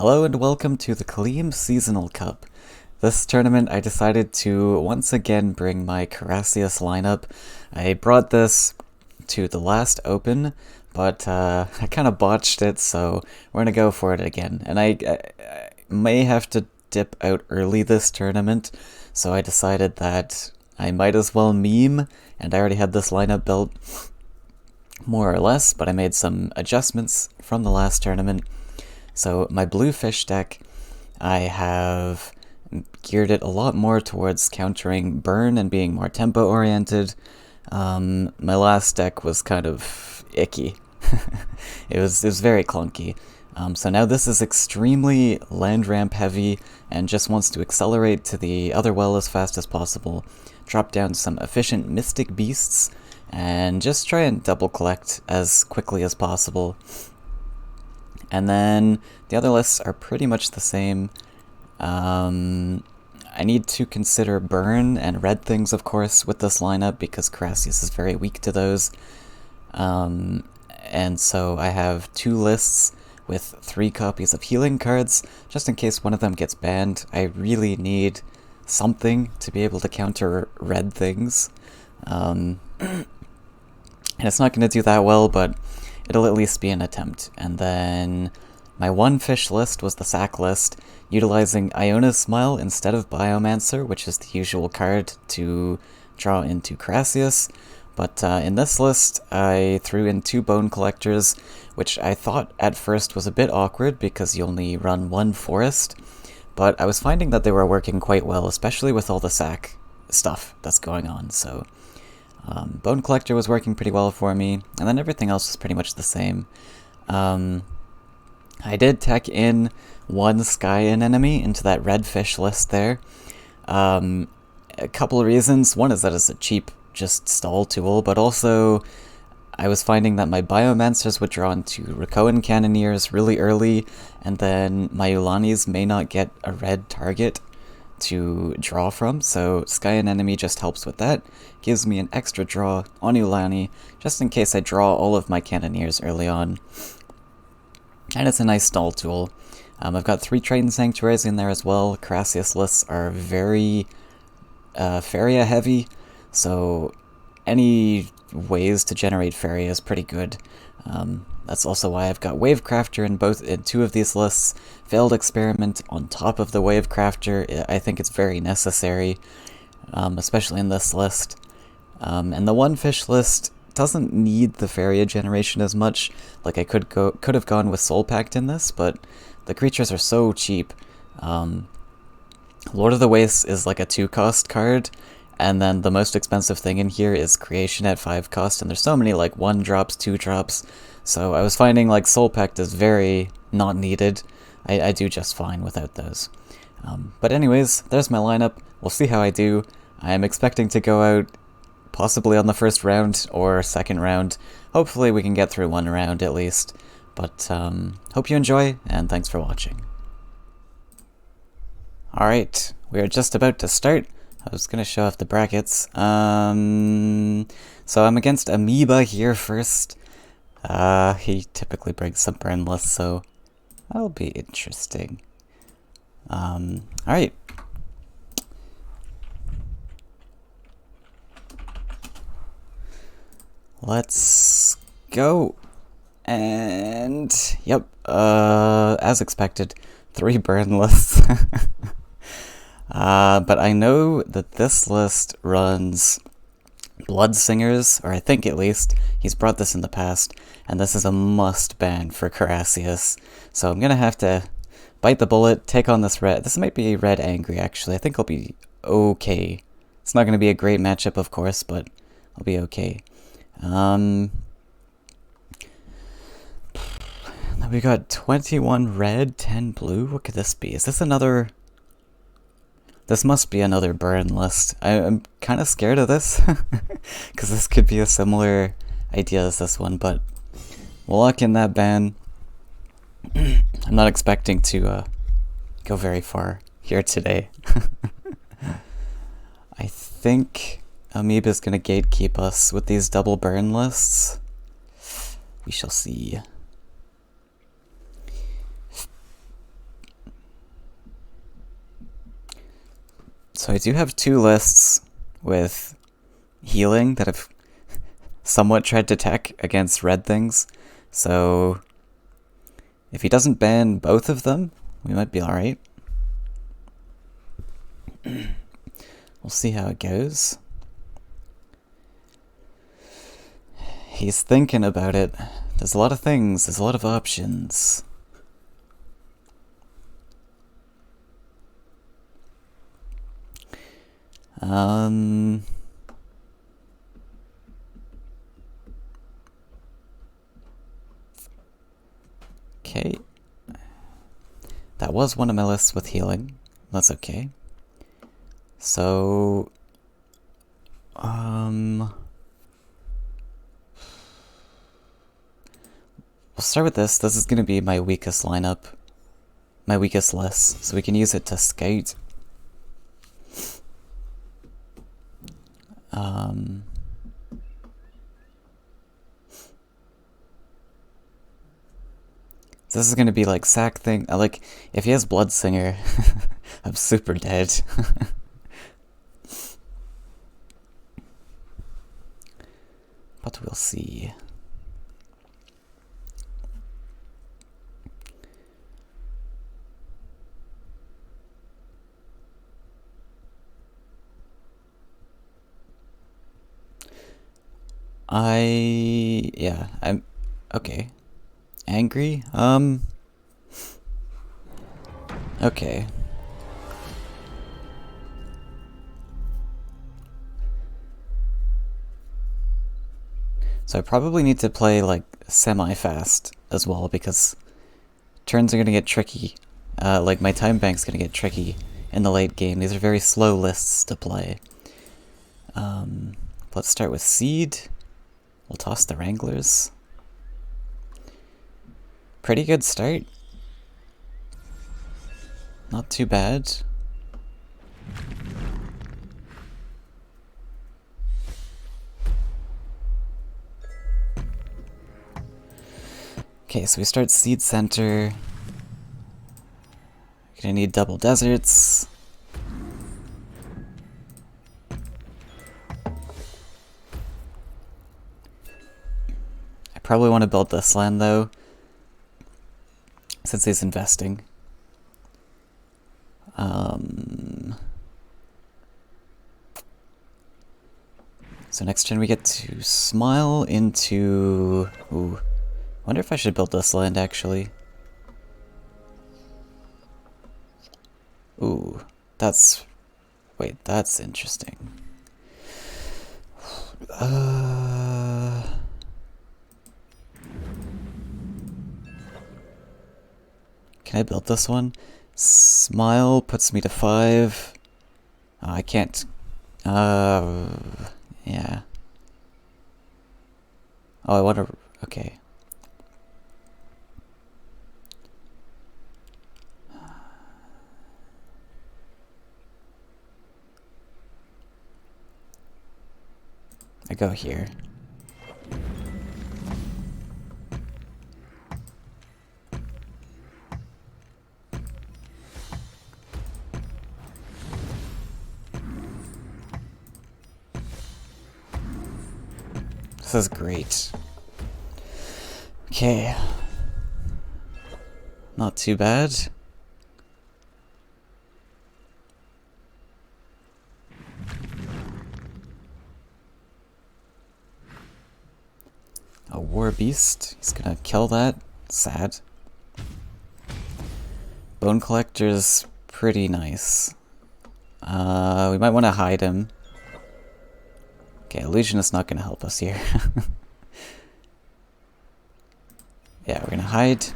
Hello and welcome to the Khalim Seasonal Cup. This tournament I decided to once again bring my Carassius lineup. I brought this to the last open, but I kind of botched it, so we're going to go for it again. And I may have to dip out early this tournament, so I decided that I might as well meme, and I already had this lineup built more or less, but I made some adjustments from the last tournament. So my blue fish deck, I have geared it a lot more towards countering burn and being more tempo oriented. My last deck was kind of icky. it was very clunky. So now this is extremely land ramp heavy and just wants to accelerate to the other well as fast as possible, drop down some efficient mystic beasts, and just try and double collect as quickly as possible. And then the other lists are pretty much the same. I need to consider burn and red things, of course, with this lineup because Carassius is very weak to those. And so I have two lists with 3 copies of healing cards, just in case one of them gets banned. I really need something to be able to counter red things. And it's not going to do that well, but it'll at least be an attempt. And then my one fish list was the sack list, utilizing Iona's Smile instead of Biomancer, which is the usual card to draw into Carassius. But in this list, I threw in 2 Bone Collectors, which I thought at first was a bit awkward because you only run 1 forest, but I was finding that they were working quite well, especially with all the sack stuff that's going on. So Bone Collector was working pretty well for me, and then everything else was pretty much the same. I did tech in 1 Sky-In enemy into that red fish list there. A couple of reasons. One is that it's a cheap, just stall tool, but also I was finding that my Biomancers would draw into Rakoan Cannoneers really early, and then my Ulanis may not get a red target to draw from, so Sky-In enemy just helps with that. Gives me an extra draw on Ulani, just in case I draw all of my Cannoneers early on. And it's a nice stall tool. I've got 3 Triton Sanctuaries in there as well. Carassius lists are very Faeria heavy, so any ways to generate Faeria is pretty good. That's also why I've got Wavecrafter in 2 of these lists. Failed Experiment on top of the Wavecrafter. I think it's very necessary, especially in this list. And the one fish list doesn't need the Faeria generation as much. Like I could have gone with Soul Pact in this, but the creatures are so cheap. Lord of the Wastes is like a 2-cost card, and then the most expensive thing in here is Creation at 5 cost, and there's so many like 1-drops, 2-drops, so I was finding like Soul Pact is very not needed. I do just fine without those. But anyways, there's my lineup. We'll see how I do. I am expecting to go out possibly on the first round or second round. Hopefully we can get through 1 round at least. But hope you enjoy, and thanks for watching. Alright, we are just about to start. I was going to show off the brackets. So I'm against Amoeba here first. He typically brings some burn lists, so that'll be interesting. Alright. Let's go. And yep, as expected, 3 burn lists. But I know that this list runs Blood Singers, or I think at least. He's brought this in the past, and this is a must ban for Carassius. So I'm gonna have to bite the bullet, take on this red. This might be red angry, actually. I think I'll be okay. It's not gonna be a great matchup, of course, but I'll be okay. We got 21 red, 10 blue. What could this be? Is this another... This must be another burn list. I'm kind of scared of this, because this could be a similar idea as this one, but we'll lock in that ban. I'm not expecting to go very far here today. I think Amoeba's going to gatekeep us with these double burn lists. We shall see. So I do have two lists with healing that have somewhat tried to tech against red things. So if he doesn't ban both of them, we might be alright. We'll see how it goes. He's thinking about it. There's a lot of things, there's a lot of options. Okay. That was one of my lists with healing. That's okay. So, we'll start with this. This is going to be my weakest lineup. My weakest list. So we can use it to scout. This is going to be like sack thing. Like, if he has Bloodsinger, I'm super dead. But we'll see. Yeah, I'm okay. Angry? Okay. So I probably need to play like semi-fast as well, because turns are gonna get tricky. Like my time bank's gonna get tricky in the late game. These are very slow lists to play. Let's start with Seed. We'll toss the Wranglers. Pretty good start. Not too bad. Okay, so we start Seed Center. Gonna need double deserts. I probably want to build this land though, since he's investing. So next turn we get to smile into... Ooh. I wonder if I should build this land, actually. Ooh. That's... Wait, that's interesting. Can I build this one? Smile puts me to 5. Oh, I can't... yeah. Oh, I want to... Okay. I go here. This is great. Okay. Not too bad. A War Beast. He's gonna kill that. Sad. Bone Collector's pretty nice. We might want to hide him. Okay, Illusionist's not gonna help us here. Yeah, we're gonna hide.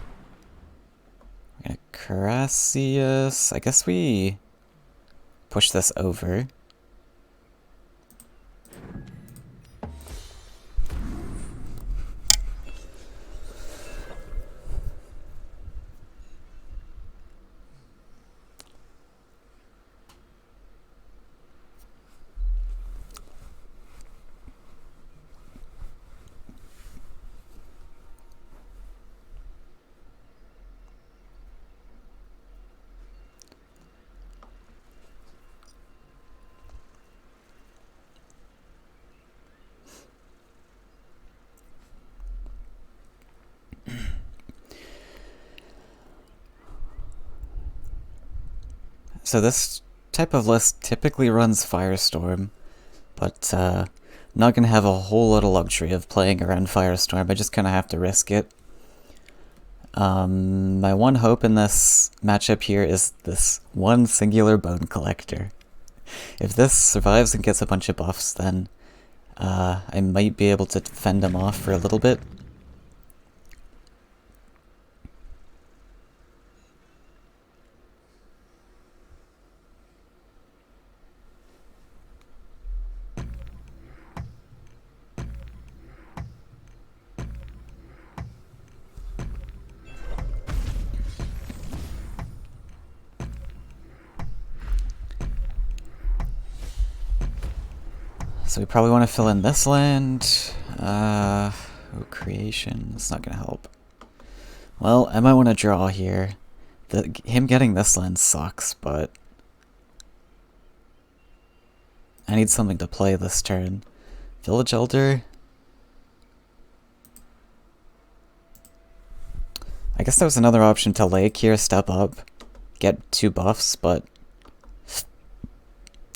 We're gonna Carassius. I guess we push this over. So this type of list typically runs Firestorm, but I'm not going to have a whole lot of luxury of playing around Firestorm. I just kind of have to risk it. My one hope in this matchup here is this one singular Bone Collector. If this survives and gets a bunch of buffs, then I might be able to fend him off for a little bit. So we probably want to fill in this land. Creation. It's not going to help. Well, I might want to draw here. Him getting this land sucks, but I need something to play this turn. Village Elder. I guess there was another option to Lake here, step up, get 2 buffs, but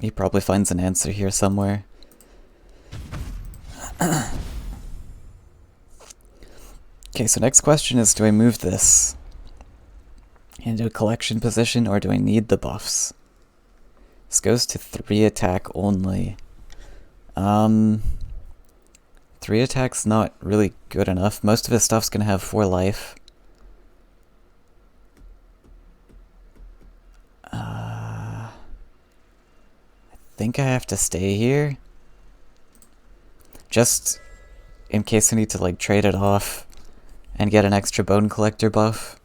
he probably finds an answer here somewhere. Okay, so next question is, do I move this into a collection position, or do I need the buffs? This goes to 3 attack only. 3 attack's not really good enough. Most of his stuff's gonna have 4 life. I think I have to stay here. Just in case I need to like trade it off and get an extra Bone Collector buff.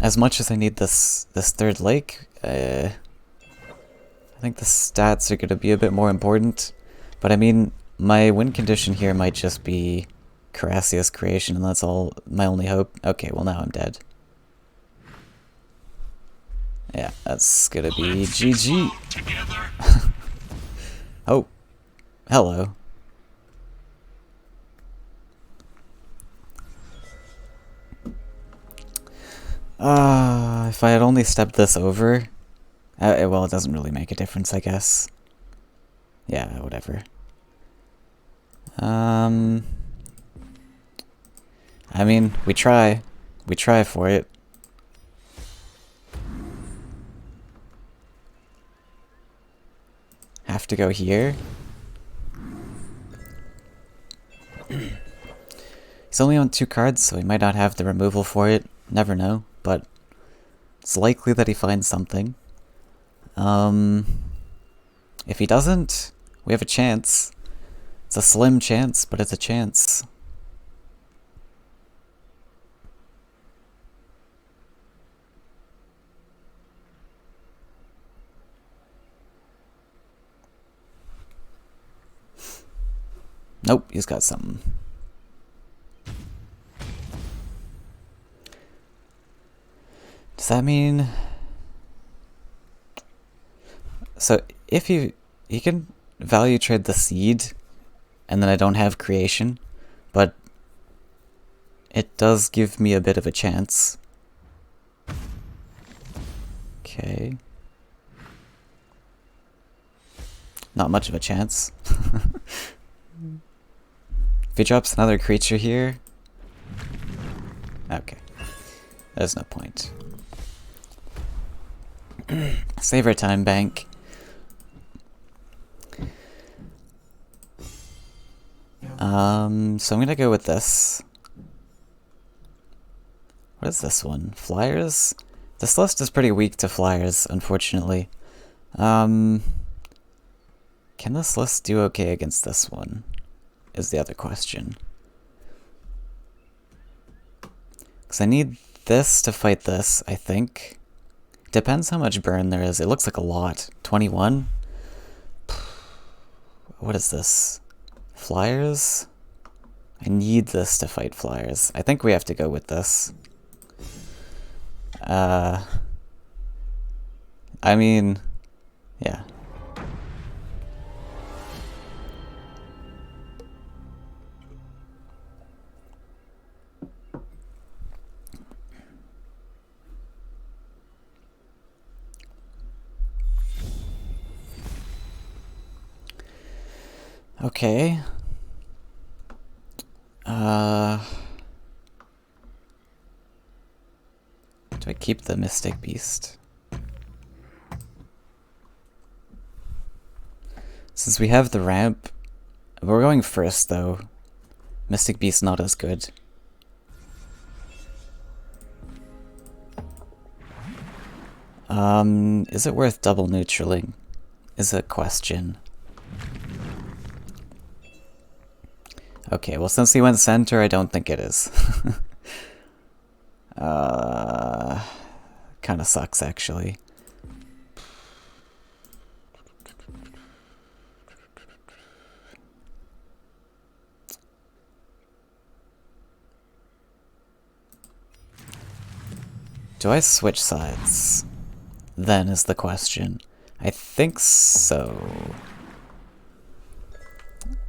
As much as I need this third lake, I think the stats are going to be a bit more important. But I mean, my win condition here might just be Carassia's Creation, and that's all my only hope. Okay, well now I'm dead. Yeah, that's gonna be GG. Oh, hello. If I had only stepped this over, well, it doesn't really make a difference, I guess. Yeah, whatever. I mean, we try for it. Have to go here. He's only on 2 cards, so he might not have the removal for it. Never know, but it's likely that he finds something. If he doesn't, we have a chance. It's a slim chance, but it's a chance. Nope, he's got something. Does that mean... So, if you can value trade the seed, and then I don't have creation, but it does give me a bit of a chance. Okay. Not much of a chance. If he drops another creature here... Okay. There's no point. Save our time bank. So I'm gonna go with this. What is this one? Flyers? This list is pretty weak to flyers, unfortunately. Can this list do okay against this one? Is the other question. Because I need this to fight this, I think. Depends how much burn there is. It looks like a lot. 21? What is this? Flyers? I need this to fight flyers. I think we have to go with this. I mean, yeah. Okay. Do I keep the Mystic Beast? Since we have the ramp, we're going first though. Mystic Beast not as good. Is it worth double neutraling? Is a question. Okay, well since he went center, I don't think it is. Kinda sucks actually. Do I switch sides? Then is the question. I think so.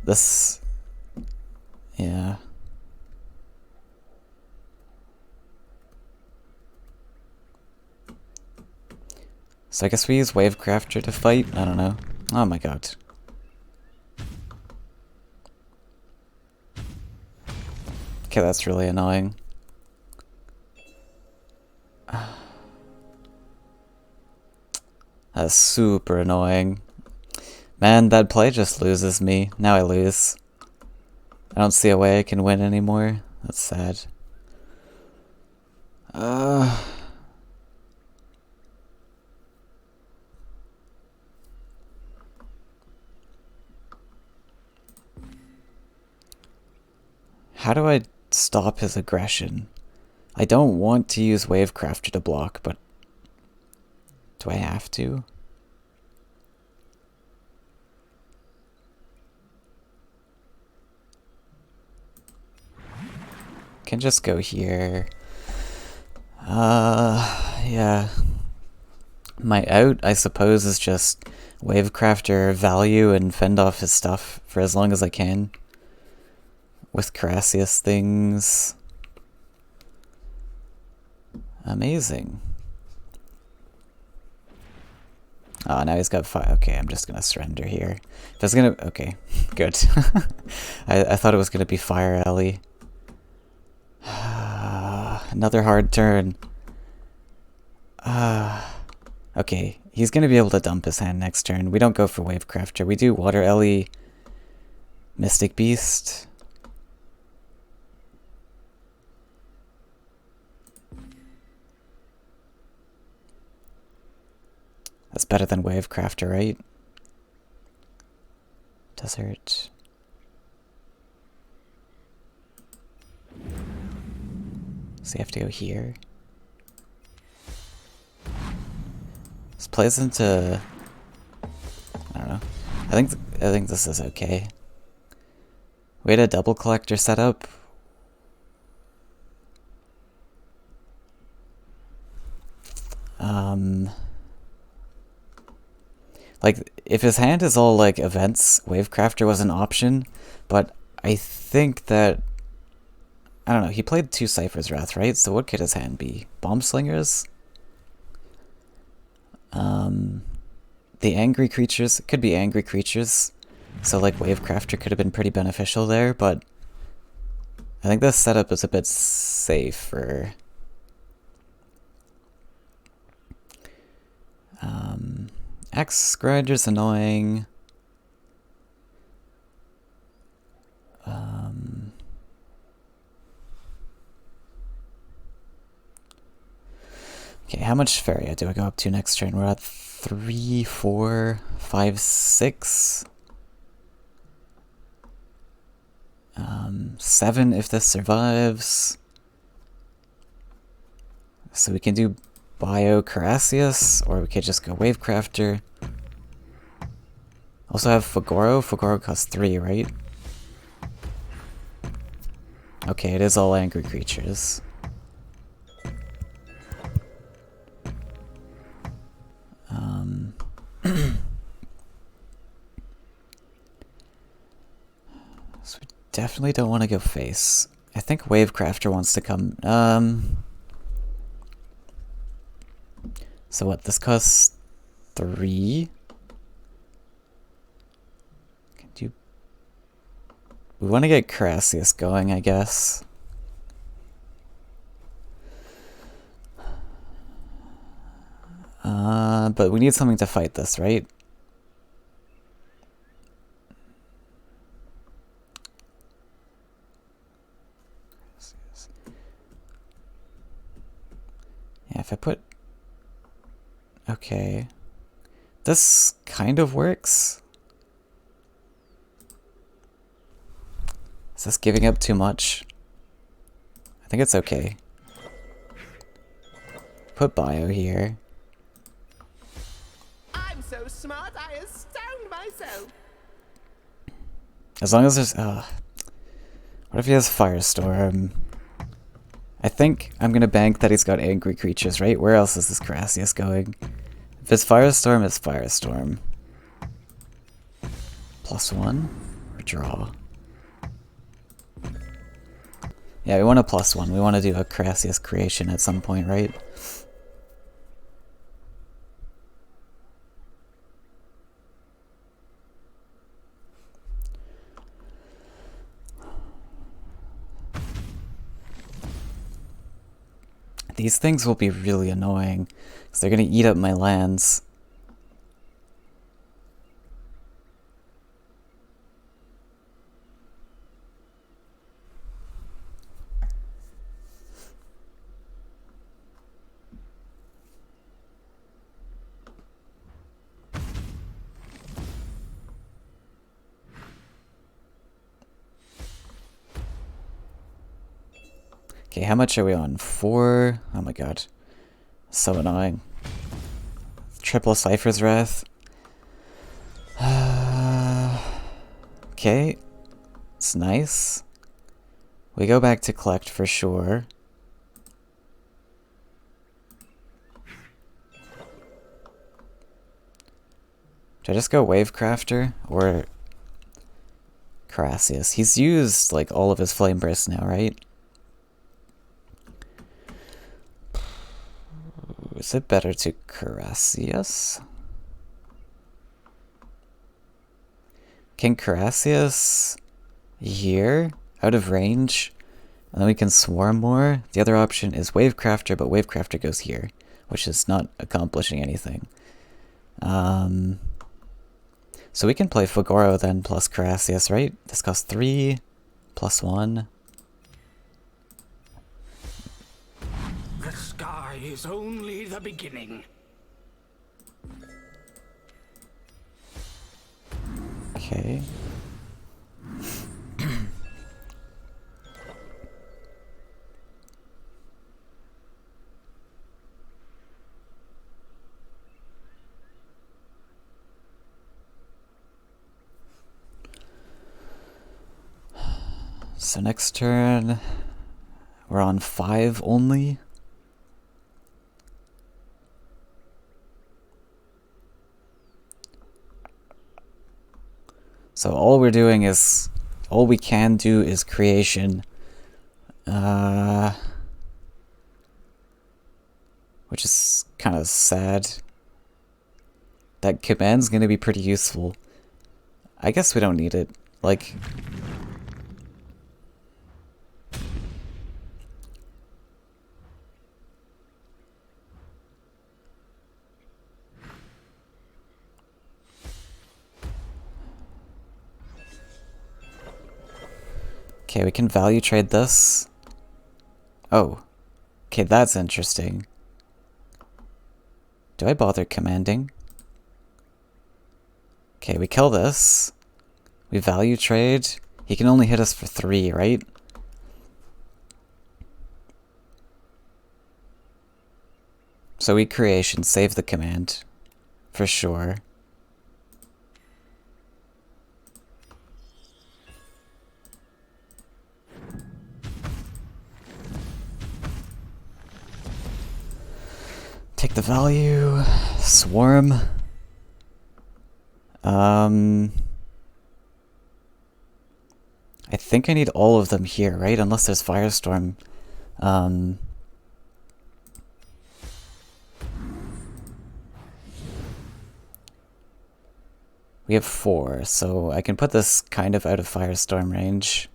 This... yeah. So I guess we use Wavecrafter to fight? I don't know. Oh my god. Okay, that's really annoying. That's super annoying. Man, that play just loses me. Now I lose. I don't see a way I can win anymore. That's sad. How do I stop his aggression? I don't want to use Wavecrafter to block, but do I have to? Can just go here. Yeah. My out, I suppose, is just Wavecrafter value and fend off his stuff for as long as I can. With Carassius things. Amazing. Oh, now he's got 5. Okay, I'm just gonna surrender here. If it's gonna... okay, good. I thought it was gonna be Fire Alley. Another hard turn. Okay, he's gonna be able to dump his hand next turn. We don't go for Wavecrafter. We do Water Ellie, Mystic Beast. That's better than Wavecrafter, right? Desert. So you have to go here. This plays into... I don't know. I think this is okay. We had a double collector set up. Like, if his hand is all, like, events, Wavecrafter was an option, but I think that... I don't know, he played 2 Cypher's Wrath, right? So what could his hand be? Bomb Slingers? The Angry Creatures? It could be Angry Creatures. So, like, Wavecrafter could have been pretty beneficial there, but... I think this setup is a bit safer. Axe Grinder's annoying. Okay, how much Faeria do I go up to next turn? We're at 3, 4, 5, 6. 7 if this survives. So we can do Bio Carassius, or we could just go Wavecrafter. Also have Fagoro. Fagoro costs 3, right? Okay, it is all angry creatures. So we definitely don't want to go face. I think Wavecrafter wants to come. So what? This costs 3. Can do We want to get Crassius going, I guess. But we need something to fight this, right? Yeah, if I put... Okay. This kind of works. Is this giving up too much? I think it's okay. Put bio here. I'm so smart, I astound myself. As long as there's... what if he has Firestorm? I think I'm gonna bank that he's got Angry Creatures, right? Where else is this Crassius going? If it's Firestorm, it's Firestorm. +1? Or draw? Yeah, we want a +1. We want to do a Crassius creation at some point, right? These things will be really annoying, because they're going to eat up my lands. Okay, how much are we on? 4? Oh my god. So annoying. Triple Cypher's Wrath. Okay. It's nice. We go back to collect for sure. Do I just go Wavecrafter? Or Crassius? He's used like all of his Flame Burst now, right? Is it better to Crassius? Can Crassius here, out of range, and then we can swarm more? The other option is Wavecrafter, but Wavecrafter goes here, which is not accomplishing anything. So we can play Fagoro then plus Crassius, right? This costs 3, +1. The sky is only the beginning. Okay. So next turn, we're on 5 only. So all we're doing is, all we can do is creation. Which is kind of sad. That command's gonna be pretty useful. I guess we don't need it. Like... Okay, we can value trade this. Oh. Okay, that's interesting. Do I bother commanding? Okay, we kill this. We value trade. He can only hit us for 3, right? So we creation, save the command. For sure. Take the value. Swarm. I think I need all of them here, right? Unless there's Firestorm. We have 4, so I can put this kind of out of Firestorm range.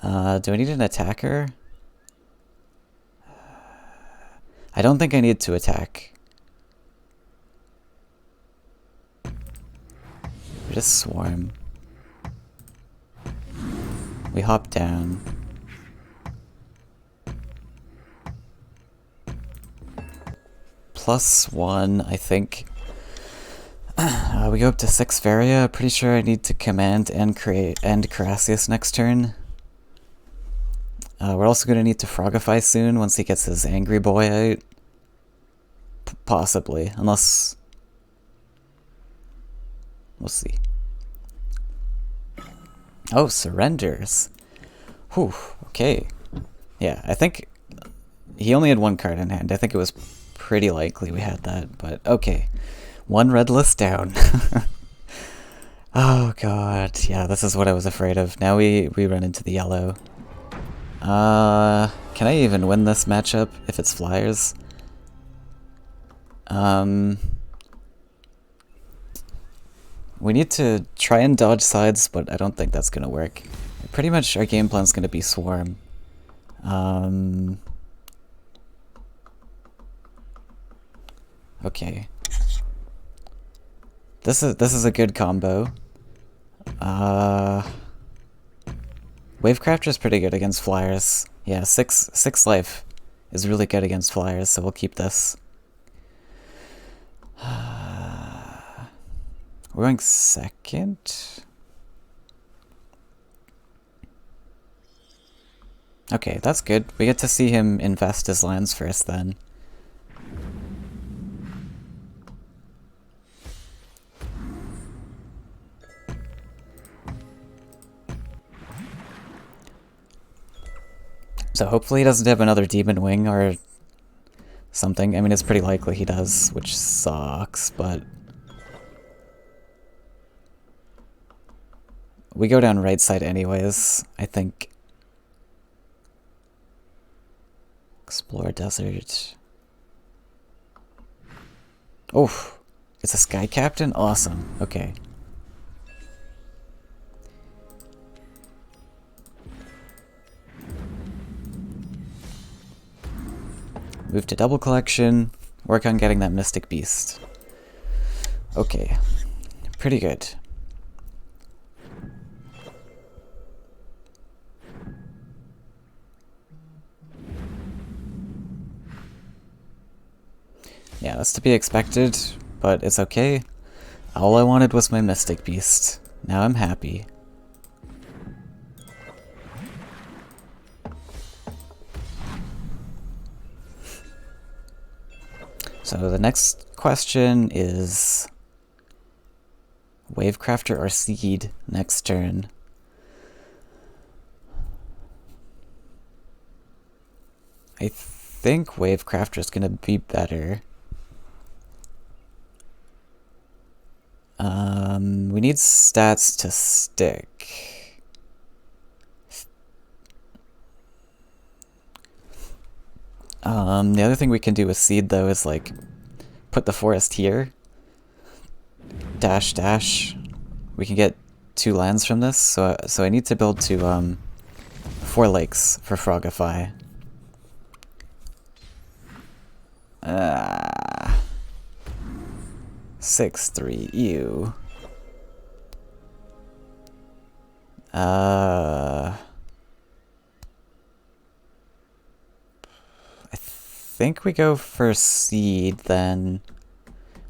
Do I need an attacker? I don't think I need to attack. We just swarm. We hop down. +1, I think. We go up to 6 Faeria. Pretty sure I need to command and create and Carassius next turn. We're also going to need to Frogify soon once he gets his Angry Boy out. Possibly, unless... We'll see. Oh, surrenders. Whew, okay. Yeah, I think he only had 1 card in hand. I think it was pretty likely we had that, but okay. 1 red list down. Oh god, yeah, this is what I was afraid of. Now we run into the yellow. Can I even win this matchup if it's flyers? We need to try and dodge sides, but I don't think that's gonna work. Pretty much our game plan's gonna be swarm. Okay. This is a good combo. Wavecrafter's pretty good against flyers. Yeah, 6 life is really good against flyers, so we'll keep this. We're going second. Okay, that's good. We get to see him invest his lands first then. So hopefully he doesn't have another Demon Wing or something. I mean, it's pretty likely he does, which sucks, but... We go down right side anyways, I think. Explore desert. Oh, it's a Sky Captain? Awesome. Okay. Move to double collection. Work on getting that Mystic Beast. Okay. Pretty good. Yeah, that's to be expected, but it's okay. All I wanted was my Mystic Beast. Now I'm happy. So the next question is Wavecrafter or Seed next turn. I think Wavecrafter is going to be better. We need stats to stick. The other thing we can do with Seed, though, is, like, put the forest here. Dash, dash. We can get 2 lands from this, so I need to build to, 4 lakes for Frogify. 6-3, ew. I think we go for Seed then,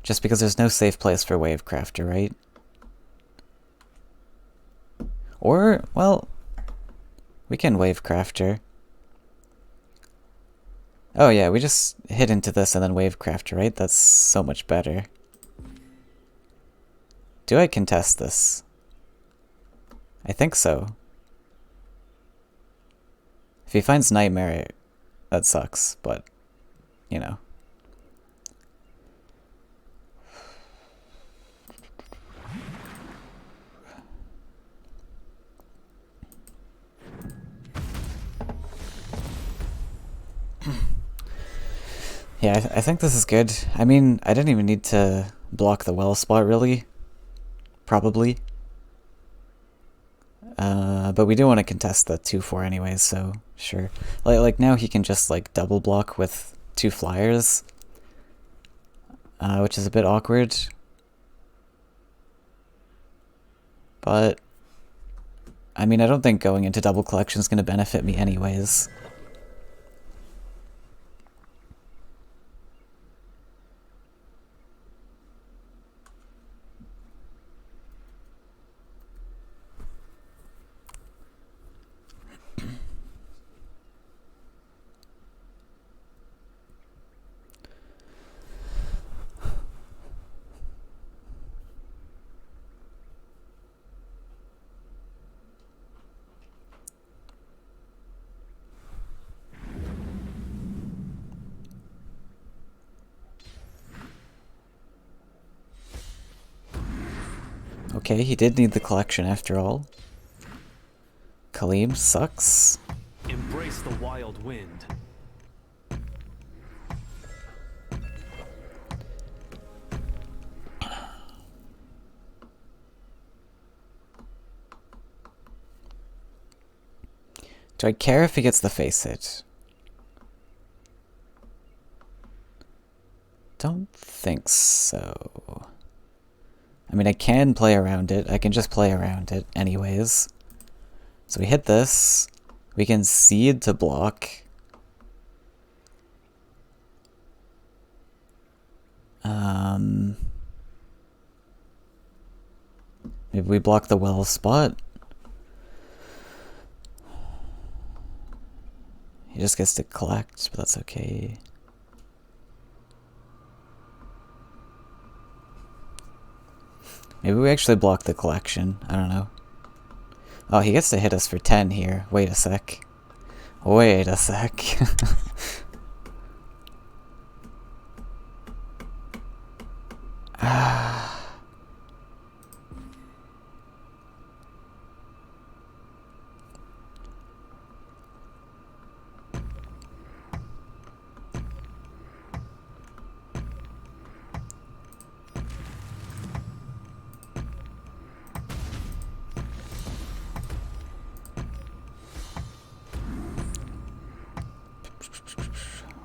just because there's no safe place for Wavecrafter, right? Or, well, we can Wavecrafter. Oh yeah, we just hit into this and then Wavecrafter, right? That's so much better. Do I contest this? I think so. If he finds Nightmare, that sucks, but, you know. Yeah, I think this is good. I mean, I didn't even need to block the well spot, really. probably. But we do want to contest the 2-4 anyways, so sure. Like now he can just like double block with 2 flyers, which is a bit awkward. But I mean, I don't think going into double collection is going to benefit me anyways. Okay, he did need the collection after all. Khalim sucks. Embrace the wild wind. Do I care if he gets the face hit? Don't think so. I mean, I can play around it. I can just play around it anyways. So we hit this. We can seed to block. Maybe we block the well spot. He just gets to collect, but that's okay. Maybe we actually block the collection. I don't know. Oh, he gets to hit us for 10 here. Wait a sec. Wait a sec.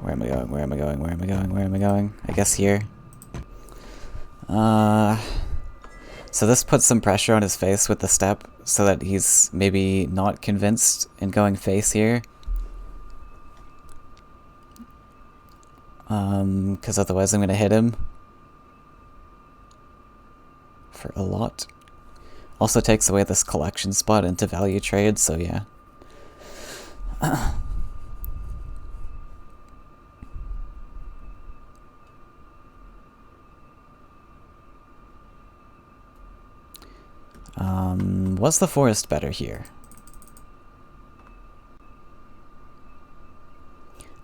Where am I going? Where am I going? Where am I going? Where am I going? I guess here. So this puts some pressure on his face with the step so that he's maybe not convinced in going face here. Because otherwise I'm going to hit him for a lot. Also takes away this collection spot into value trade, so yeah. Was the forest better here?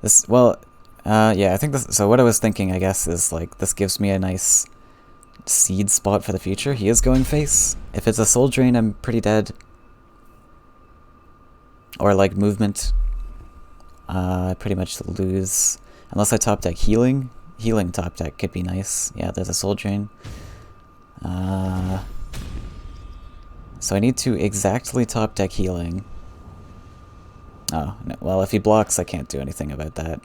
This, well, yeah, I think this, so what I was thinking, I guess, is like, this gives me a nice seed spot for the future. He is going face. If it's a soul drain, I'm pretty dead. Or like movement, I pretty much lose. Unless I top deck healing. Healing top deck could be nice. Yeah, there's a soul drain. So I need to exactly top deck healing. Oh, no, well, if he blocks, I can't do anything about that.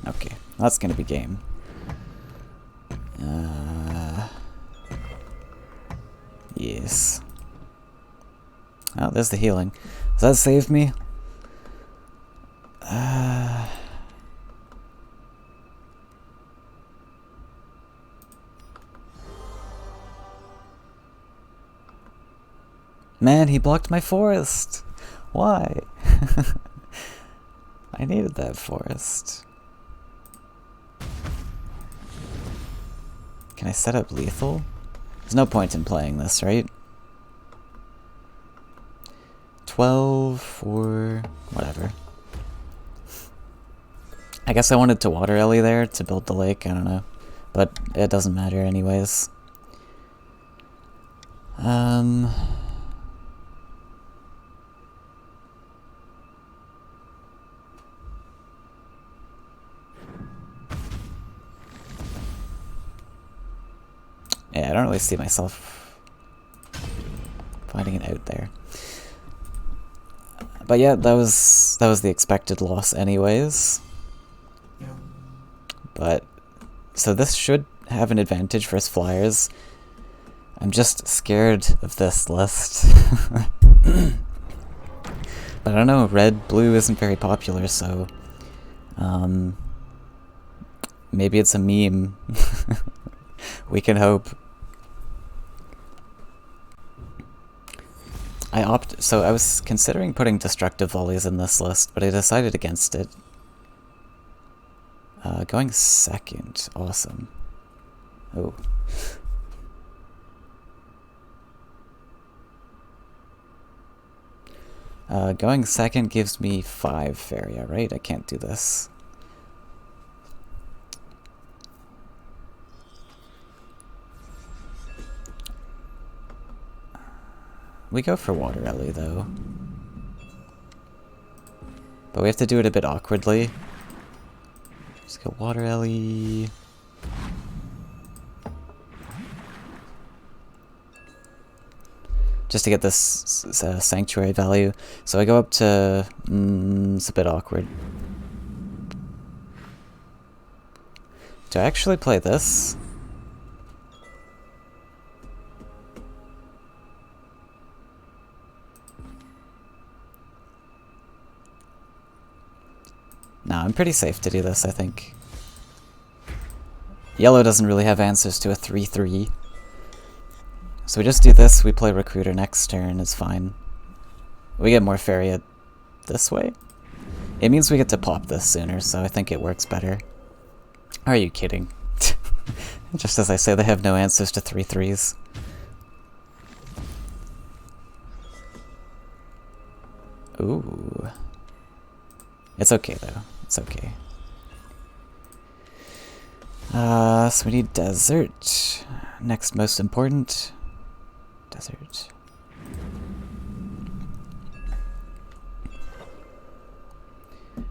Okay, that's gonna be game. Yes. Oh, there's the healing. Does that save me? Man, he blocked my forest. Why? I needed that forest. Can I set up lethal? There's no point in playing this, right? 12 for whatever. I guess I wanted to water Ellie there to build the lake, I don't know. But it doesn't matter anyways. Yeah, I don't really see myself finding it out there. But yeah, that was the expected loss anyways. But so this should have an advantage for us flyers. I'm just scared of this list. But I don't know, red, blue isn't very popular, so maybe it's a meme. We can hope. So I was considering putting destructive volleys in this list, but I decided against it. Going second, awesome. Oh. Going second gives me 5 Faeria, right? I can't do this. We go for Water Ellie, though. But we have to do it a bit awkwardly. Just go Water Ellie. Just to get this sanctuary value. So I go up to... it's a bit awkward. Do I actually play this? No, I'm pretty safe to do this, I think. Yellow doesn't really have answers to a 3-3. So we just do this, we play Recruiter next turn, it's fine. We get more Faeria this way? It means we get to pop this sooner, so I think it works better. Are you kidding? Just as I say, they have no answers to 3-3s. Ooh. It's okay, though. It's okay. So we need Desert. Next most important. Desert.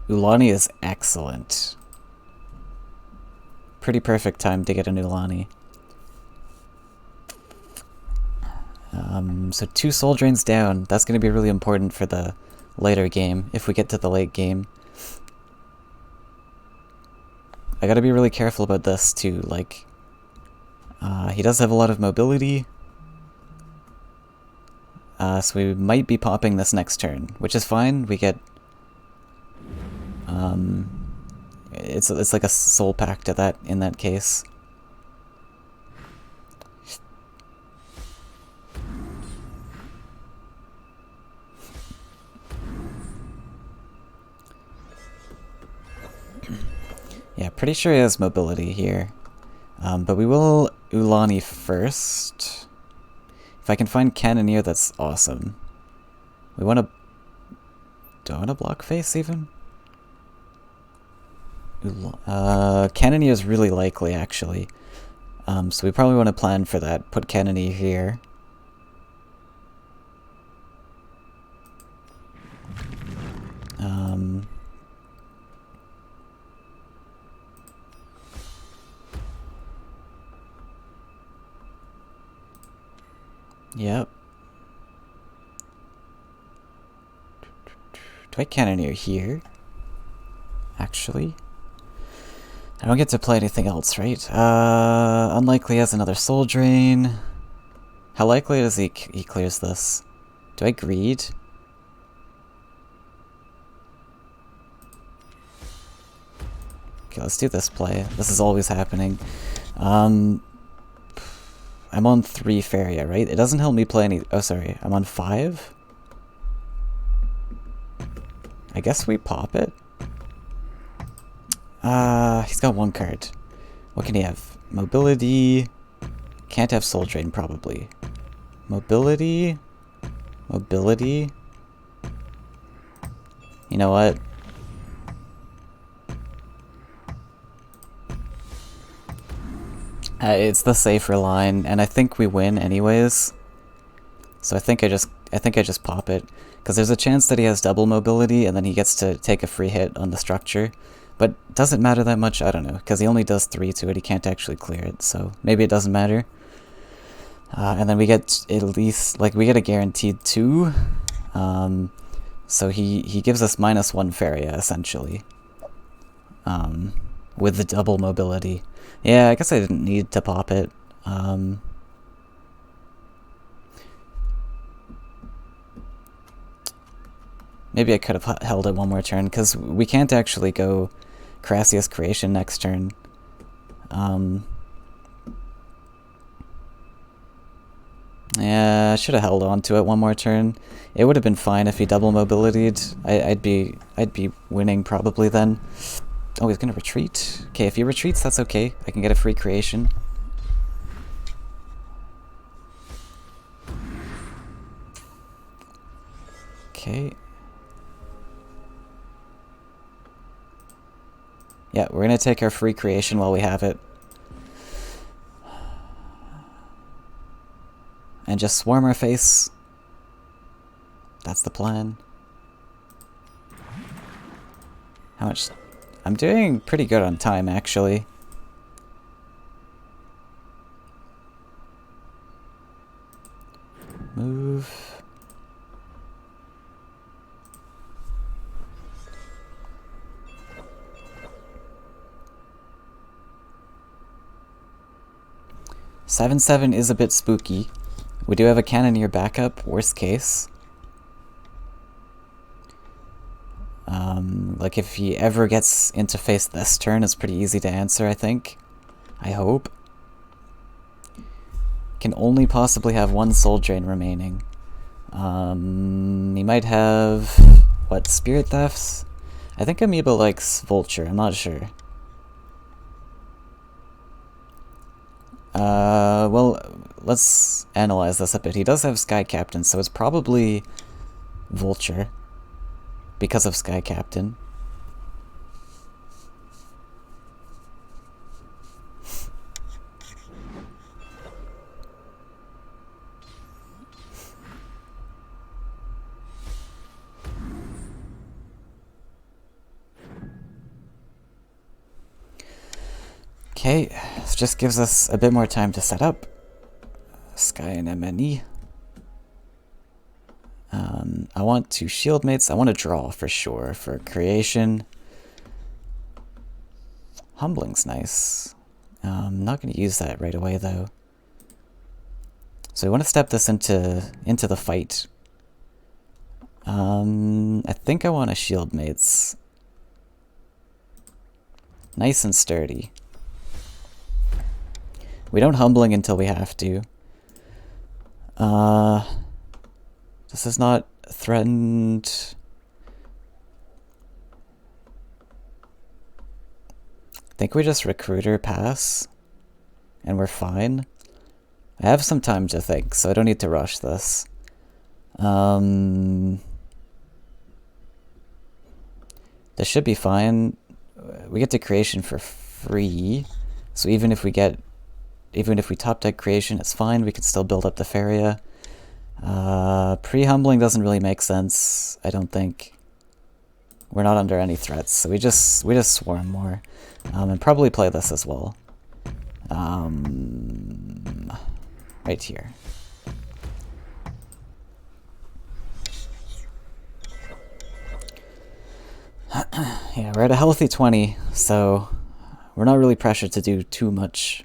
Ulani is excellent. Pretty perfect time to get an Ulani. So 2 Soul Drains down. That's going to be really important for the later game, if we get to the late game. I gotta be really careful about this too, like, he does have a lot of mobility, so we might be popping this next turn, which is fine. We get, it's like a soul pack to that, in that case. Yeah, pretty sure he has mobility here. But we will Ulani first. If I can find Cannoneer, that's awesome. We want to... Do I want to block face, even? Cannoneer is really likely, actually. So we probably want to plan for that. Put Cannoneer here. Yep. Do I Cannoneer here? Actually? I don't get to play anything else, right? Unlikely has another Soul Drain. How likely is he clears this? Do I Greed? Okay, let's do this play. This is always happening. I'm on 3 Faeria, right? It doesn't help me play any... Oh, sorry. I'm on 5? I guess we pop it? He's got 1 card. What can he have? Mobility... Can't have Soul Drain, probably. Mobility... Mobility... You know what? It's the safer line, and I think we win anyways. So I think I just pop it, because there's a chance that he has double mobility, and then he gets to take a free hit on the structure. But does it matter that much? I don't know, because he only does 3 to it. He can't actually clear it, so maybe it doesn't matter. And then we get at least, like, we get a guaranteed 2. So he gives us -1 Faeria, essentially. With the double mobility. Yeah, I guess I didn't need to pop it. Maybe I could have held it one more turn, because we can't actually go Crassius Creation next turn. Yeah, I should have held on to it one more turn. It would have been fine if he double mobilitied. I'd be winning probably then. Oh, he's gonna retreat? Okay, if he retreats, that's okay. I can get a free creation. Okay. Yeah, we're gonna take our free creation while we have it. And just swarm our face. That's the plan. How much? I'm doing pretty good on time, actually. Move. Seven is a bit spooky. We do have a Cannoneer backup, worst case. Like if he ever gets into face this turn, it's pretty easy to answer, I think. I hope. Can only possibly have 1 Soul Drain remaining. He might have... what, Spirit Thefts? I think Amoeba likes Vulture, I'm not sure. Well, let's analyze this a bit. He does have Sky Captain, so it's probably Vulture. Because of Sky Captain. Okay, this just gives us a bit more time to set up. Sky and MNE. I want 2 shield mates. I want to draw for sure for creation. Humbling's nice. I'm not going to use that right away though. So we want to step this into the fight. I think I want a shield mates. Nice and sturdy. We don't humbling until we have to. This is not threatened. I think we just recruiter pass and we're fine. I have some time to think, so I don't need to rush this. This should be fine. We get to creation for free, so even if we top deck creation, it's fine. We can still build up the Faeria. Pre-humbling doesn't really make sense, I don't think. We're not under any threats, so we just swarm more. And probably play this as well. Right here. Yeah, we're at a healthy 20, so we're not really pressured to do too much.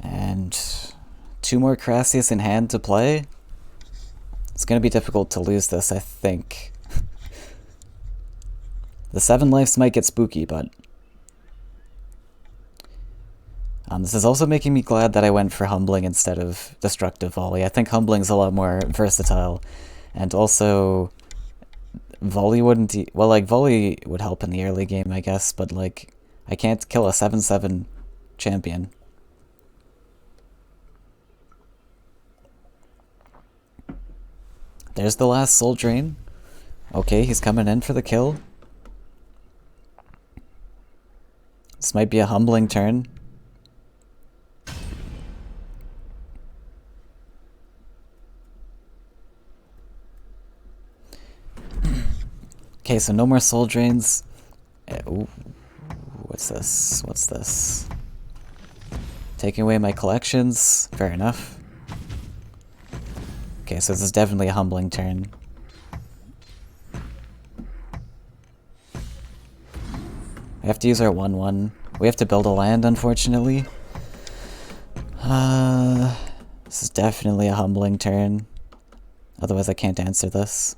And 2 more Crassius in hand to play. It's going to be difficult to lose this, I think. The 7 lives might get spooky, but... this is also making me glad that I went for Humbling instead of Destructive Volley. I think Humbling's a lot more versatile. And also... Volley wouldn't... well, like, Volley would help in the early game, I guess, but, like, I can't kill a 7/7 champion. There's the last Soul Drain. Okay, he's coming in for the kill. This might be a humbling turn. Okay, so no more soul drains. Ooh, what's this? What's this? Taking away my collections. Fair enough. Okay, so this is definitely a humbling turn. We have to use our 1/1. We have to build a land, unfortunately. This is definitely a humbling turn. Otherwise I can't answer this.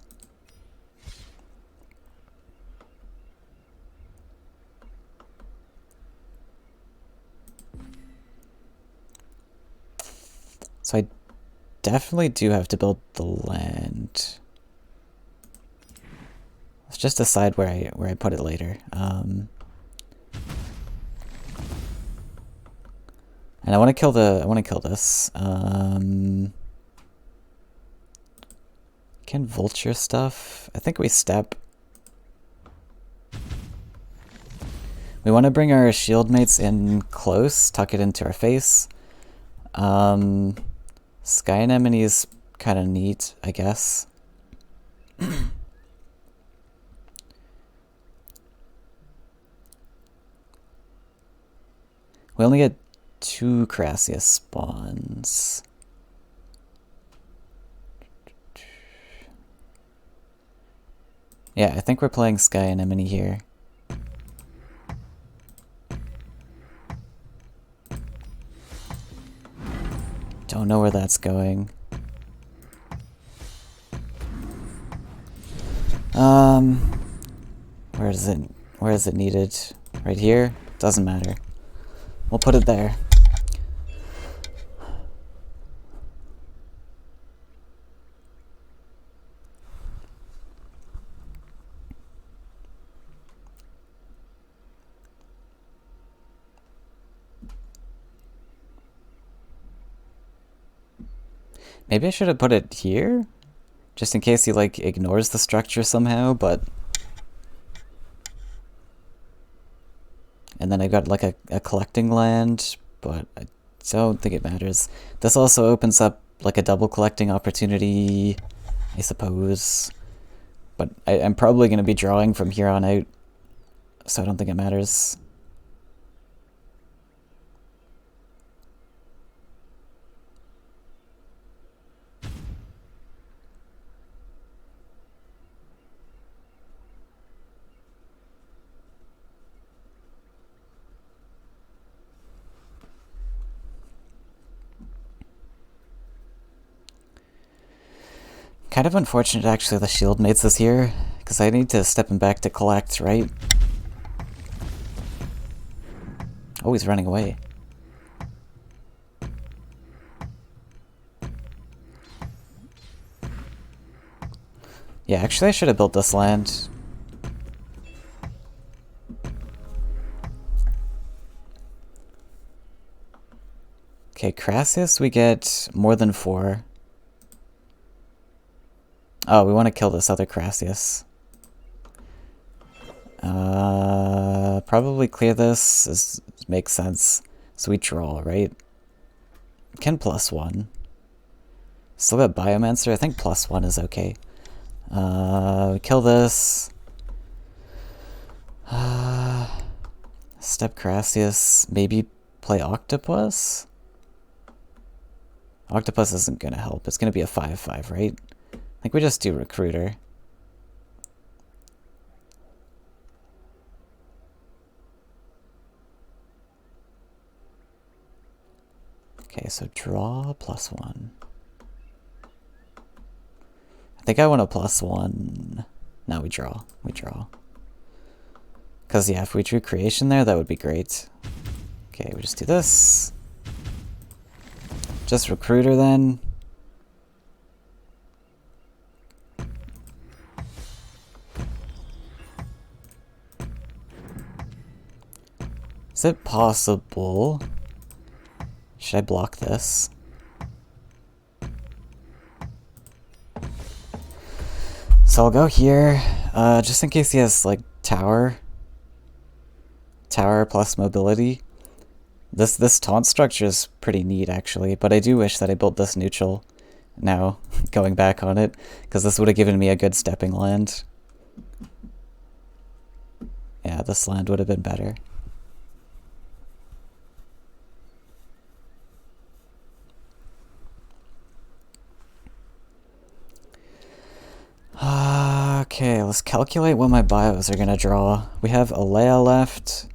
So I definitely do have to build the land. Let's just decide where I put it later. And I want to kill this. Can vulture stuff? I think we step. We want to bring our shield mates in close, tuck it into our face. Sky Anemone is kind of neat, I guess. We only get 2 Crassius spawns. Yeah, I think we're playing Sky Anemone here. Don't know where that's going. Where is it needed? Right here? Doesn't matter. We'll put it there. Maybe I should have put it here? Just in case he, like, ignores the structure somehow, but... And then I got, like, a collecting land, but I don't think it matters. This also opens up, like, a double collecting opportunity, I suppose. But I'm probably going to be drawing from here on out, so I don't think it matters. Kind of unfortunate, actually, the shield mates this year, because I need to step him back to collect, right? Oh, he's running away. Yeah, actually I should have built this land. Okay, Crassius, we get more than 4. Oh, we want to kill this other Crassius. Probably clear this. This makes sense. So we draw, right? Can +1. Still got Biomancer. I think +1 is okay. We kill this. Step Crassius. Maybe play Octopus? Octopus isn't going to help. It's going to be a 5/5, right? I think we just do Recruiter. Okay, so draw +1. I think I want a +1. No, we draw. We draw. Because, yeah, if we drew Creation there, that would be great. Okay, we just do this. Just Recruiter then. Is it possible? Should I block this? So I'll go here, just in case he has, like, Tower plus mobility. This taunt structure is pretty neat, actually, but I do wish that I built this neutral now, going back on it, because this would have given me a good stepping land. Yeah, this land would have been better. Okay, let's calculate what my bios are gonna draw. We have Alea left.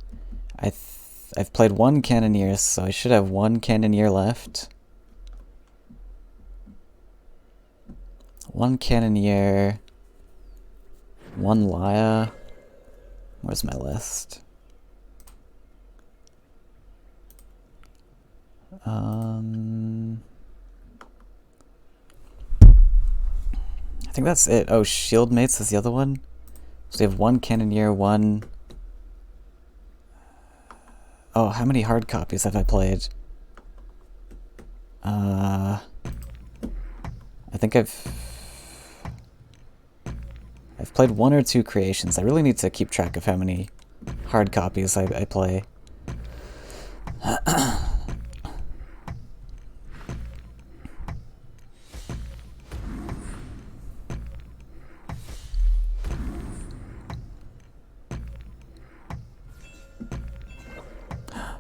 I've played one Cannoneer, so I should have one Cannoneer left. One Cannoneer. One Laya. Where's my list? I think that's it. Oh, Shield Mates is the other one. So we have one Cannoneer, one... Oh, how many hard copies have I played? I think I've played one or two creations. I really need to keep track of how many hard copies I play.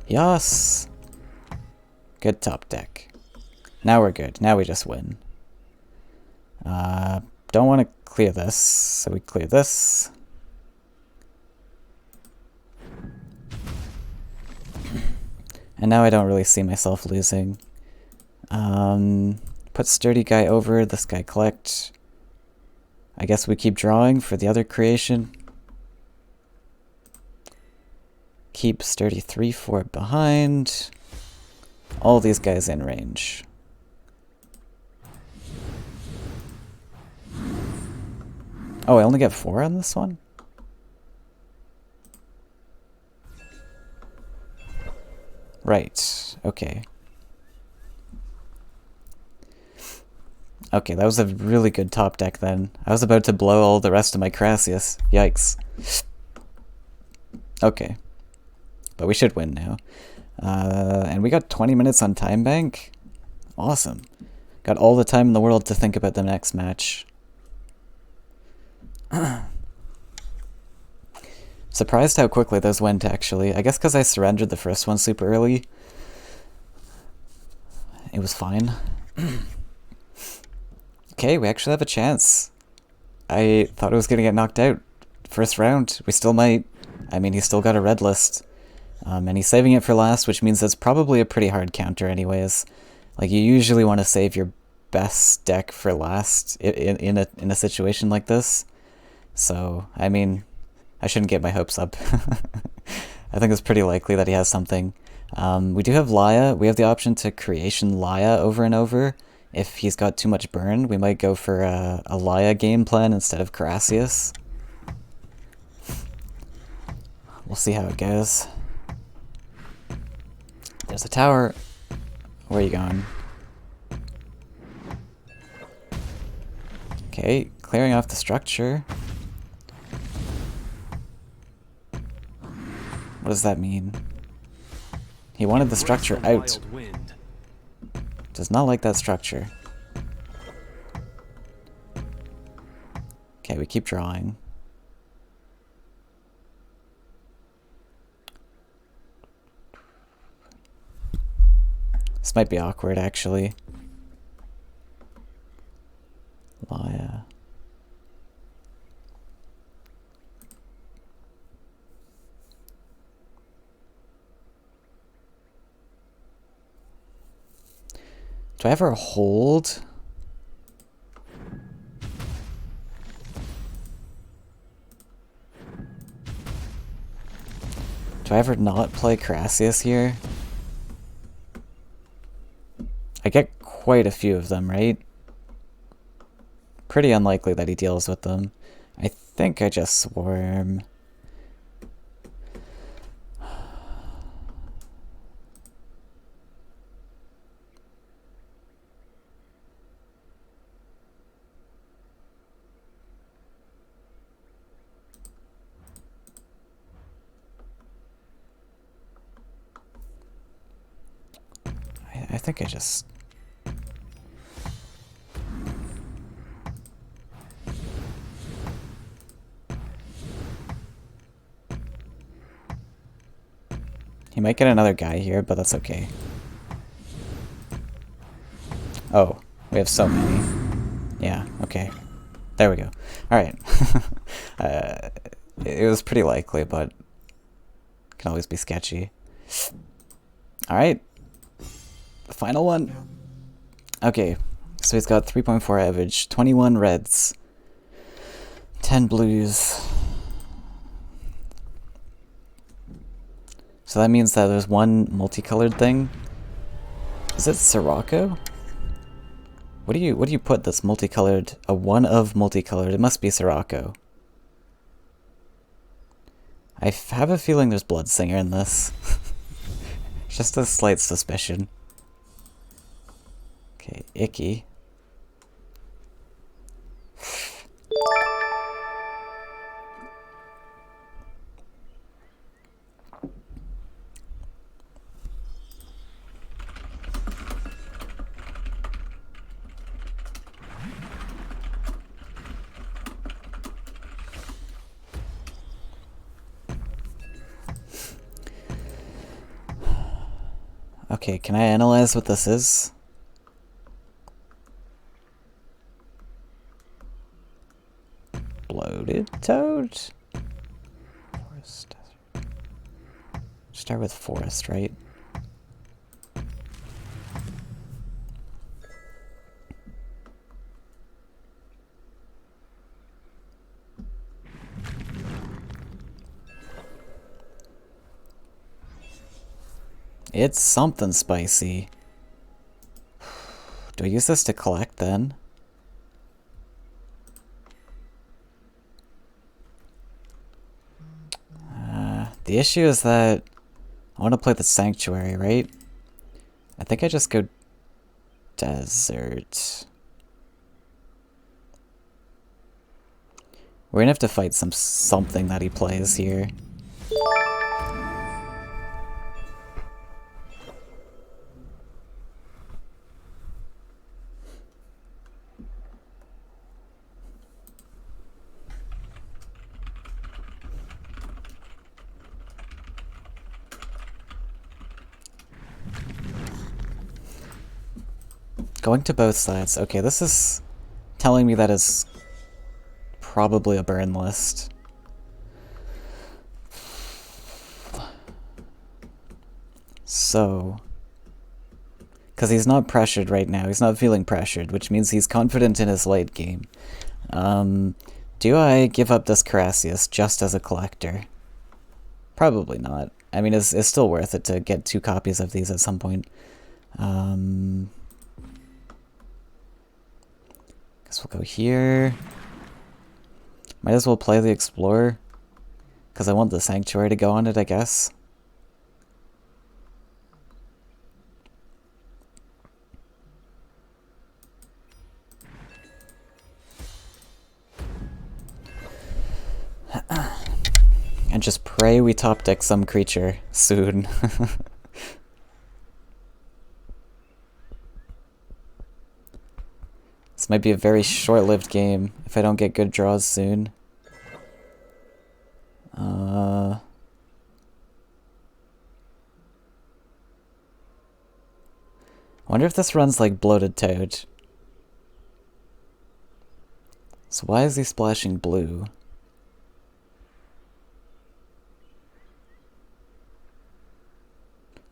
Yes! Good top deck. Now we're good. Now we just win. Don't want to clear this, so we clear this. And now I don't really see myself losing. Put Sturdy Guy over, this guy collect. I guess we keep drawing for the other creation. Keep Sturdy 3-4 behind. All these guys in range. Oh, I only get 4 on this one? Right, okay. Okay, that was a really good top deck then. I was about to blow all the rest of my Crassius. Yikes. Okay. But we should win now. And we got 20 minutes on Time Bank. Awesome. Got all the time in the world to think about the next match. Surprised how quickly those went, actually. I guess because I surrendered the first one super early. It was fine. Okay, we actually have a chance. I thought I was going to get knocked out. First round. We still might. I mean, he's still got a red list. And he's saving it for last, which means it's probably a pretty hard counter anyways. Like, you usually want to save your best deck for last in a situation like this. So, I mean, I shouldn't get my hopes up. I think it's pretty likely that he has something. We do have Laya. We have the option to creation Laya over and over. If he's got too much burn, we might go for a Laya game plan instead of Carassius. We'll see how it goes. There's a tower. Where are you going? Okay, clearing off the structure. What does that mean? He wanted the structure out. Does not like that structure. Okay, we keep drawing. This might be awkward, actually. Laya. Do I ever hold? Do I ever not play Carassius here? I get quite a few of them, right? Pretty unlikely that he deals with them. I think I just swarm. I think I just... He might get another guy here, but that's okay. Oh, we have so many. Yeah, okay. There we go. Alright. It was pretty likely, but can always be sketchy. Alright. The final one. Okay, so he's got 3.4 average, 21 reds, 10 blues. So that means that there's one multicolored thing. Is it Sirocco? What do you put that's multicolored? A one of multicolored. It must be Sirocco. I have a feeling there's Bloodsinger in this. Just a slight suspicion. Okay, Icky. Okay, can I analyze what this is? Bloated toad? Forest desert. Start with forest, right? It's something spicy. Do I use this to collect then? The issue is that I want to play the Sanctuary, right? I think I just go desert. We're gonna have to fight something that he plays here. Going to both sides. Okay, this is telling me that is probably a burn list. So, because he's not pressured right now, he's not feeling pressured, which means he's confident in his late game. Do I give up this Carassius just as a collector? Probably not. I mean, it's still worth it to get 2 copies of these at some point. Guess we'll go here. Might as well play the Explorer, because I want the Sanctuary to go on it, I guess. And just pray we top deck some creature soon. This might be a very short-lived game if I don't get good draws soon. I wonder if this runs like Bloated Toad. So why is he splashing blue?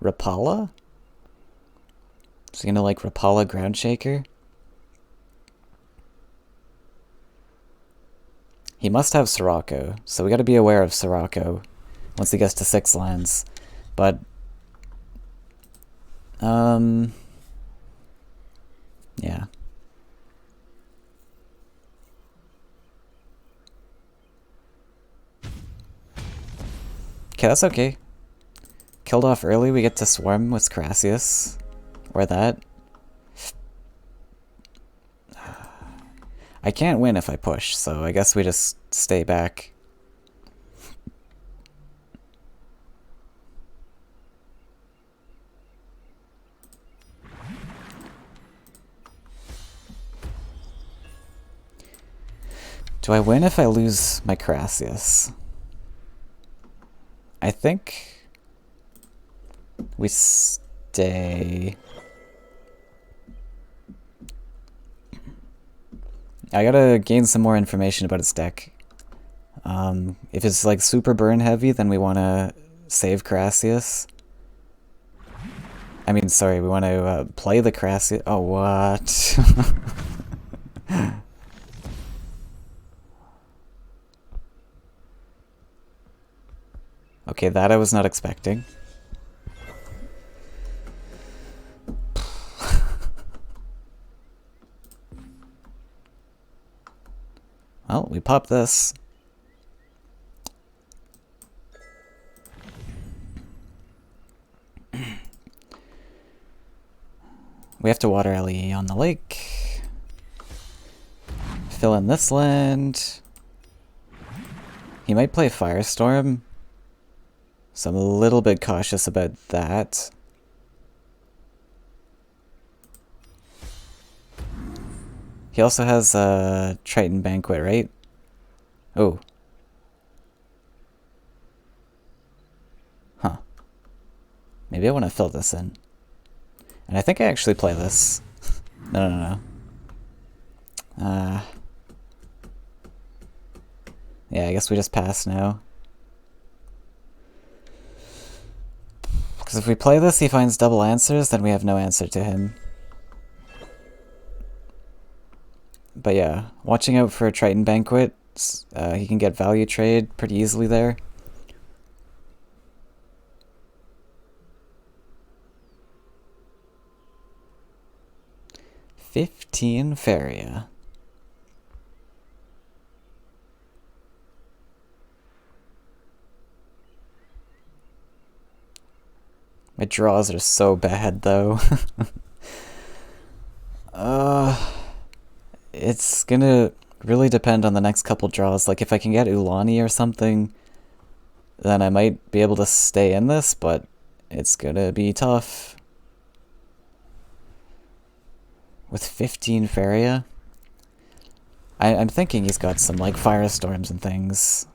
Rapala? Is he gonna like Rapala Groundshaker? He must have Sirocco, so we gotta be aware of Sirocco once he gets to 6 lands. But, yeah. Okay, that's okay. Killed off early, we get to swarm with Carassius. Or that. I can't win if I push, so I guess we just stay back. Do I win if I lose my Carassius? I think We stay. I gotta gain some more information about its deck. If it's like super burn heavy, then we want to save Carassius. I mean, sorry, we want to play the Carassius. Oh, what? Okay, that I was not expecting. Well, we pop this. We have to water LE on the lake. Fill in this land. He might play Firestorm, so I'm a little bit cautious about that. He also has a Triton Banquet, right? Oh. Huh. Maybe I want to fill this in. And I think I actually play this. No. Yeah, I guess we just pass now. Because if we play this, he finds double answers, then we have no answer to him. But yeah, watching out for a Triton Banquet. He can get value trade pretty easily there. Faeria. My draws are so bad, though. It's gonna really depend on the next couple draws. Like, if I can get Ulani or something, then I might be able to stay in this, but it's gonna be tough. With 15 Faeria? I'm thinking he's got some, like, Firestorms and things.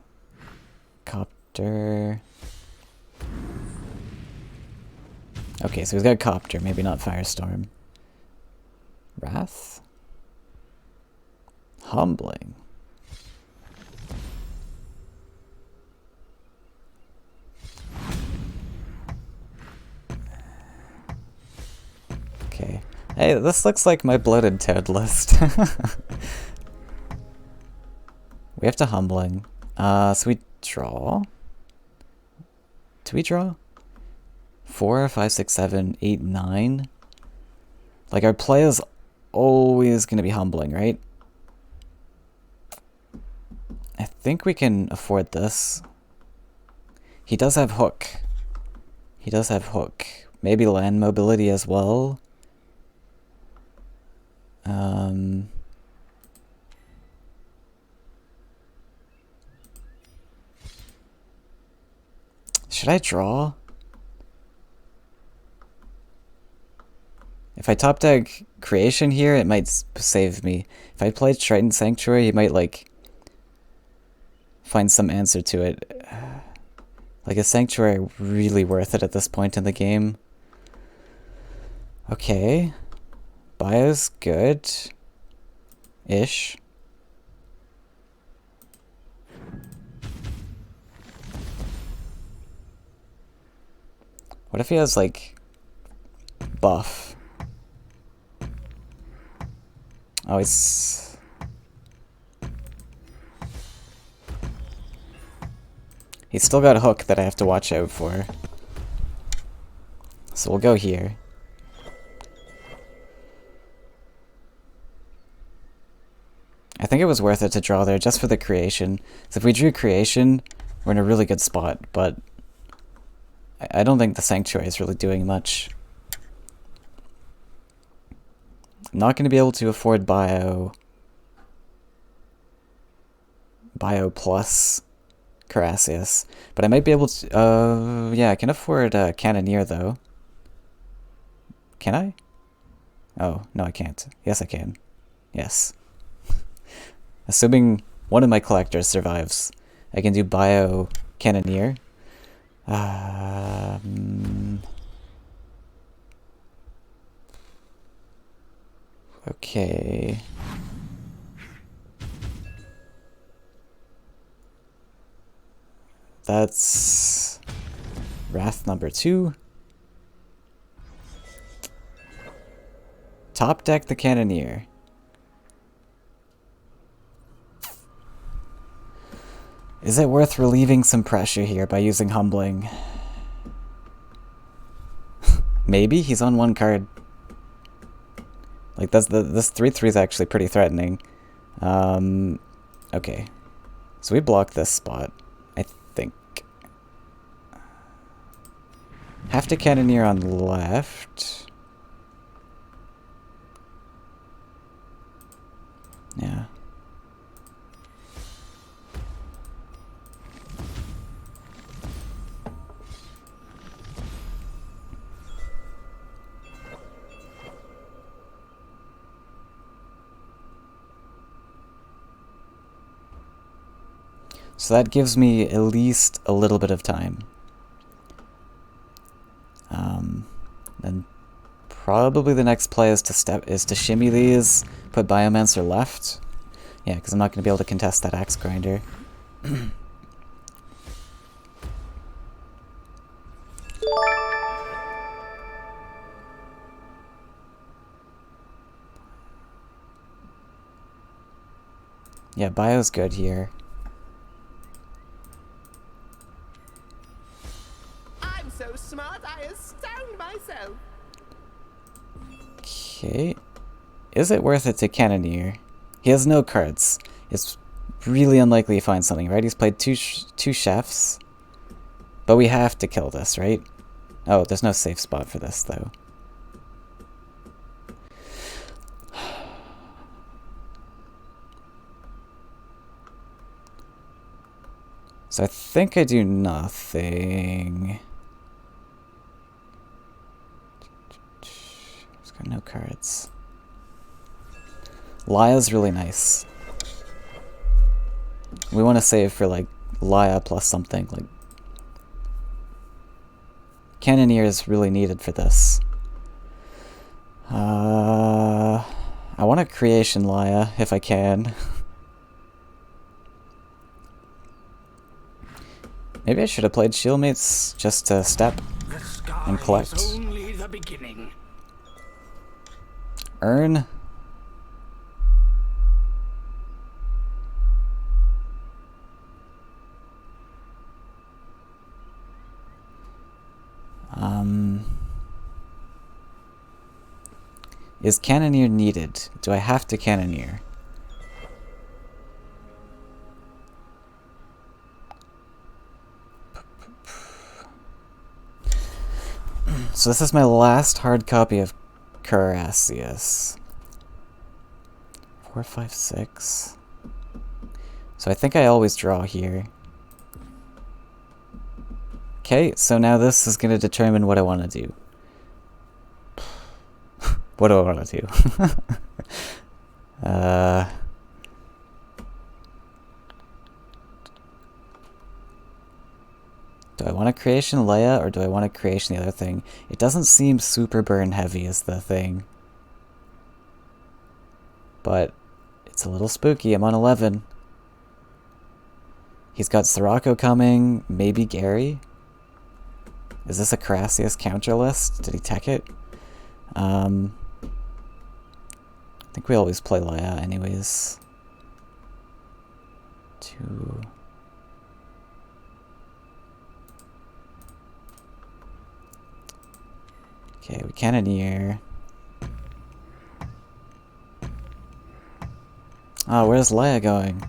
Copter... Okay, so he's got Copter, maybe not Firestorm. Wrath? Humbling. Okay. Hey, this looks like my Bloated Toad list. We have to Humbling. So we draw. Do we draw? 4, 5, 6, 7, 8, 9. Like, our play is always going to be Humbling, right? I think we can afford this. He does have Hook. He does have Hook. Maybe land mobility as well. Should I draw? If I top deck Creation here, it might save me. If I played Triton Sanctuary, he might, like, find some answer to it. Like, is Sanctuary really worth it at this point in the game? Okay. Bio's good. Ish. What if he has, like, buff? Oh, he's... He's still got a hook that I have to watch out for. So we'll go here. I think it was worth it to draw there just for the Creation. So if we drew Creation, we're in a really good spot, but I don't think the Sanctuary is really doing much. I'm not going to be able to afford Bio plus Carassius, but I might be able to, yeah, I can afford Cannoneer though. Can I? Oh, no I can't. Yes I can. Yes. Assuming one of my collectors survives, I can do Bio Cannoneer. Okay. That's Wrath number 2. Top deck the Cannoneer. Is it worth relieving some pressure here by using Humbling? Maybe he's on 1 card. Like this 3/3 is actually pretty threatening. Okay. So we block this spot, I think. Have to Cannoneer on left. Yeah. So that gives me at least a little bit of time. Then probably the next play is to shimmy these, put Biomancer left. Yeah, because I'm not going to be able to contest that Axe Grinder. Yeah, Bio's good here. I'm so smart, I astound myself. Okay. Is it worth it to Cannoneer? He has no cards. It's really unlikely he finds something, right? He's played two chefs. But we have to kill this, right? Oh, there's no safe spot for this, though. So I think I do nothing. He's got no cards. Laya's really nice. We want to save for like Laya plus something. Like Cannoneer is really needed for this. I want a Creation Laya if I can. Maybe I should have played Shieldmates just to step and collect. Only the beginning. Earn. Is Cannoneer needed? Do I have to Cannoneer? So this is my last hard copy of Carassius. 4, 5, 6. So I think I always draw here. Okay, so now this is going to determine what I want to do. What do I want to do? Do I want a Creation Leia, or do I want a Creation the other thing? It doesn't seem super burn heavy is the thing. But it's a little spooky. I'm on 11. He's got Sirocco coming, maybe Gary. Is this a Carassius counter list? Did he tech it? I think we always play Leia anyways. 2. Okay, we Cannoneer. Oh, where's Leia going?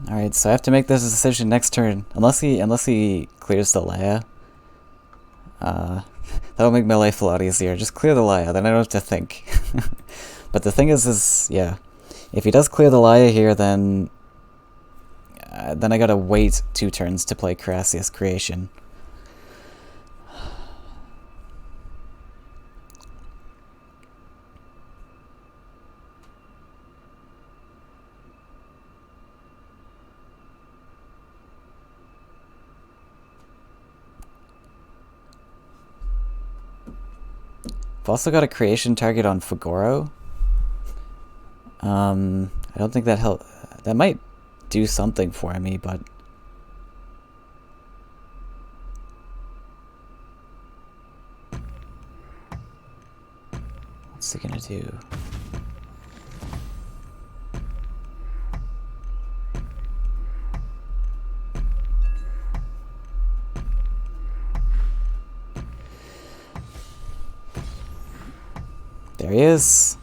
Alright, so I have to make this decision next turn. Unless he clears the Leia. That'll make my life a lot easier. Just clear the Laya, then I don't have to think. But the thing is, yeah, if he does clear the Laya here, then I gotta wait 2 turns to play Carassius Creation. I've also got a creation target on Fagoro. I don't think that that might do something for me, but what's he gonna do? There he is.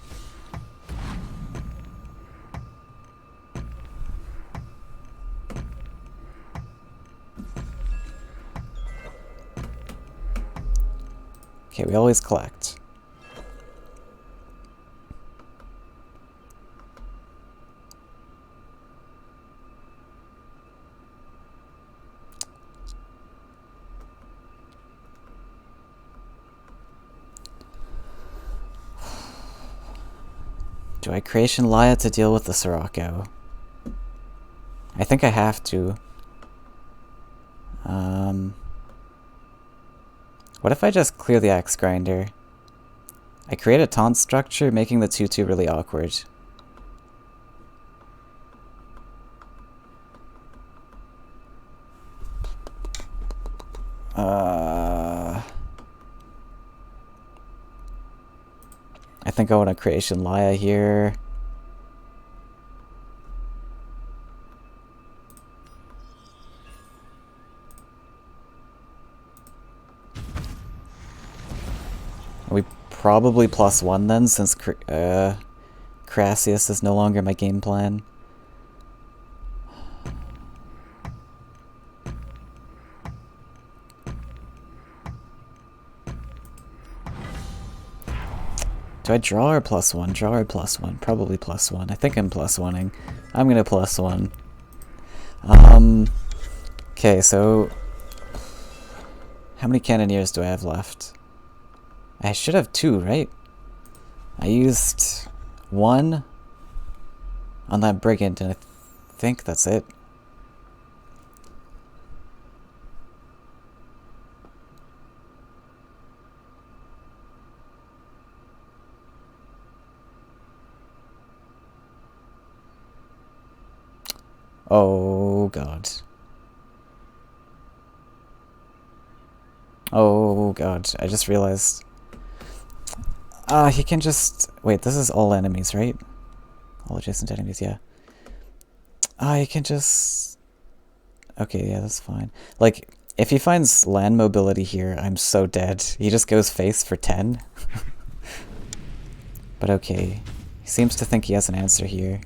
Okay, we always collect. Do I creation Laya to deal with the Sirocco? I think I have to. What if I just clear the Axe Grinder? I create a taunt structure, making the 2-2 really awkward. I think I want to creation Laya here. We probably +1 then, since Carassius is no longer my game plan. Do I draw or +1? Draw or +1? Probably +1. I think I'm +1ing. I'm gonna +1. Okay, so how many Cannoneers do I have left? I should have 2, right? I used 1 on that Brigand, and I think that's it. Oh god. Oh god, I just realized. He can just... Wait, this is all enemies, right? All adjacent enemies, yeah. He can just... Okay, yeah, that's fine. Like, if he finds land mobility here, I'm so dead. He just goes face for 10. But okay. He seems to think he has an answer here.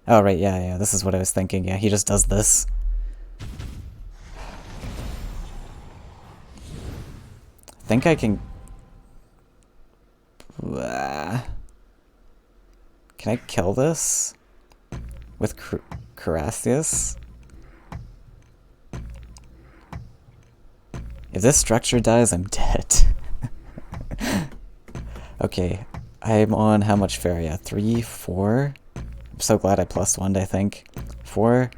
Oh, right, yeah, this is what I was thinking. Yeah, he just does this. I think I can... Can I kill this? With Carassius? If this structure dies, I'm dead. Okay, I'm on how much Faeria? 3, 4? I'm so glad I +1'd, I think. 4.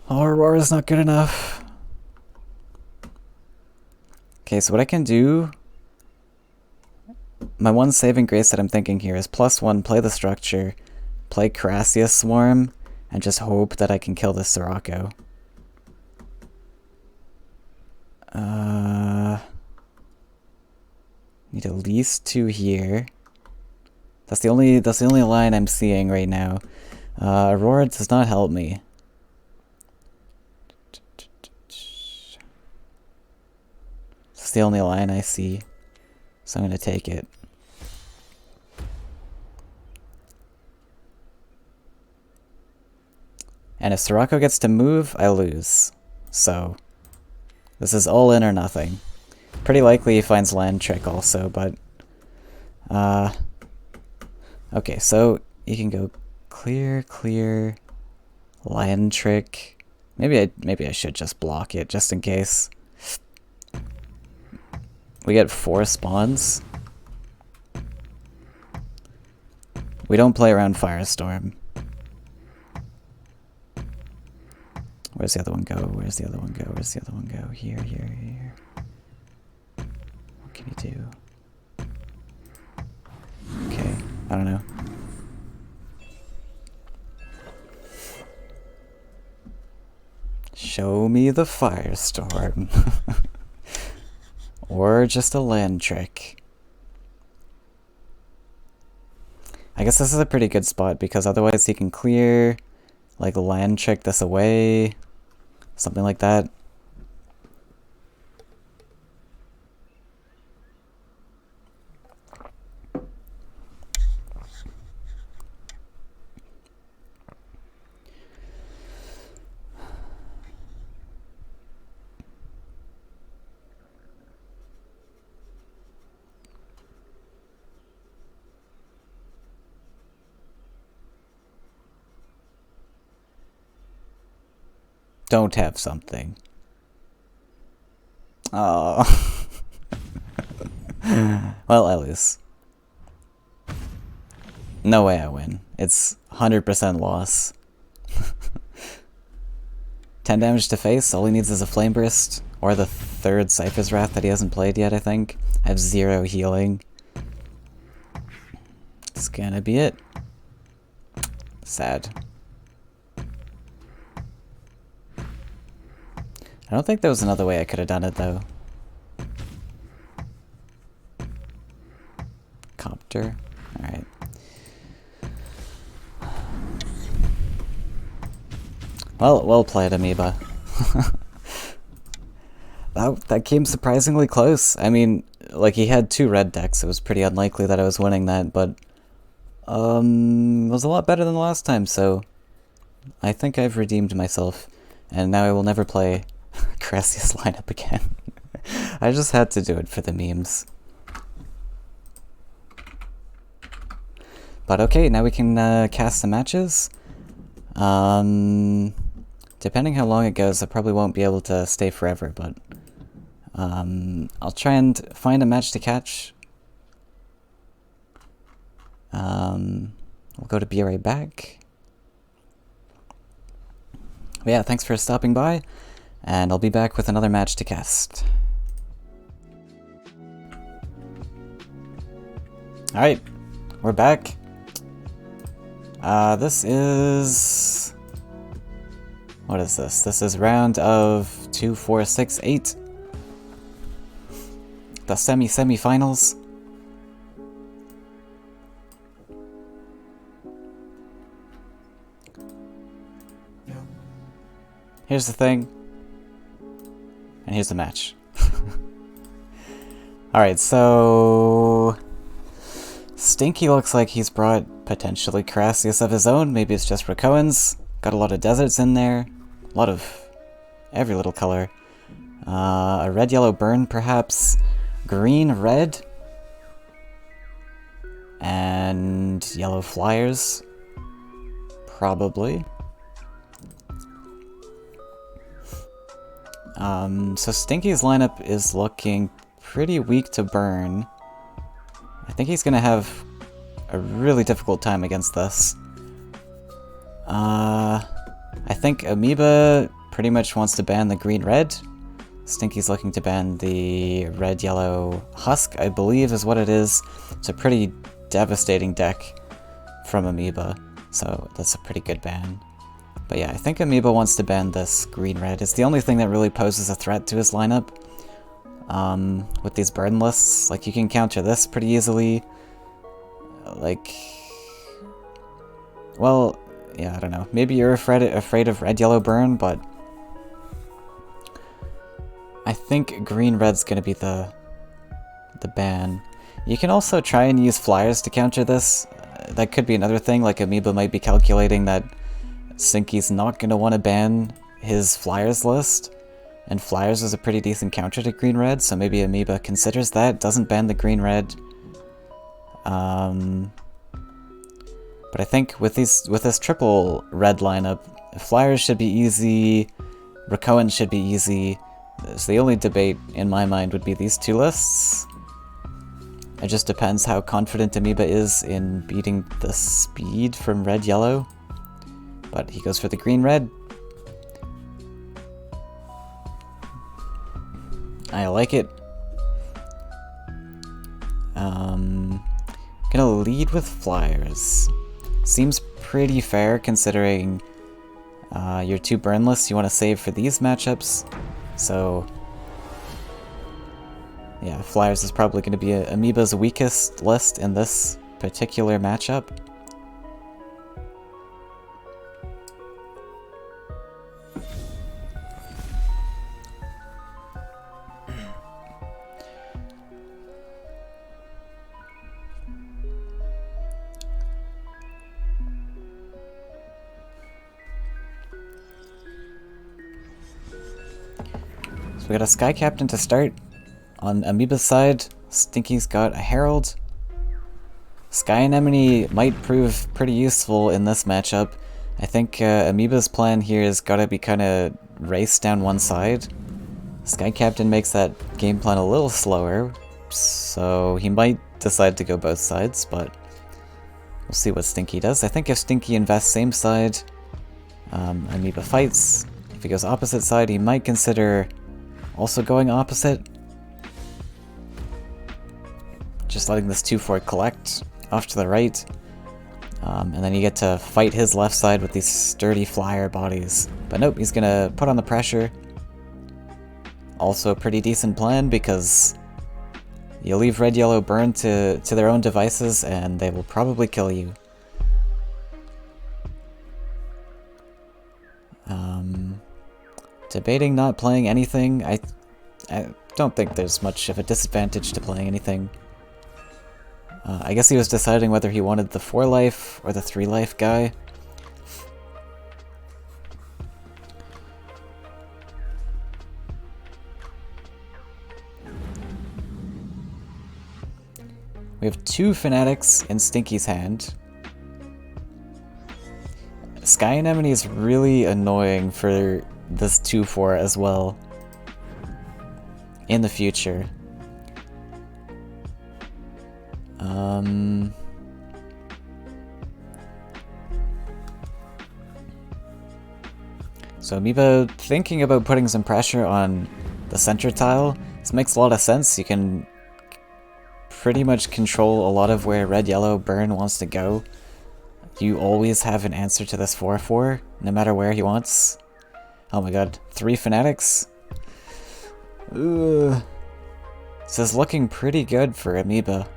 Oh, Aurora's not good enough. Okay, so what I can do... My one saving grace that I'm thinking here is +1, play the structure, play Carassius Swarm, and just hope that I can kill this Sirocco. Need at least 2 here. That's the only line I'm seeing right now. Aurora does not help me. That's the only line I see. So I'm gonna take it. And if Sirocco gets to move, I lose. So, this is all in or nothing. Pretty likely he finds Land Trick also, but... okay, so you can go clear, clear, Land Trick. Maybe I should just block it, just in case. We get 4 spawns. We don't play around Firestorm. Where's the other one go? Where's the other one go? Where's the other one go? Here, here, here. What can you do? Okay, I don't know. Show me the Firestorm. Or just a Land Trick. I guess this is a pretty good spot because otherwise he can clear, like, Land Trick this away. Something like that. Don't have something. Oh. Well, I lose. No way I win. It's 100% loss. 10 damage to face, all he needs is a Flame Burst, or the 3rd Cypher's Wrath that he hasn't played yet, I think. I have 0 healing. It's gonna be it. Sad. I don't think there was another way I could have done it, though. Copter. Alright. Well played, Amoeba. That came surprisingly close. I mean, like, he had 2 red decks. It was pretty unlikely that I was winning that, but... it was a lot better than the last time, so... I think I've redeemed myself. And now I will never play... Crassius lineup again. I just had to do it for the memes. But okay, now we can cast some matches. Depending how long it goes, I probably won't be able to stay forever, but I'll try and find a match to catch. We'll go to be right back. But yeah, thanks for stopping by. And I'll be back with another match to cast. Alright, we're back. This is... What is this? This is round of 2, 4, 6, 8. The semi-finals. Here's the thing. And here's the match. Alright, so... Stinky looks like he's brought potentially Crassius of his own. Maybe it's just Rakoans. Got a lot of deserts in there. A lot of every little color. A red-yellow burn, perhaps. Green-red. And yellow flyers. Probably. So Stinky's lineup is looking pretty weak to burn. I think he's gonna have a really difficult time against this. I think Amoeba pretty much wants to ban the green-red. Stinky's looking to ban the red-yellow husk, I believe is what it is. It's a pretty devastating deck from Amoeba, so that's a pretty good ban. But yeah, I think Amoeba wants to ban this green-red. It's the only thing that really poses a threat to his lineup. With these burn lists, like, you can counter this pretty easily. Like... Well, yeah, I don't know. Maybe you're afraid of red-yellow burn, but... I think green-red's gonna be the ban. You can also try and use flyers to counter this. That could be another thing, like Amoeba might be calculating that Stinky's not going to want to ban his Flyers list, and Flyers is a pretty decent counter to green-red, so maybe Amoeba considers that, doesn't ban the green-red. But I think with this triple red lineup, Flyers should be easy, Rakoan should be easy, so the only debate in my mind would be these two lists. It just depends how confident Amoeba is in beating the speed from red-yellow. But he goes for the green-red. I like it. Gonna lead with Flyers. Seems pretty fair considering your two burn lists you want to save for these matchups. So yeah, Flyers is probably going to be Amoeba's weakest list in this particular matchup. So we got a Sky Captain to start. On Amoeba's side, Stinky's got a Herald. Sky Anemone might prove pretty useful in this matchup. I think Amoeba's plan here has got to be kind of race down one side. Sky Captain makes that game plan a little slower, so he might decide to go both sides, but we'll see what Stinky does. I think if Stinky invests same side, Amoeba fights. If he goes opposite side, he might consider also going opposite. Just letting this 2-4 collect off to the right. And then you get to fight his left side with these sturdy flyer bodies. But nope, he's gonna put on the pressure. Also a pretty decent plan because you leave red-yellow burn to their own devices and they will probably kill you. Debating not playing anything. I don't think there's much of a disadvantage to playing anything. I guess he was deciding whether he wanted the 4-life or the 3-life guy. We have 2 Fanatics in Stinky's hand. Sky Anemone is really annoying for this 2-4 as well in the future. So Amoeba thinking about putting some pressure on the center tile. This makes a lot of sense. You can pretty much control a lot of where red-yellow burn wants to go. You always have an answer to this 4-4, no matter where he wants. Oh my god, 3 Fanatics? Ugh. This is looking pretty good for Amoeba.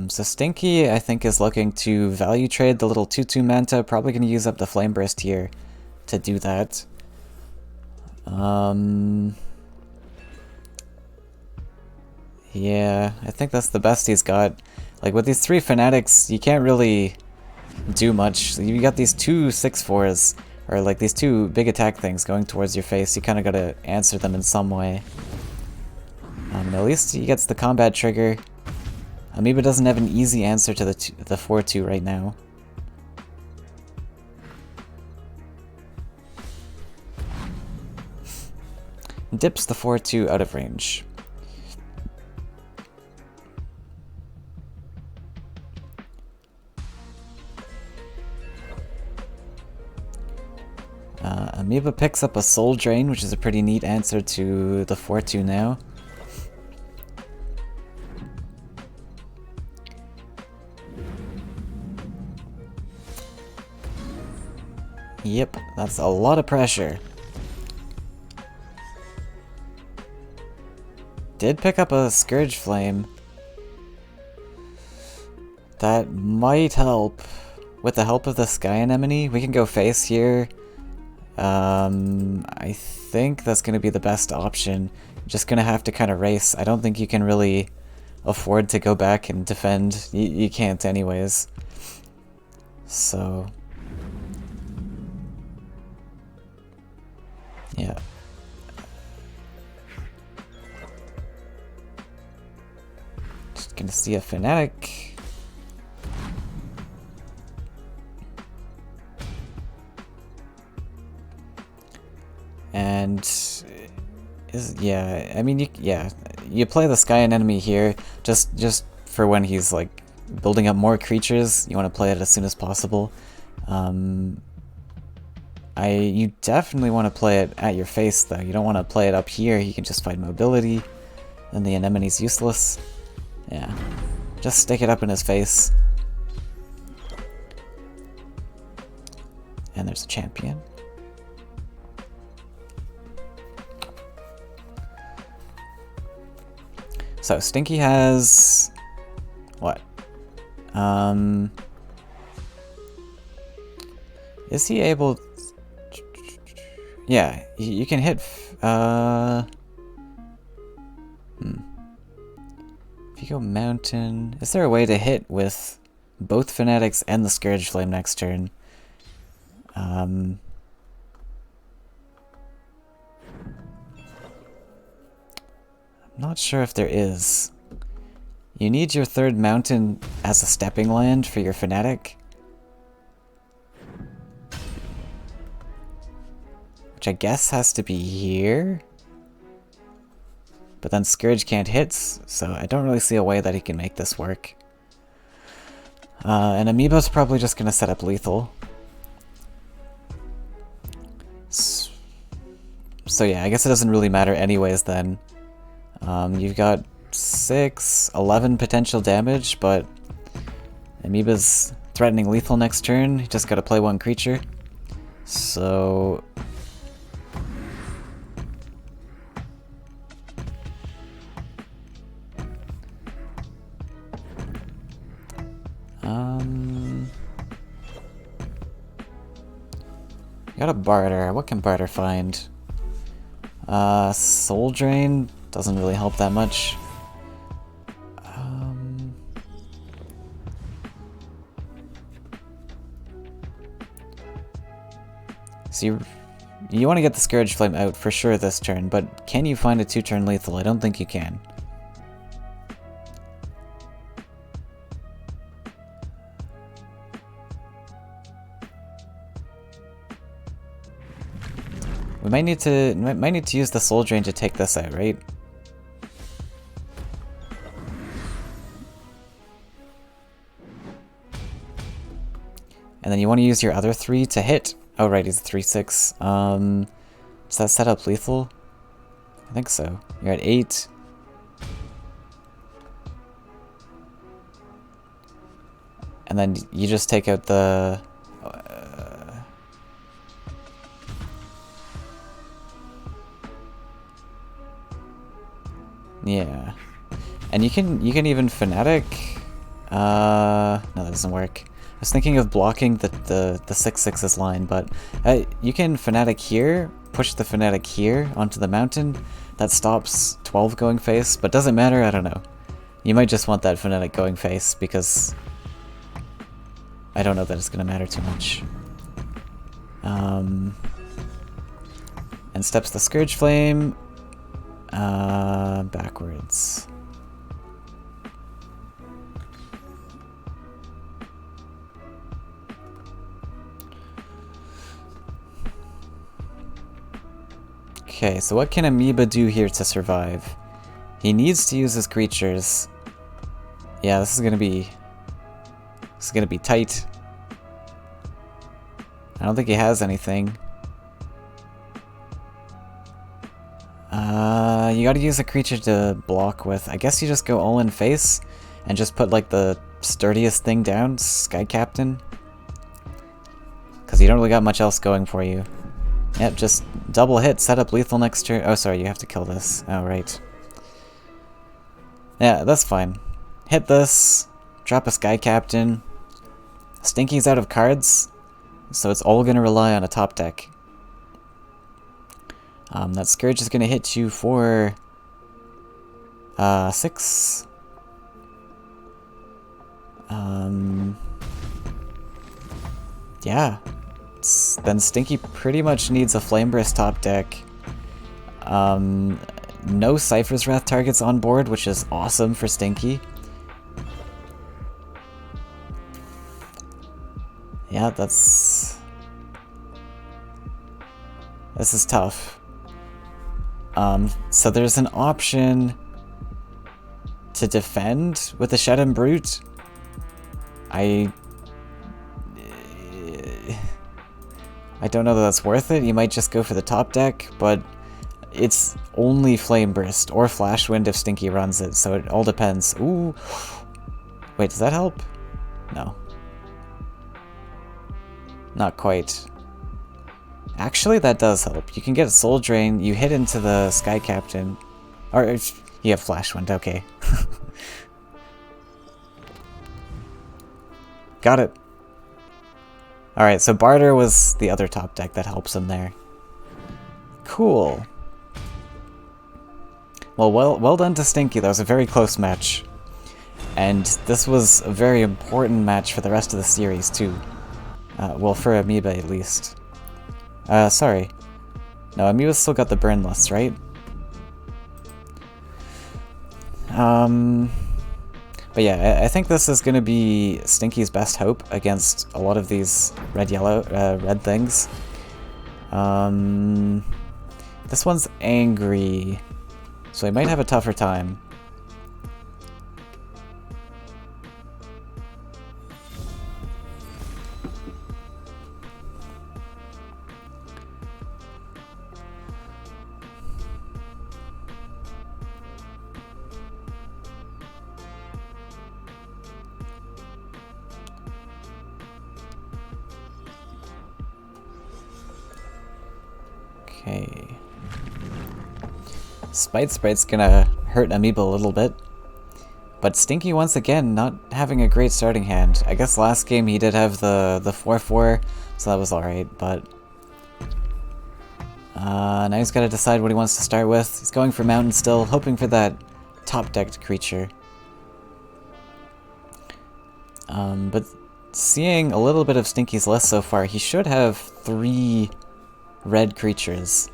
So Stinky, I think, is looking to value trade the little 2-2 Manta, probably going to use up the Flame Burst here to do that. Yeah, I think that's the best he's got. Like, with these 3 Fanatics, you can't really do much. You got these 2 6-4s, or like these 2 big attack things going towards your face. You kind of got to answer them in some way. At least he gets the combat trigger. Amoeba doesn't have an easy answer to the 4-2 right now. Dips the 4-2 out of range. Amoeba picks up a Soul Drain, which is a pretty neat answer to the 4-2 now. Yep, that's a lot of pressure. Did pick up a Scourge Flame. That might help. With the help of the Sky Anemone, we can go face here. I think that's going to be the best option. Just going to have to kind of race. I don't think you can really afford to go back and defend. You can't anyways. So... yeah. Just gonna see a Fanatic. And yeah, I mean, you play the Sky Anemone here just for when he's like building up more creatures. You want to play it as soon as possible. You definitely want to play it at your face though. You don't want to play it up here. He can just fight mobility, and the anemone's useless. Yeah, just stick it up in his face. And there's a champion. So Stinky has what? Is he able? Yeah, you can hit. If you go mountain, is there a way to hit with both Fanatics and the Scourge Flame next turn? I'm not sure if there is. You need your third mountain as a stepping land for your Fanatic. Which I guess has to be here. But then Scourge can't hit, so I don't really see a way that he can make this work. And Amoeba's probably just going to set up lethal. So yeah, I guess it doesn't really matter anyways then. You've got 11 potential damage, but Amoeba's threatening lethal next turn. You just gotta play one creature. So... you got a barter. What can barter find? Soul Drain doesn't really help that much. So you want to get the Scourge Flame out for sure this turn, but can you find a 2-turn lethal? I don't think you can. We might need to use the Soul Drain to take this out, right? And then you want to use your other 3 to hit. Oh right, he's a 3/6. Does that set up lethal? I think so. You're at 8. And then you just take out the... yeah. And you can even Fanatic. No, that doesn't work. I was thinking of blocking the 6/6's line, but you can Fanatic here, push the Fanatic here onto the mountain. That stops 12 going face, but doesn't matter, I don't know. You might just want that Fanatic going face, because I don't know that it's going to matter too much. And steps the Scourge Flame backwards. Okay, so what can Amoeba do here to survive? He needs to use his creatures. Yeah, this is gonna be tight. I don't think he has anything. You gotta use a creature to block with. I guess you just go all in face and just put like the sturdiest thing down, Sky Captain. Because you don't really got much else going for you. Yep, just double hit, set up lethal next turn. Oh, sorry, you have to kill this. Oh, right. Yeah, that's fine. Hit this, drop a Sky Captain. Stinky's out of cards, so it's all going to rely on a top deck. That Scourge is going to hit you for 6. Yeah. Then Stinky pretty much needs a Flame Burst top deck. No Cypher's Wrath targets on board, which is awesome for Stinky. Yeah, this is tough. So there's an option to defend with the Shed and Brute. I don't know that that's worth it. You might just go for the top deck, but it's only Flame Burst or Flash Wind if Stinky runs it, so it all depends. Ooh. Wait, does that help? No. Not quite. Actually, that does help. You can get a Soul Drain, you hit into the Sky Captain. Or, you have Flash Wind, okay. Got it. Alright, so Barter was the other top deck that helps him there. Cool. Well done to Stinky. That was a very close match. And this was a very important match for the rest of the series, too. Well, for Amoeba, at least. Sorry. No, Amoeba's still got the Burnless, right? But yeah, I think this is going to be Stinky's best hope against a lot of these red things. This one's angry, so he might have a tougher time. Okay. Sprite's gonna hurt Amoeba a little bit. But Stinky, once again, not having a great starting hand. I guess last game he did have the 4-4, so that was alright, but... now he's gotta decide what he wants to start with. He's going for Mountain still, hoping for that top-decked creature. But seeing a little bit of Stinky's list so far, he should have 3 red creatures.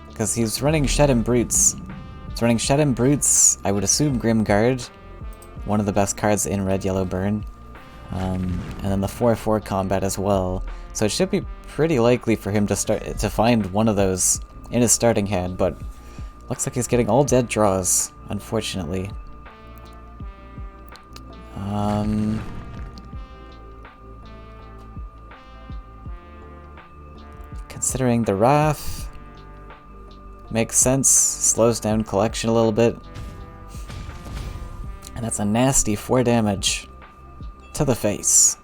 Because he's running Shed and Brutes. He's running Shed and Brutes, I would assume Grimguard, one of the best cards in Red Yellow Burn. And then the 4-4 combat as well. So it should be pretty likely for him to find one of those in his starting hand, but looks like he's getting all dead draws, unfortunately. Considering the Wrath makes sense, slows down collection a little bit. And that's a nasty 4 damage to the face.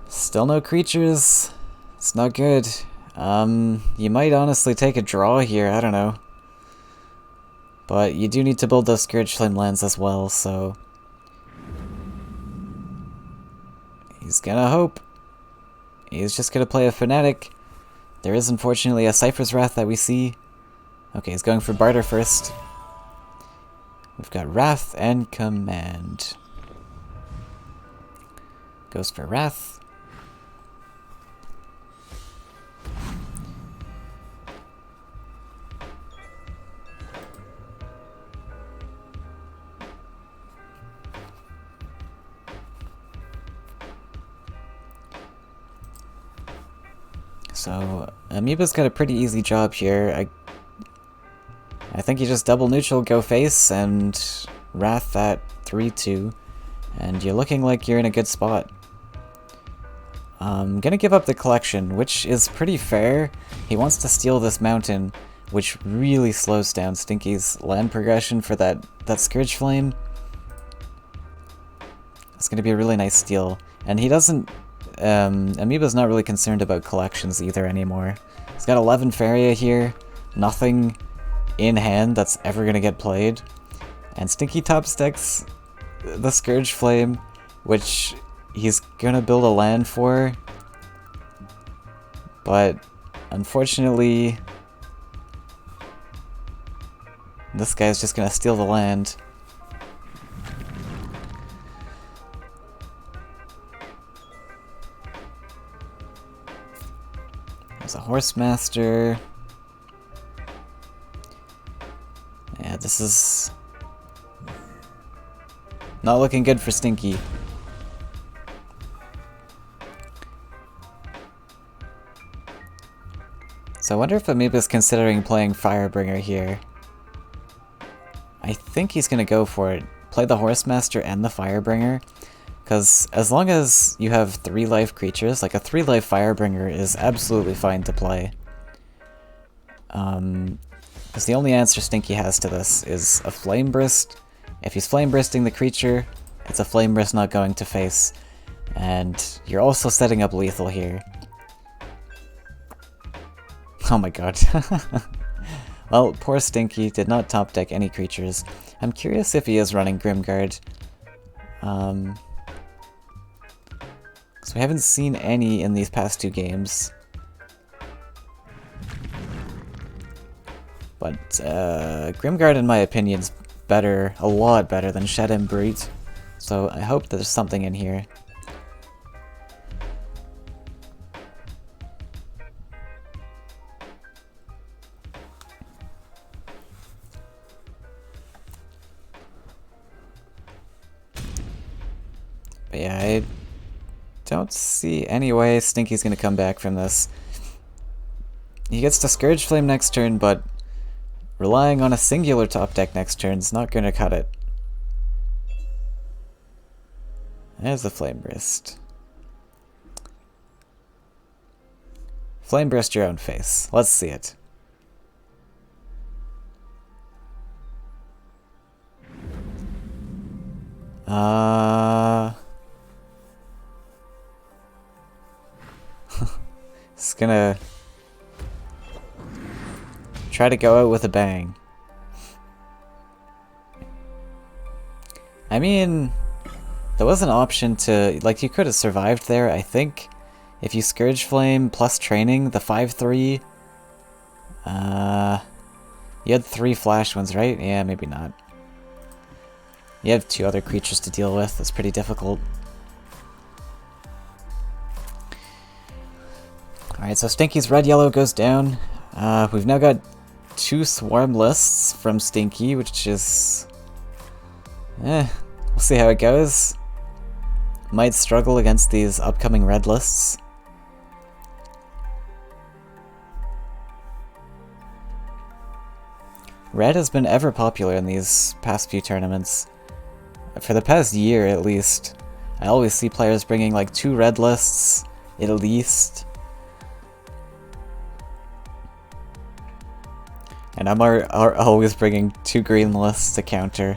Still no creatures. It's not good. You might honestly take a draw here, I don't know. But you do need to build those Scourge Flame lands as well, so... he's gonna hope. He's just gonna play a Fanatic. There is unfortunately a Cypher's Wrath that we see. Okay, he's going for Barter first. We've got Wrath and Command. Goes for Wrath. So, Amoeba's got a pretty easy job here. I think you just double neutral, go face, and Wrath that 3-2. And you're looking like you're in a good spot. I'm gonna give up the collection, which is pretty fair. He wants to steal this mountain, which really slows down Stinky's land progression for that Scourge Flame. It's gonna be a really nice steal. And he doesn't... Amoeba's not really concerned about collections either anymore. He's got 11 Faeria here, nothing in hand that's ever gonna get played. And Stinky top decks the Scourge Flame, which he's gonna build a land for, but unfortunately this guy's just gonna steal the land. There's a Horsemaster. Yeah, this is not looking good for Stinky. So I wonder if Amoeba's considering playing Firebringer here. I think he's gonna go for it. Play the Horsemaster and the Firebringer. Because as long as you have 3 life creatures, like a 3 life Firebringer is absolutely fine to play. Because the only answer Stinky has to this is a Flame Burst. If he's Flame Bursting the creature, it's a Flame Burst not going to face. And you're also setting up lethal here. Oh my god. Well, poor Stinky did not top deck any creatures. I'm curious if he is running Grimguard. So we haven't seen any in these past 2 games. But Grimguard, in my opinion, is better, a lot better than Shed and Brute. So I hope there's something in here. But yeah, I don't see any way Stinky's gonna come back from this. He gets to Scourge Flame next turn, but relying on a singular top deck next turn is not gonna cut it. There's the Flame Burst. Flame Burst your own face. Let's see it. It's gonna try to go out with a bang. I mean, there was an option to, like, you could have survived there, I think. If you Scourge Flame plus Training, the 5/3, you had 3 flash ones, right? Yeah, maybe not. You have 2 other creatures to deal with, that's pretty difficult. Alright, so Stinky's red-yellow goes down. We've now got 2 Swarm lists from Stinky, which is... we'll see how it goes. Might struggle against these upcoming red lists. Red has been ever popular in these past few tournaments. For the past year, at least. I always see players bringing like 2 red lists, at least. And I'm always bringing 2 green lists to counter.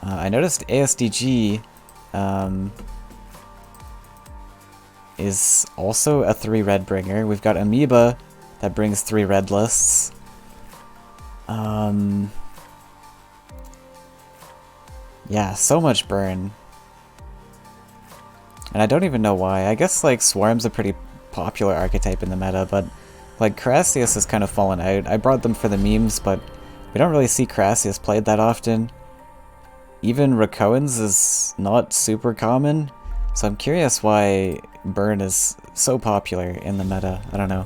I noticed ASDG is also a 3 red bringer. We've got Amoeba that brings 3 red lists. Yeah, so much burn. And I don't even know why. I guess like Swarm's a pretty popular archetype in the meta, but like Crassius has kind of fallen out. I brought them for the memes, but we don't really see Crassius played that often. Even Rakoans is not super common, so I'm curious why burn is so popular in the meta. I don't know.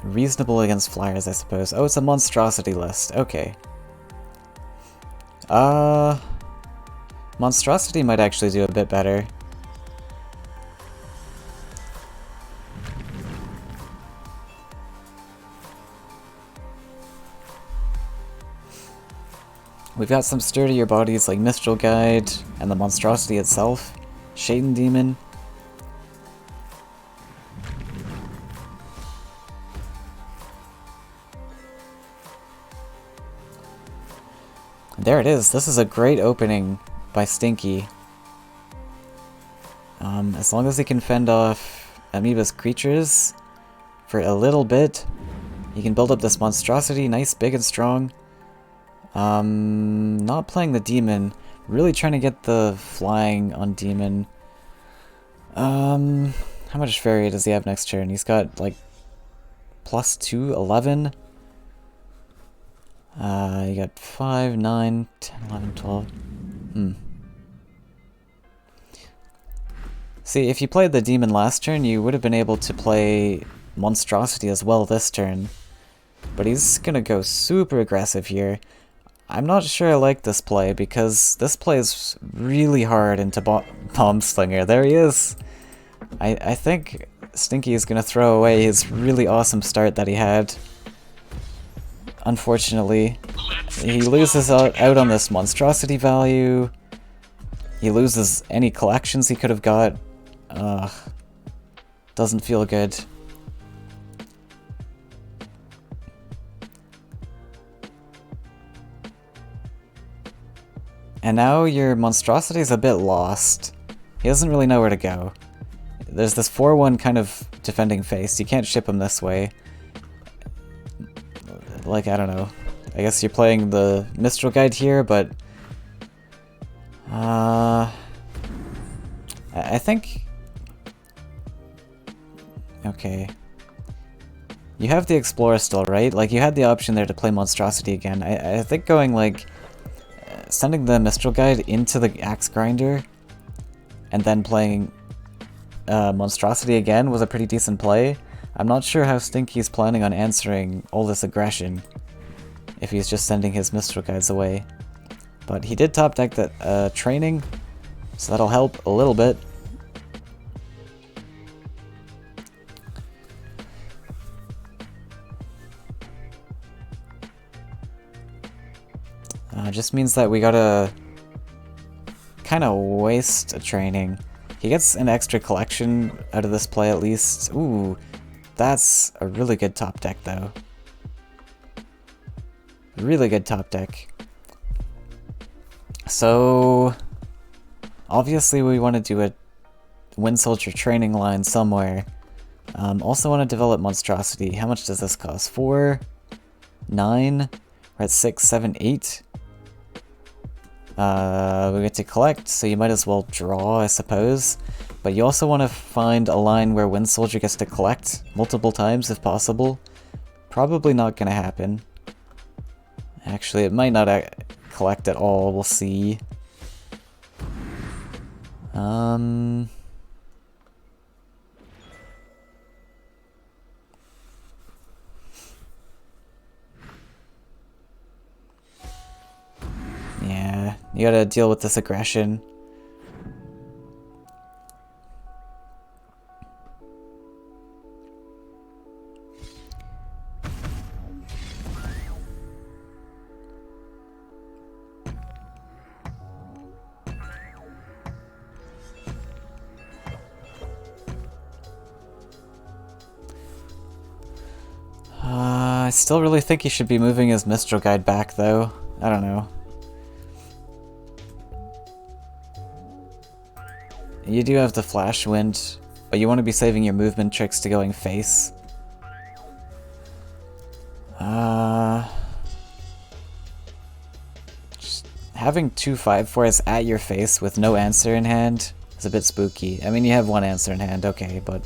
Reasonable against flyers, I suppose. Oh, it's a monstrosity list. Okay. Monstrosity might actually do a bit better. We've got some sturdier bodies like Mistral Guide and the monstrosity itself. Shaden Demon. There it is. This is a great opening by Stinky. As long as he can fend off Amoeba's creatures for a little bit, he can build up this monstrosity, nice, big, and strong. Not playing the demon. Really trying to get the flying on demon. How much Faeria does he have next turn? He's got, like, +2, 11. You got 5, 9, 10, 11, 12. See, if you played the demon last turn, you would have been able to play monstrosity as well this turn. But he's gonna go super aggressive here. I'm not sure I like this play, because this play is really hard into Bomb Slinger. There he is! I think Stinky is gonna throw away his really awesome start that he had. Unfortunately, he loses out on this monstrosity value. He loses any collections he could have got. Doesn't feel good. And now your monstrosity is a bit lost. He doesn't really know where to go. There's this 4-1 kind of defending face. You can't ship him this way. Like, I don't know. I guess you're playing the Mistral Guide here, but... I think... Okay. You have the Explorer still, right? Like, you had the option there to play Monstrosity again. I think going, like... sending the Mistral Guide into the Axe Grinder and then playing Monstrosity again was a pretty decent play. I'm not sure how Stinky's planning on answering all this aggression if he's just sending his Mistral Guides away. But he did top deck that training, so that'll help a little bit. Just means that we gotta kind of waste a training. He gets an extra collection out of this play at least. Ooh, that's a really good top deck though. Really good top deck. So, obviously we want to do a Wind Soldier training line somewhere. Also want to develop Monstrosity. How much does this cost? 4, 9, we're at 6, 7, 8. We get to collect, so you might as well draw, I suppose. But you also want to find a line where Wind Soldier gets to collect multiple times if possible. Probably not going to happen. Actually, it might not collect at all, we'll see. Yeah, you gotta deal with this aggression. I still really think he should be moving his Mistral Guide back, though. I don't know. You do have the Flash Wind, but you want to be saving your movement tricks to going face. Just having 2 5/4s at your face with no answer in hand is a bit spooky. I mean, you have 1 answer in hand, okay, but...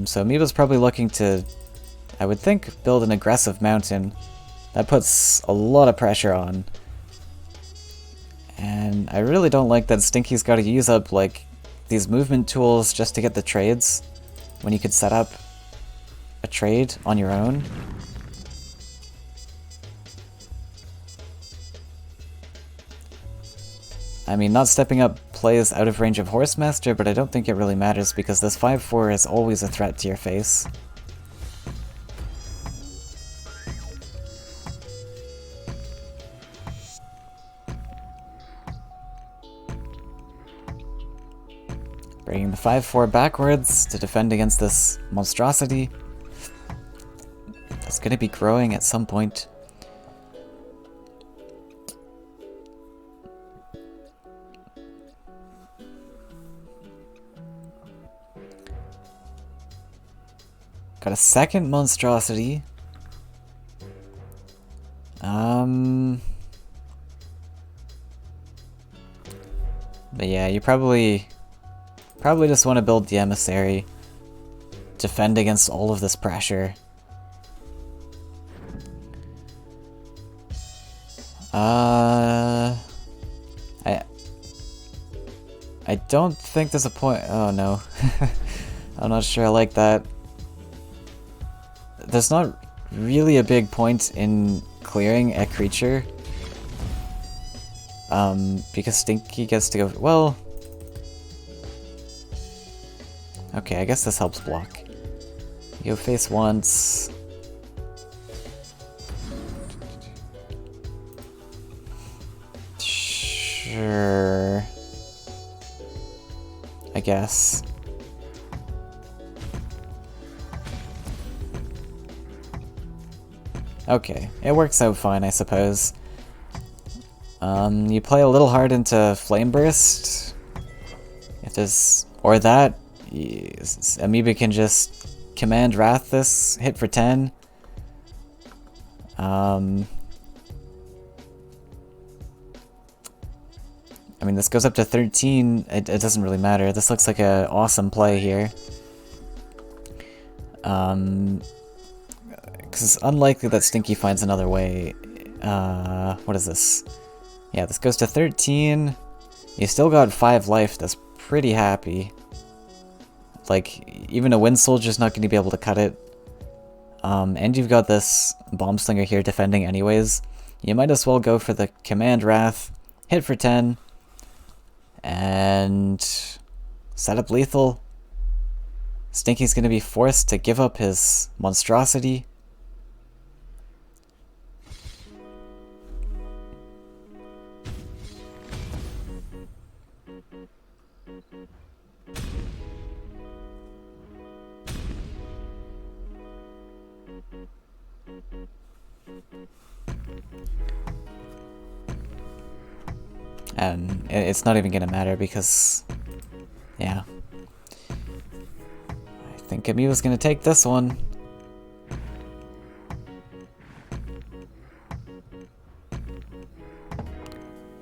so Amoeba's probably looking to, I would think, build an aggressive mountain. That puts a lot of pressure on. And I really don't like that Stinky's got to use up, like, these movement tools just to get the trades, when you could set up a trade on your own. I mean, not stepping up plays out of range of Horsemaster, but I don't think it really matters because this 5/4 is always a threat to your face. Bringing the 5/4 backwards to defend against this monstrosity. That's going to be growing at some point. a second monstrosity. But yeah, you probably just want to build the emissary. Defend against all of this pressure. I don't think there's a point. Oh no. I'm not sure I like that. There's not really a big point in clearing a creature. Because Stinky gets to go. Well. Okay, I guess this helps block. You go face once. Sure. I guess. Okay, it works out fine, I suppose. You play a little hard into Flame Burst. If there's... or that. Amoeba can just command Wrath this, hit for 10. I mean, this goes up to 13. It doesn't really matter. This looks like an awesome play here. Because it's unlikely that Stinky finds another way. What is this? Yeah, this goes to 13. You still got 5 life. That's pretty happy. Like, even a Wind Soldier's not going to be able to cut it. And you've got this Bomb Slinger here defending anyways. You might as well go for the Command Wrath, hit for 10, and set up lethal. Stinky's going to be forced to give up his monstrosity. And it's not even gonna matter because, yeah. I think Amoeba's gonna take this one.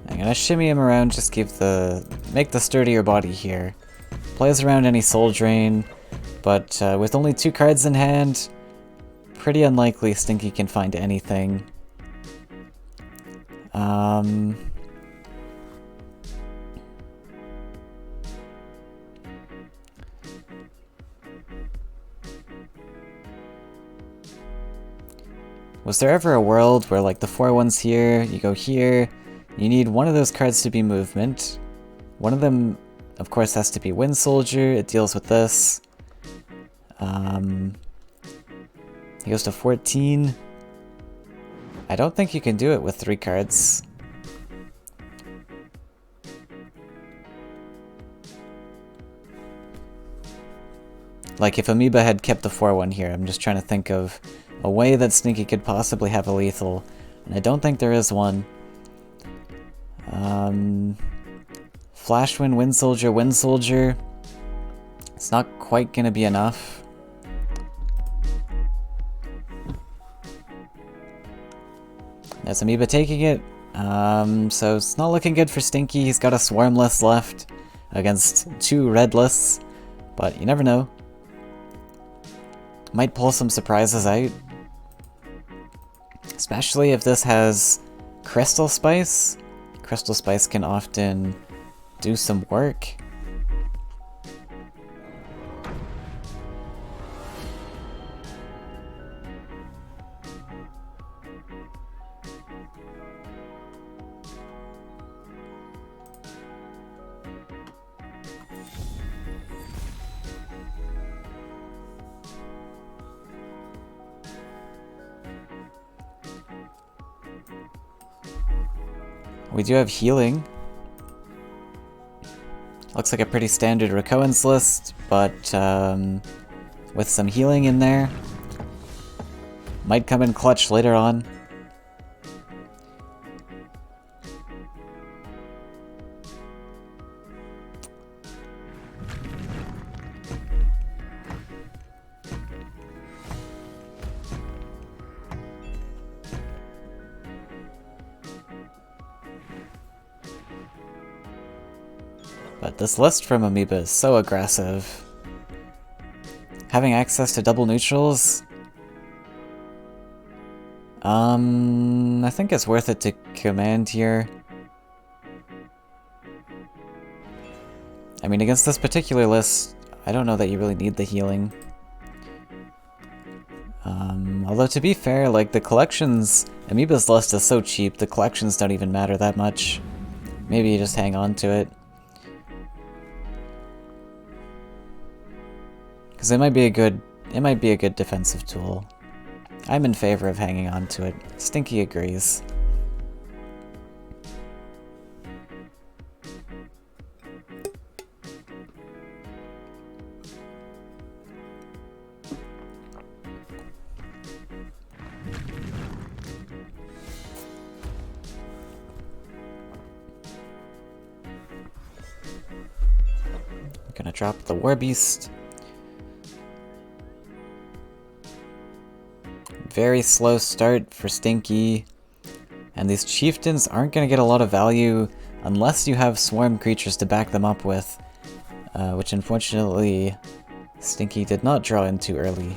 I'm gonna shimmy him around, just make the sturdier body here. Plays around any Soul Drain, but with only 2 cards in hand, pretty unlikely Stinky can find anything. Was there ever a world where, like, the 4-1's here, you go here, you need one of those cards to be movement. One of them, of course, has to be Wind Soldier, it deals with this. He goes to 14. I don't think you can do it with 3 cards. Like, if Amoeba had kept the 4-1 here, I'm just trying to think of a way that Stinky could possibly have a lethal, and I don't think there is one. Flash Wind Soldier. It's not quite gonna be enough. There's Amoeba taking it. So it's not looking good for Stinky. He's got a Swarm list left against 2 red lists, but you never know. Might pull some surprises out. Especially if this has Crystal Spice. Crystal Spice can often do some work. We do have healing. Looks like a pretty standard Rakoans list, but with some healing in there. Might come in clutch later on. But this list from Amoeba is so aggressive. Having access to double neutrals... I think it's worth it to command here. I mean, against this particular list, I don't know that you really need the healing. Although to be fair, like the collections, Amoeba's list is so cheap, the collections don't even matter that much. Maybe you just hang on to it. Because it might be a good defensive tool. I'm in favor of hanging on to it. Stinky agrees. Gonna drop the War Beast. Very slow start for Stinky. And these chieftains aren't gonna get a lot of value unless you have swarm creatures to back them up with. Which unfortunately Stinky did not draw in too early.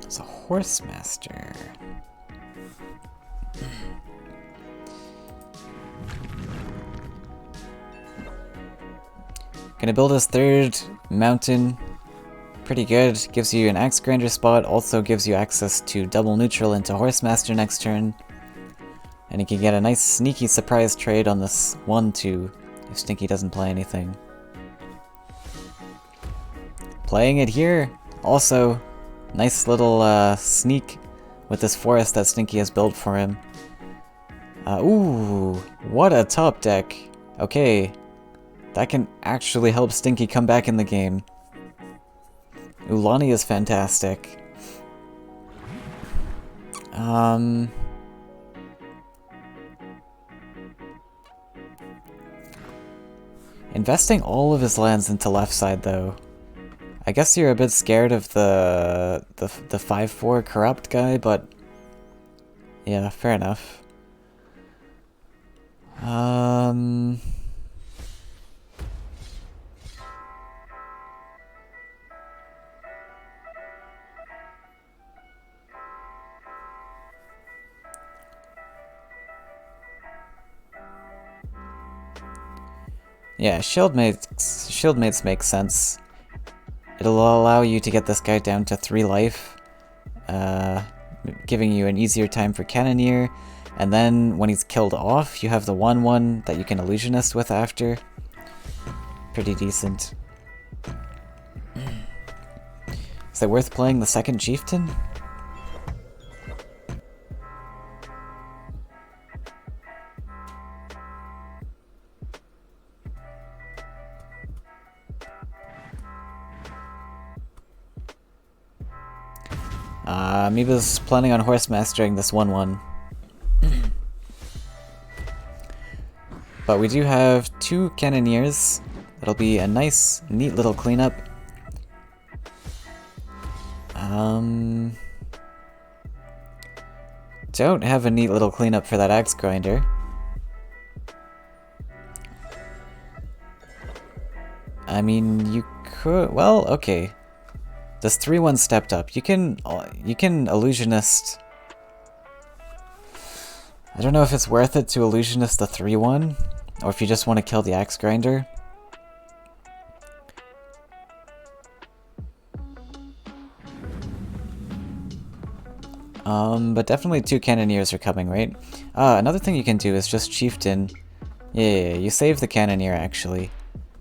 It's a Horsemaster. Gonna build his third mountain. Pretty good. Gives you an Axe Grinder spot, also gives you access to double neutral into Horsemaster next turn. And you can get a nice sneaky surprise trade on this 1-2 if Stinky doesn't play anything. Playing it here, also nice little sneak with this forest that Stinky has built for him. Ooh, what a top deck. Okay, that can actually help Stinky come back in the game. Ulani is fantastic. Investing all of his lands into left side though. I guess you're a bit scared of the 5/4 corrupt guy, but yeah, fair enough. Yeah, shieldmates make sense. It'll allow you to get this guy down to 3 life, giving you an easier time for Cannoneer, and then when he's killed off, you have the 1/1 that you can Illusionist with after. Pretty decent. Is it worth playing the second Chieftain? Amoeba's planning on Horsemastering this 1/1. But we do have 2 Cannoneers. That'll be a nice, neat little cleanup. Don't have a neat little cleanup for that Axe Grinder. I mean, you could... well, okay. This 3/1 stepped up. You can Illusionist... I don't know if it's worth it to Illusionist the 3/1, or if you just want to kill the Axe Grinder. But definitely 2 Cannoneers are coming, right? Another thing you can do is just Chieftain. Yeah, you save the Cannoneer actually.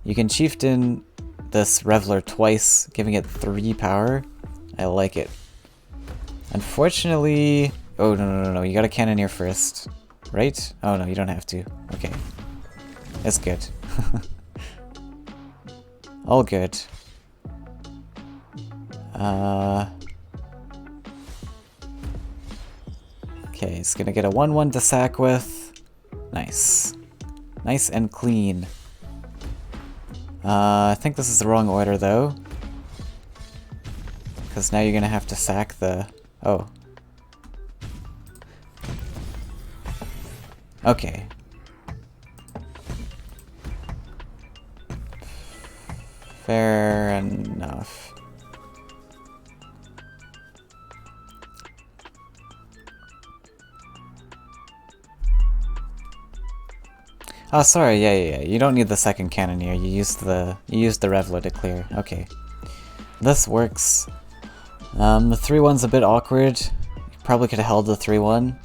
You can Chieftain this Reveler twice, giving it 3 power. I like it. Unfortunately... oh, no, you gotta Cannoneer first. Right? Oh no, you don't have to. Okay. It's good. All good. Okay, it's gonna get a 1/1 to sack with. Nice. Nice and clean. I think this is the wrong order though. Because now you're gonna have to sack the... Oh. Okay. Fair enough. Oh, sorry, yeah. You don't need the second cannoneer. You used the Reveler to clear. Okay. This works. The 3-1's a bit awkward. You probably could have held the 3-1.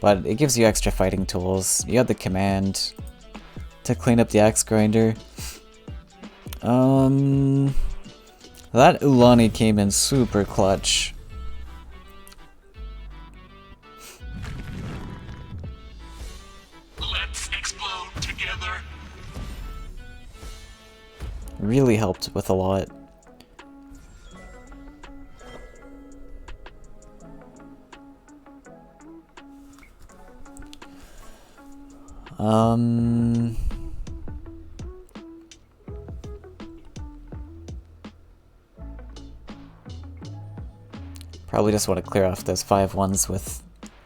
But it gives you extra fighting tools. You have the command to clean up the axe grinder. That Ulani came in super clutch. Let's explode together. Really helped with a lot. Probably just want to clear off those 5-1s with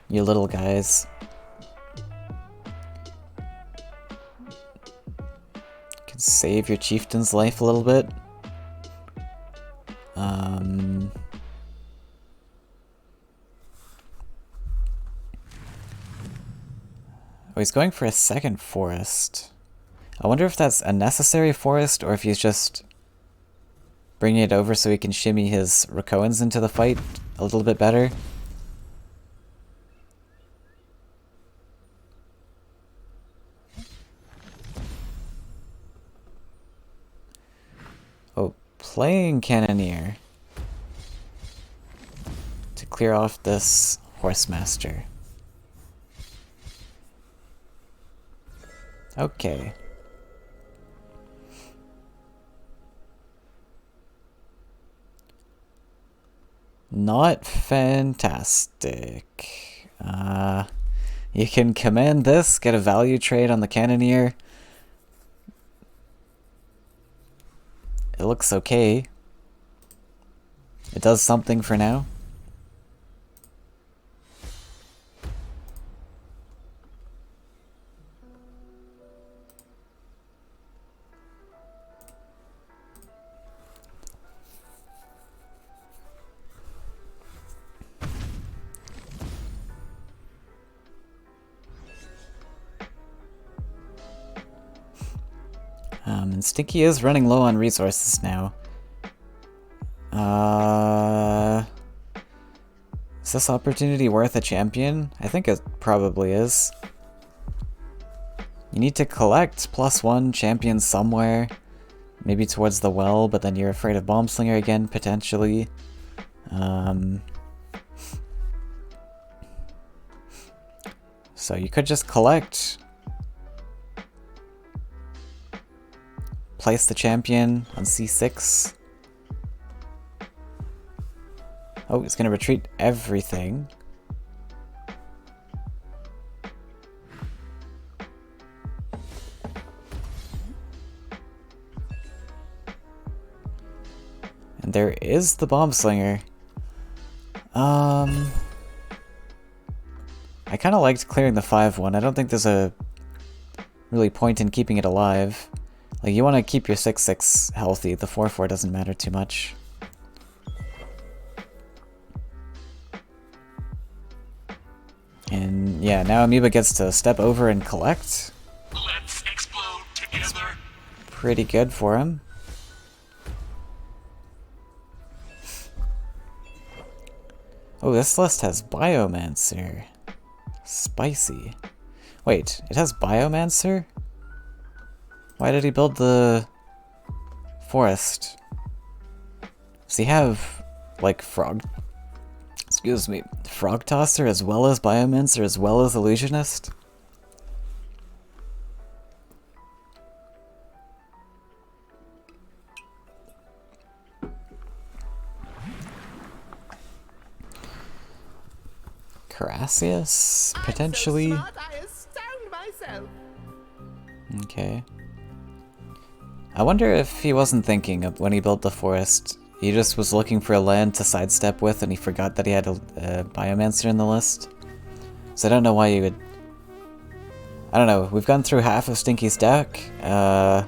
your little guys. Can save your chieftain's life a little bit. Oh, he's going for a second forest. I wonder if that's a necessary forest or if he's just bringing it over so he can shimmy his Rakoans into the fight a little bit better. Oh, playing Cannoneer to clear off this Horsemaster. Okay. Not fantastic. You can command this, get a value trade on the Cannoneer. It looks okay. It does something for now. And Stinky is running low on resources now. Is this opportunity worth a champion? I think it probably is. You need to collect +1 champions somewhere. Maybe towards the well, but then you're afraid of Bombslinger again, potentially. So you could just collect. Place the champion on C6. Oh, he's gonna retreat everything. And there is the Bombslinger. I kind of liked clearing the 5-1. I don't think there's a really point in keeping it alive. Like, you want to keep your 6-6 healthy. The 4-4 doesn't matter too much. And yeah, now Amoeba gets to step over and collect. Let's explode together. Pretty good for him. Oh, this list has Biomancer. Spicy. Wait, it has Biomancer? Why did he build the forest? Does he have, like, Frog Tosser as well as Biomancer as well as Illusionist? Carassius, potentially. I'm so smart, I astound Okay. I wonder if he wasn't thinking of when he built the forest. He just was looking for a land to sidestep with and he forgot that he had a Biomancer in the list. So I don't know why you would... I don't know, we've gone through half of Stinky's deck. I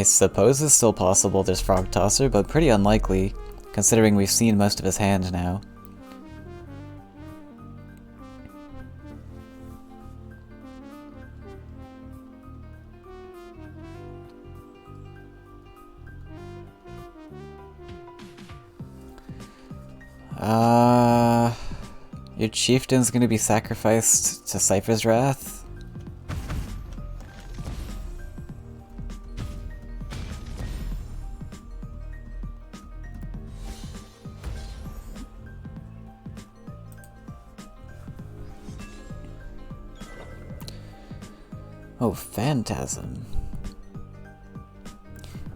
suppose it's still possible there's Frog Tosser, but pretty unlikely, considering we've seen most of his hand now. Your chieftain's gonna be sacrificed to Cypher's Wrath? Oh, Phantasm.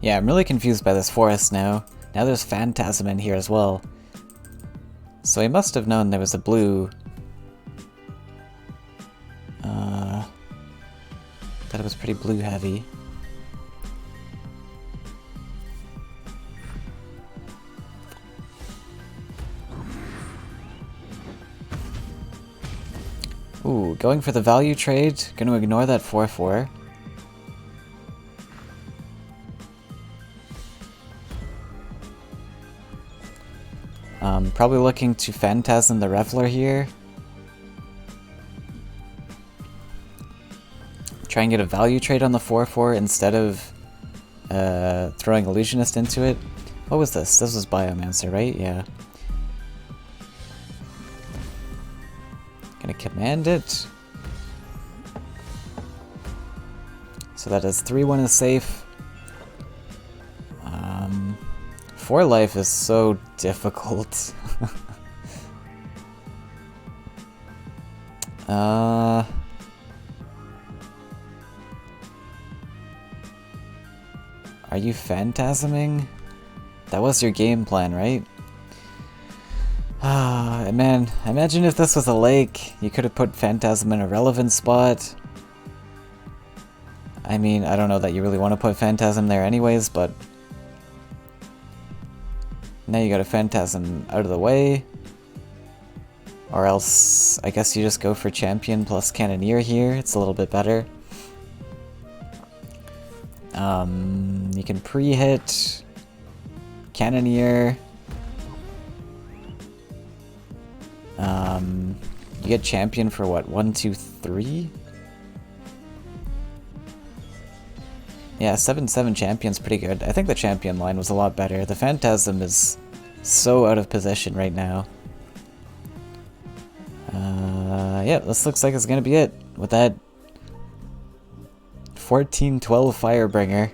Yeah, I'm really confused by this forest now. Now there's Phantasm in here as well. So he must have known there was a blue. That it was pretty blue heavy. Ooh, going for the value trade. Gonna ignore that 4/4. Probably looking to Phantasm the Reveler here. Try and get a value trade on the 4/4 instead of throwing Illusionist into it. What was this? This was Biomancer, right? Yeah. Gonna command it. So that is 3-1 is safe. 4 life is so difficult. Are you phantasming? That was your game plan, right? Ah, man, imagine if this was a lake. You could have put Phantasm in a relevant spot. I mean, I don't know that you really want to put Phantasm there anyways, but now you got a Phantasm out of the way. Or else, I guess you just go for Champion plus Cannoneer here. It's a little bit better. You can pre-hit Cannoneer. You get Champion for what? 1, 2, 3? Yeah, 7/7 Champion's pretty good. I think the Champion line was a lot better. The Phantasm is so out of position right now. Yeah, this looks like it's gonna be it with that 14/12 Firebringer.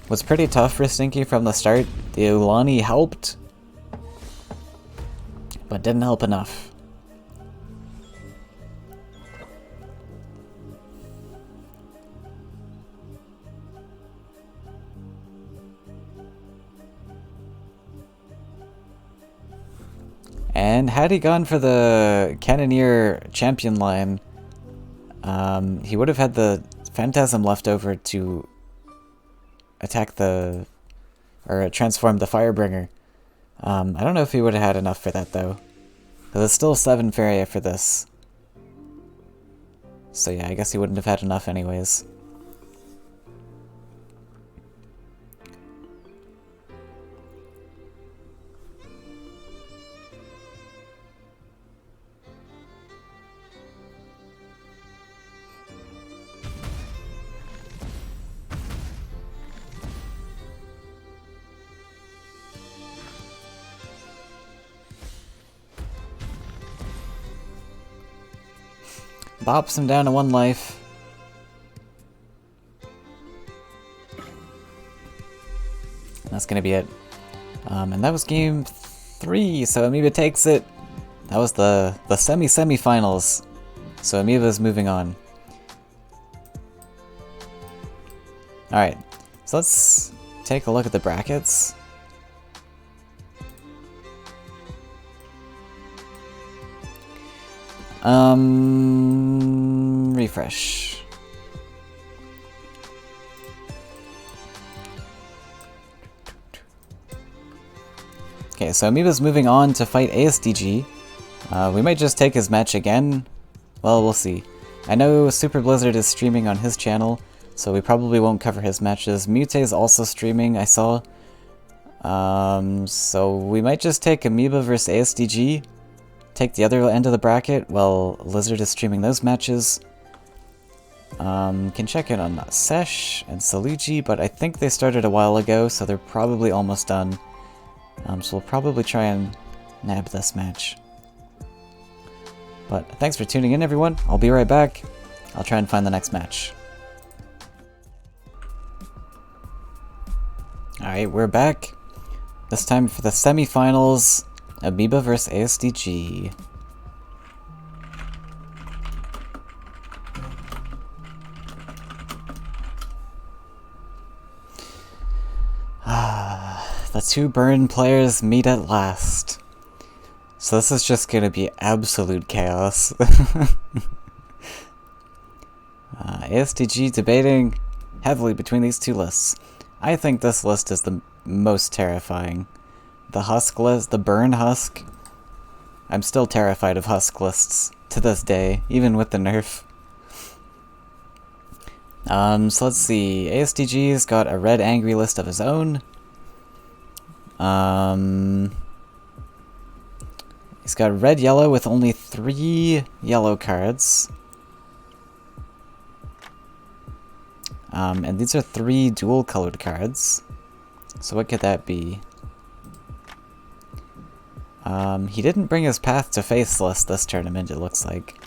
Was pretty tough for Stinky from the start. The Ulani helped, but didn't help enough. And had he gone for the Cannoneer Champion line, he would have had the Phantasm left over to attack the, or transform the Firebringer. I don't know if he would have had enough for that though. But there's still 7 Faeria for this. So yeah, I guess he wouldn't have had enough anyways. Bops him down to 1 life. That's gonna be it. And that was game 3, so Amoeba takes it. That was the semi-finals. So Amoeba's moving on. Alright, so let's take a look at the brackets. Refresh. Okay, so Amoeba's moving on to fight ASDG. We might just take his match again. Well, we'll see. I know Super Blizzard is streaming on his channel, so we probably won't cover his matches. Mute is also streaming, I saw. So we might just take Amoeba versus ASDG. Take the other end of the bracket while Lizard is streaming those matches. Can check in on Sesh and Saluji, but I think they started a while ago, so they're probably almost done. So we'll probably try and nab this match. But thanks for tuning in, everyone. I'll be right back. I'll try and find the next match. Alright, we're back. This time for the semi-finals, Amoeba vs ASDG. The two burn players meet at last. So this is just gonna be absolute chaos. ASDG debating heavily between these two lists. I think this list is the most terrifying. The Husk list, the Burn Husk. I'm still terrified of Husk lists to this day, even with the nerf. So let's see. ASDG's got a red angry list of his own. He's got red-yellow with only 3 yellow cards. And these are 3 dual-colored cards. So what could that be? He didn't bring his Path to Face list this tournament, it looks like.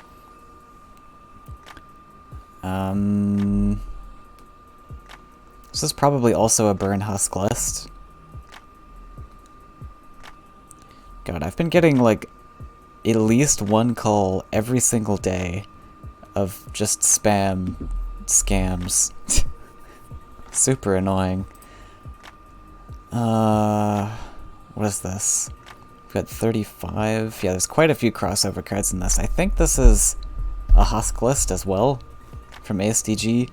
This is probably also a Burn Husk list. God, I've been getting like at least one call every single day of just spam scams. Super annoying. What is this? We've got 35. Yeah, there's quite a few crossover cards in this. I think this is a Husk list as well from ASDG.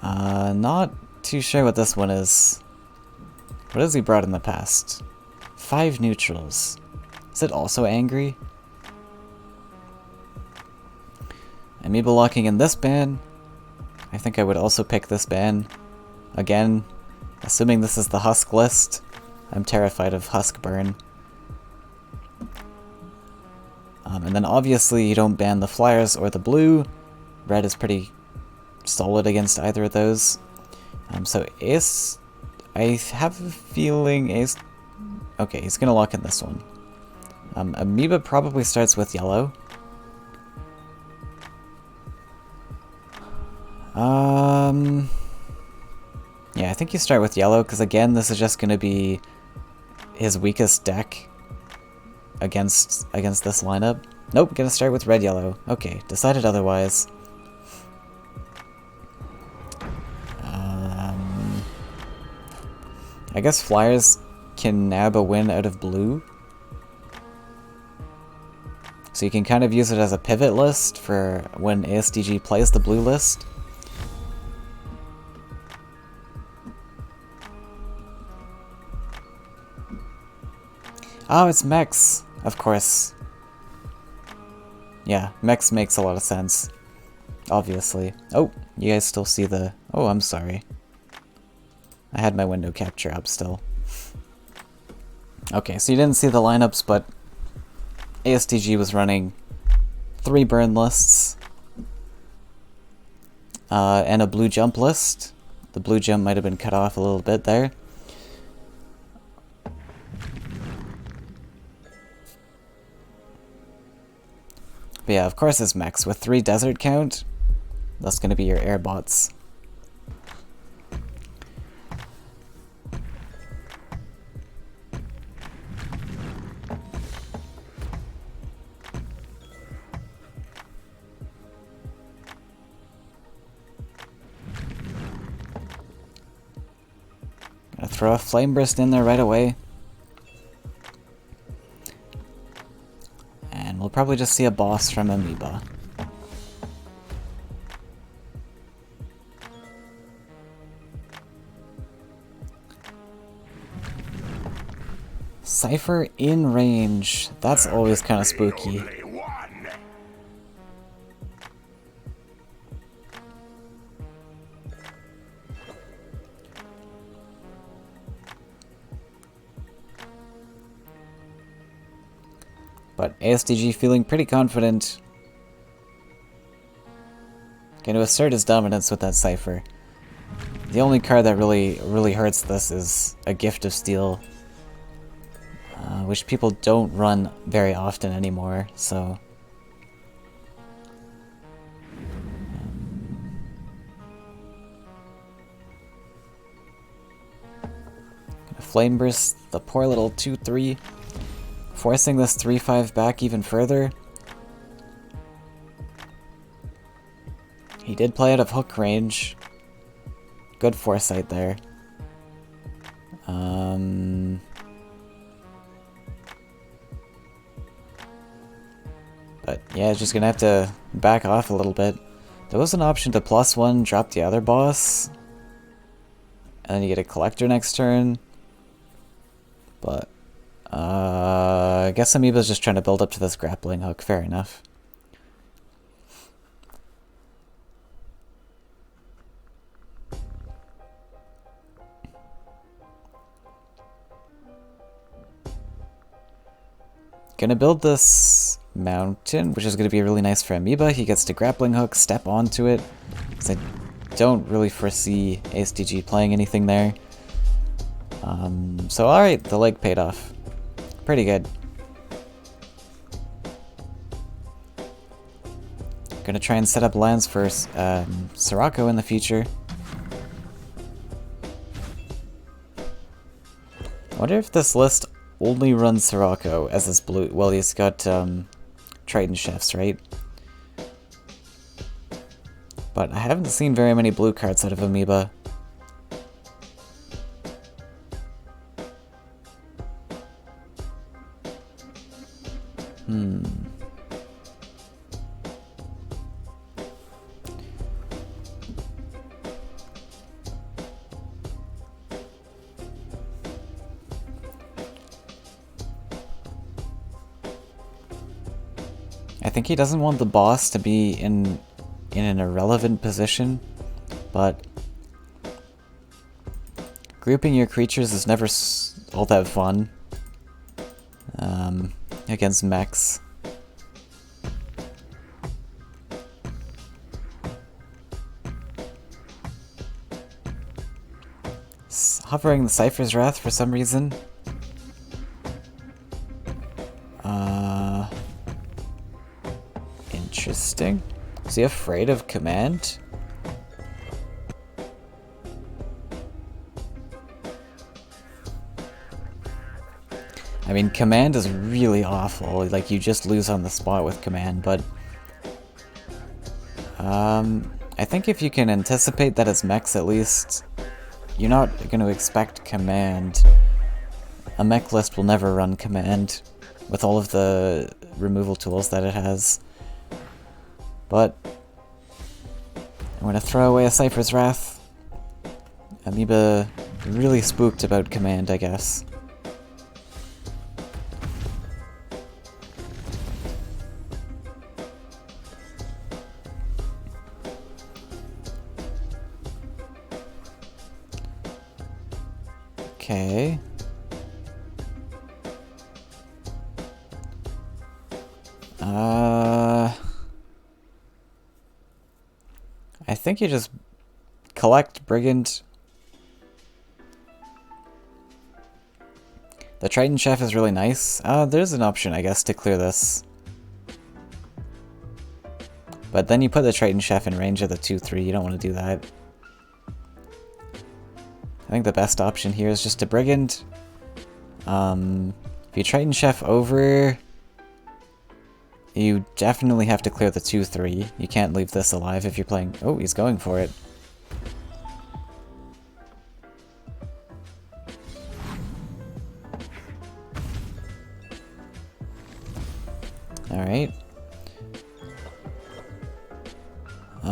Not too sure what this one is. What has he brought in the past? 5 neutrals. Is it also angry? Amoeba locking in this ban. I think I would also pick this ban. Again, assuming this is the Husk list. I'm terrified of Husk burn. And then obviously you don't ban the flyers or the blue. Red is pretty solid against either of those. So Ace, I have a feeling Ace... Okay, he's gonna lock in this one. Amoeba probably starts with yellow. Yeah, I think you start with yellow, because again, this is just gonna be his weakest deck against this lineup. Nope, gonna start with red-yellow. Okay, decided otherwise. I guess Flyers can nab a win out of blue. So you can kind of use it as a pivot list for when ASDG plays the blue list. Oh, it's Mex, of course. Yeah, Mex makes a lot of sense. Obviously. Oh, you guys still see the... Oh, I'm sorry. I had my window capture up still. Okay, so you didn't see the lineups, but ASDG was running 3 burn lists. And a blue jump list. The blue jump might have been cut off a little bit there. But yeah, of course it's Mex. With 3 desert count, that's going to be your air bots. Gonna throw a flame burst in there right away. And we'll probably just see a boss from Amoeba. Cypher in range. That's always kind of spooky. But ASDG feeling pretty confident. Going to assert his dominance with that Cypher. The only card that really hurts this is a Gift of Steel. Which people don't run very often anymore, so... Flame Burst, the poor little 2-3, forcing this 3-5 back even further. He did play out of hook range. Good foresight there. But yeah, just gonna have to back off a little bit. There was an option to +1, drop the other boss, and then you get a collector next turn. But I guess Amoeba's just trying to build up to this grappling hook. Fair enough. Gonna build this mountain, which is going to be really nice for Amoeba. He gets to grappling hook, step onto it. So I don't really foresee ASDG playing anything there. So alright, the leg paid off. Pretty good. Gonna try and set up lands for Sirocco in the future. Wonder if this list only runs Sirocco as his blue. Well, he's got Triton Chefs, right? But I haven't seen very many blue cards out of Amoeba. I think he doesn't want the boss to be in an irrelevant position, but grouping your creatures is never all that fun against mechs. Hovering the Cypher's Wrath for some reason. Interesting. Is he afraid of command? I mean, command is really awful. Like, you just lose on the spot with command, but I think if you can anticipate that it's mechs at least, you're not going to expect command. A mech list will never run command with all of the removal tools that it has. But I'm going to throw away a Cypher's Wrath. Amoeba really spooked about command, I guess. Okay. I think you just collect Brigand. The Triton Chef is really nice. There's an option, I guess, to clear this. But then you put the Triton Chef in range of the 2-3. You don't want to do that. I think the best option here is just to Brigand. If you Triton Chef over, you definitely have to clear the 2-3. You can't leave this alive if you're playing... Oh, he's going for it. Alright. I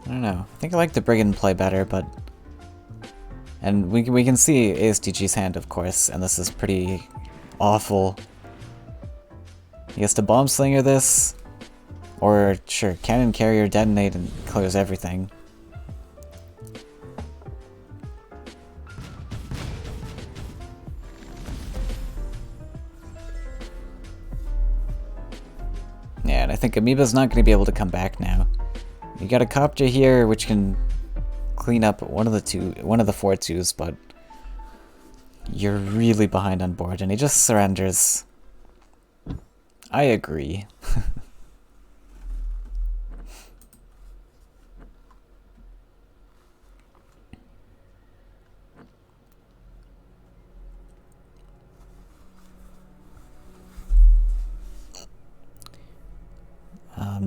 don't know. I think I like the Brigand play better, but... And we can see ASDG's hand, of course, and this is pretty awful. He gets to Bomb Slinger this, or sure, Cannon Carrier detonate and clears everything. Yeah, and I think Amoeba's not going to be able to come back now. You got a Copter here, which can clean up one of the 4-2s, but you're really behind on board, and he just surrenders. I agree.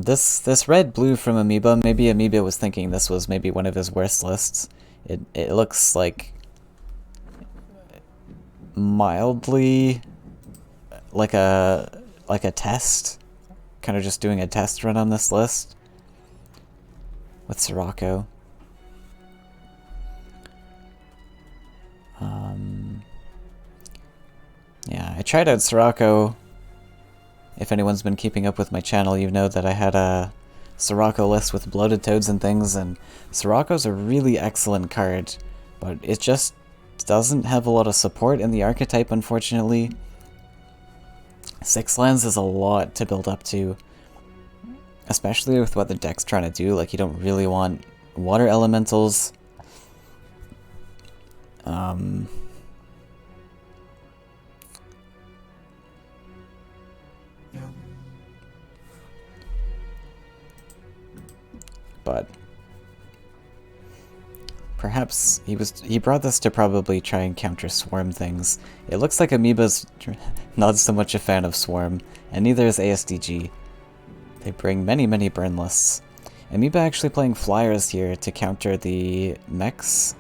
This red-blue from Amoeba, maybe Amoeba was thinking this was maybe one of his worst lists. It looks like mildly like a test, kind of just doing a test run on this list with Sirocco. Yeah, I tried out Sirocco. If anyone's been keeping up with my channel, you know that I had a Sirocco list with bloated toads and things, and Sirocco's a really excellent card, but it just doesn't have a lot of support in the archetype, unfortunately. 6 lands is a lot to build up to, especially with what the deck's trying to do. Like, you don't really want water elementals. But perhaps he brought this to probably try and counter Swarm things. It looks like Amoeba's not so much a fan of Swarm, and neither is ASDG. They bring many burn lists. Amoeba actually playing Flyers here to counter the mechs.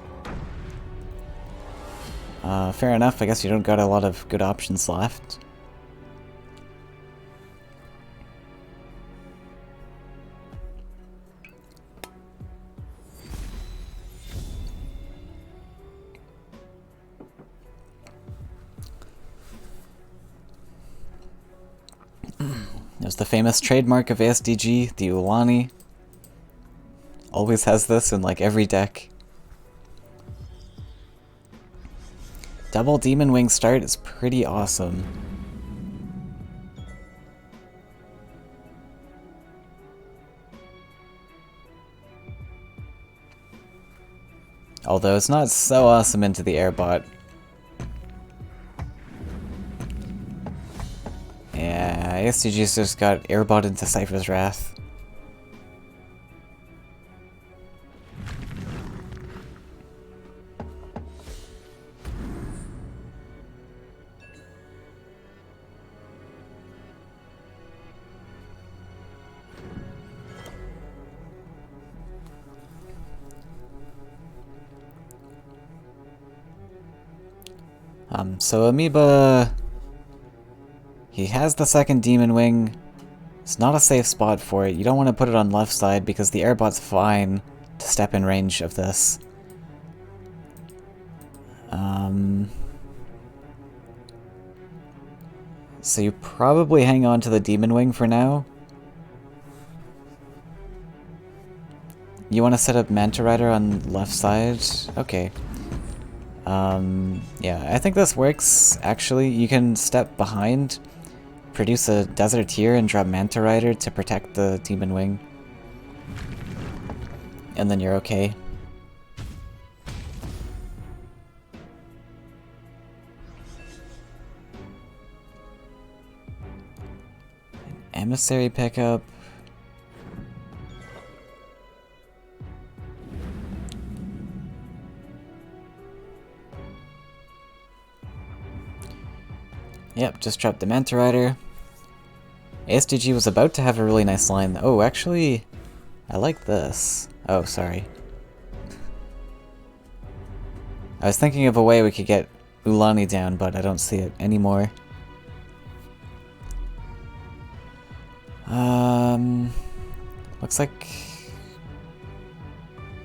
Fair enough, I guess you don't got a lot of good options left. There's the famous trademark of ASDG, the Ulani. Always has this in like every deck. Double Demon Wing start is pretty awesome. Although it's not so awesome into the airbot. Yeah, ASDG's just got airbot into Cypher's Wrath. So Amoeba, he has the second Demon Wing. It's not a safe spot for it. You don't want to put it on left side because the airbot's fine to step in range of this. So you probably hang on to the Demon Wing for now. You want to set up Manta Rider on left side? Okay. Yeah, I think this works, actually. You can step behind, produce a Deserteer, and drop Manta Rider to protect the Demon Wing. And then you're okay. Emissary pickup. Yep, just dropped the Manta Rider. ASDG was about to have a really nice line. Oh, actually, I like this. Oh, sorry. I was thinking of a way we could get Ulani down, but I don't see it anymore. Looks like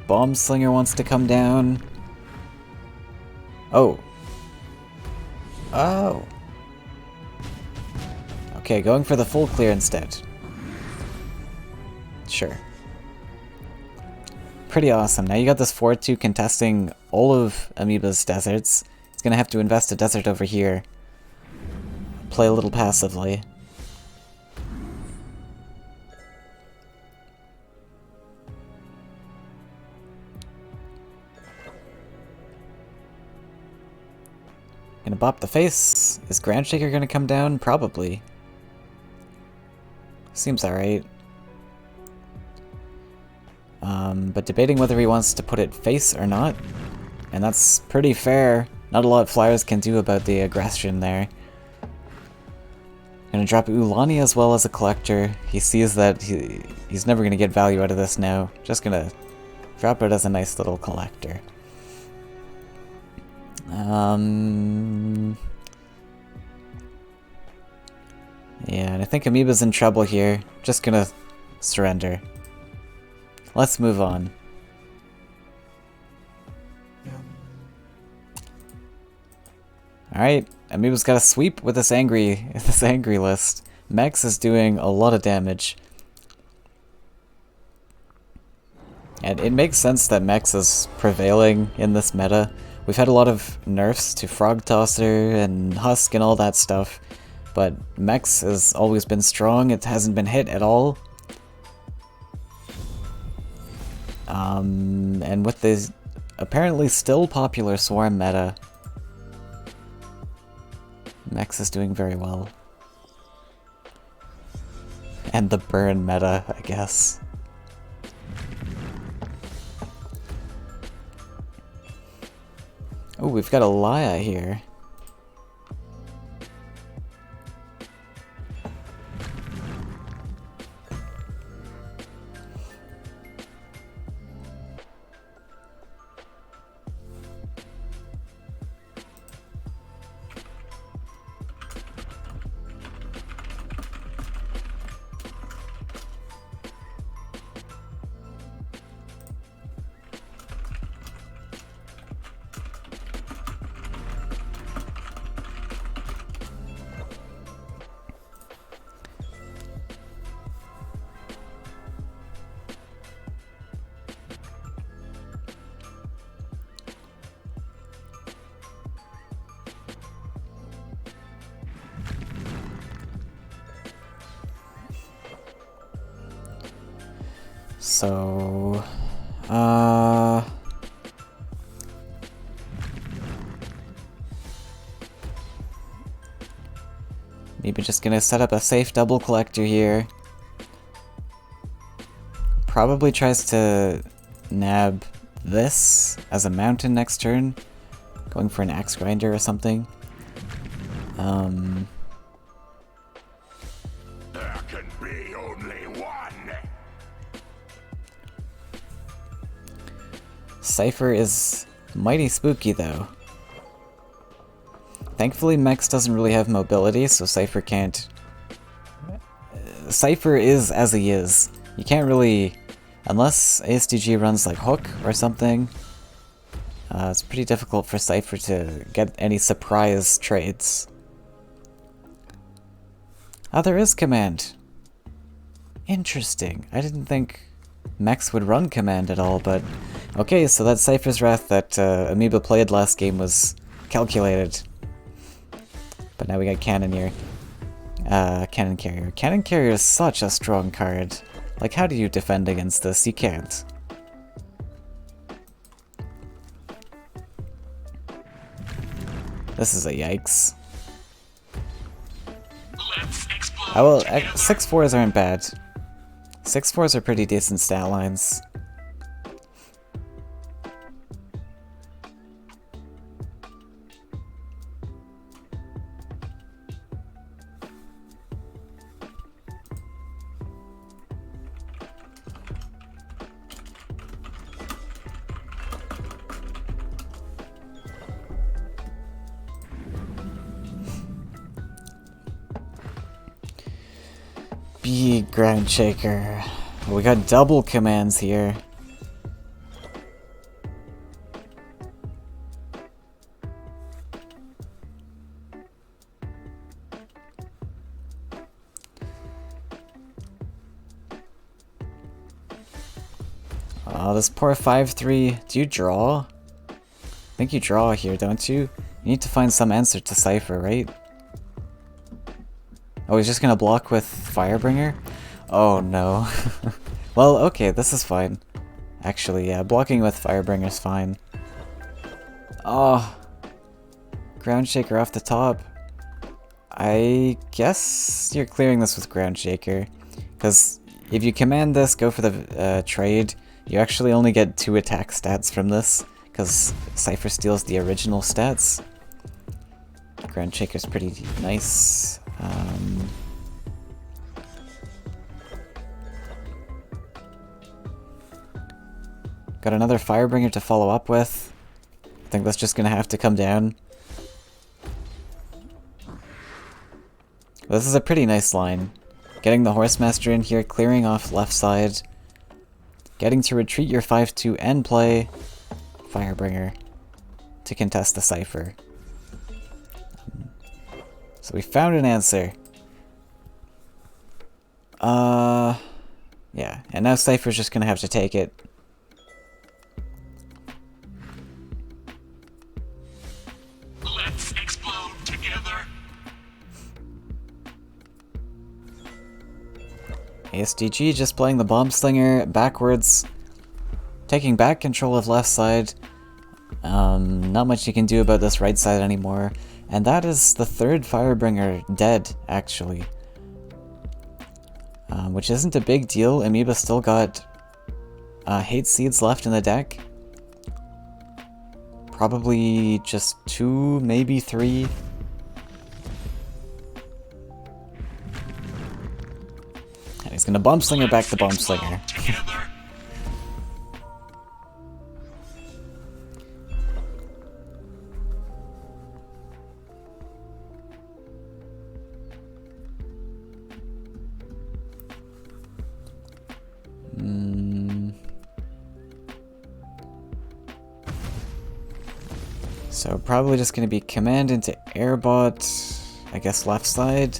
Bomb Slinger wants to come down. Oh. Oh. Okay, going for the full clear instead. Sure. Pretty awesome. Now you got this 4-2 contesting all of Amoeba's deserts. He's gonna have to invest a desert over here. Play a little passively. Gonna bop the face. Is Groundshaker gonna come down? Probably. Seems alright. But debating whether he wants to put it face or not. And that's pretty fair. Not a lot Flyers can do about the aggression there. Gonna drop Ulani as well as a collector. He sees that he's never gonna get value out of this now. Just gonna drop it as a nice little collector. Yeah, and I think Amoeba's in trouble here. Just gonna surrender. Let's move on. Alright, Amoeba's got a sweep with this angry list. Mex is doing a lot of damage. And it makes sense that Mex is prevailing in this meta. We've had a lot of nerfs to Frog Tosser and Husk and all that stuff, but Mex has always been strong. It hasn't been hit at all. And with this apparently still popular Swarm meta, Mex is doing very well. And the burn meta, I guess. Oh, we've got a Laya here. So, maybe just gonna set up a safe double collector here. Probably tries to nab this as a mountain next turn, going for an axe grinder or something. There can be only one. Cypher is mighty spooky though. Thankfully Mex doesn't really have mobility, so Cypher can't... Cypher is as he is. You can't really... Unless ASDG runs like Hook or something, it's pretty difficult for Cypher to get any surprise trades. Ah, there is command. Interesting. I didn't think Mex would run command at all, but... Okay, so that Cypher's Wrath that Amoeba played last game was calculated. But now we got Cannoneer. Cannon Carrier. Cannon Carrier is such a strong card. Like, how do you defend against this? You can't. This is a yikes. Let's explode I will. together. 6-4s aren't bad. 6-4s are pretty decent stat lines. Big ground shaker. We got double commands here. Oh, this poor 5-3. Do you draw? I think you draw here, don't you? You need to find some answer to Cypher, right? Oh, he's just gonna block with Firebringer? Oh no. Well, okay, this is fine. Actually, yeah, blocking with Firebringer's fine. Oh. Ground Shaker off the top. I guess you're clearing this with Ground Shaker. Because if you command this, go for the trade, you actually only get 2 attack stats from this. Because Cypher steals the original stats. Ground Shaker's pretty nice. Got another Firebringer to follow up with. I think that's just gonna have to come down. This is a pretty nice line. Getting the Horsemaster in here, clearing off left side. Getting to retreat your 5-2 and play Firebringer to contest the Cypher. So we found an answer. Yeah, and now Cypher's just gonna have to take it. Let's explode together. ASDG just playing the Bomb Slinger backwards, taking back control of left side. Not much you can do about this right side anymore. And that is the 3rd Firebringer dead, actually. Which isn't a big deal. Amoeba still got Hate Seeds left in the deck. Probably just 2, maybe 3. And he's gonna Bomb Slinger back the Bomb Slinger. So probably just going to be command into Airbot, I guess left side,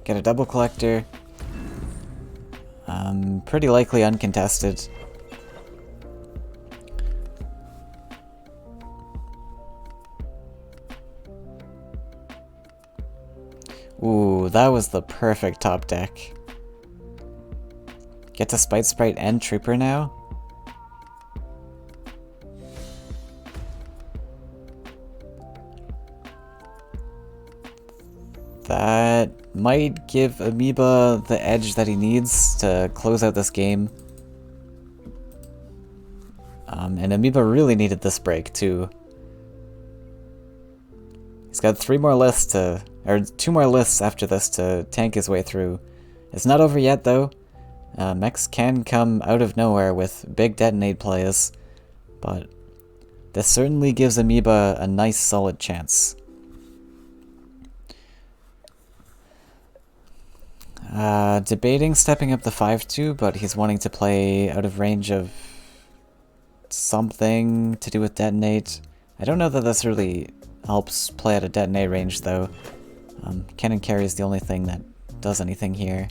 get a double collector. Pretty likely uncontested. Ooh, that was the perfect top deck. Get to Spite Sprite and Trooper now? That might give Amoeba the edge that he needs to close out this game. And Amoeba really needed this break too. He's got 3 more lists to, or 2 more lists after this to tank his way through. It's not over yet though. Mechs can come out of nowhere with big detonate plays, but this certainly gives Amoeba a nice solid chance. Debating stepping up the 5-2, but he's wanting to play out of range of something to do with detonate. I don't know that this really helps play at a detonate range though. Cannon carry is the only thing that does anything here.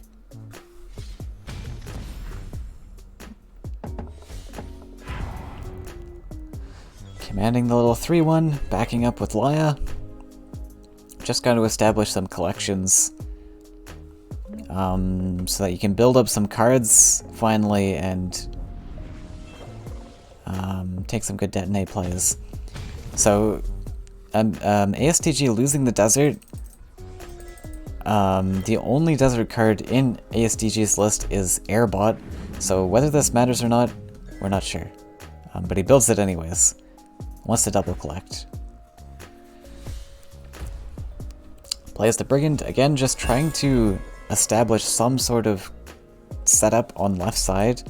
Commanding the little 3-1, backing up with Laya. Just got to establish some collections. So that you can build up some cards finally and take some good detonate plays. So ASTG losing the desert. The only desert card in ASTG's list is Airbot, so whether this matters or not, we're not sure. But he builds it anyways. Wants to double collect. Plays the Brigand, again just trying to establish some sort of setup on left side.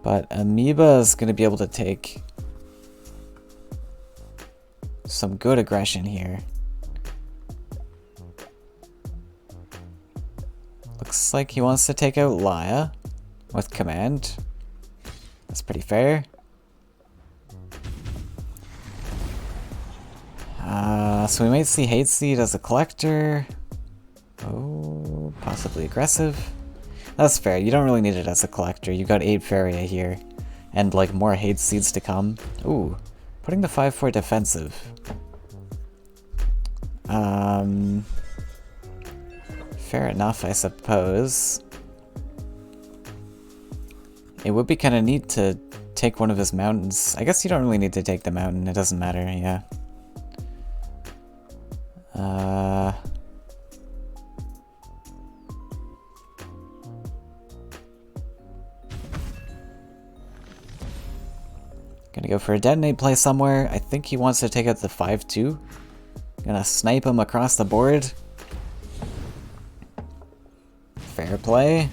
But Amoeba is going to be able to take some good aggression here. Looks like he wants to take out Laya with command. That's pretty fair. So we might see Hate Seed as a collector. Oh, possibly aggressive. That's fair. You don't really need it as a collector. You got 8 Faeria here. And like more Hate Seeds to come. Ooh, putting the 5-4 defensive. Fair enough, I suppose. It would be kind of neat to take one of his mountains. I guess you don't really need to take the mountain. It doesn't matter, yeah. Gonna go for a detonate play somewhere. I think he wants to take out the 5-2. Gonna snipe him across the board. Fair play.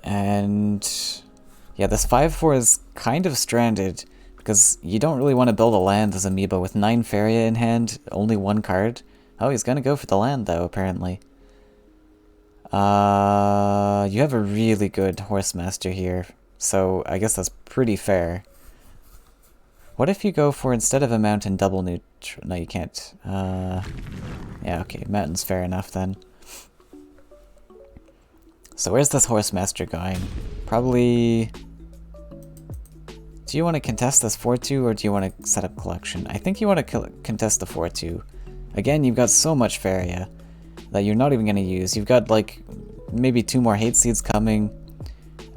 And yeah, this 5-4 is kind of stranded because you don't really want to build a land as Amoeba with 9 Faeria in hand, only 1 card. Oh, he's gonna go for the land though, apparently. You have a really good Horsemaster here, so I guess that's pretty fair. What if you go for, instead of a mountain, double neutral? No, you can't. Yeah, okay, mountain's fair enough then. So where's this Horsemaster going? Probably... Do you want to contest this 4-2, or do you want to set up collection? I think you want to contest the 4-2. Again, you've got so much Faeria that you're not even going to use. You've got, like, maybe 2 more Hate Seeds coming.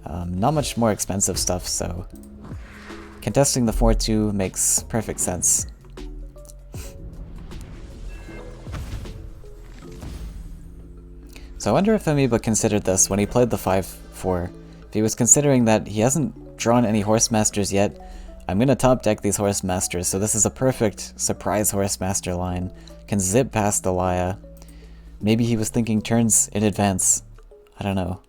Not much more expensive stuff, so... Contesting the 4-2 makes perfect sense. So I wonder if Amoeba considered this when he played the 5-4. If he was considering that he hasn't drawn any Horsemasters yet, I'm going to top deck these Horsemasters, so this is a perfect surprise Horsemaster line. Can zip past the Laya. Maybe he was thinking turns in advance. I don't know.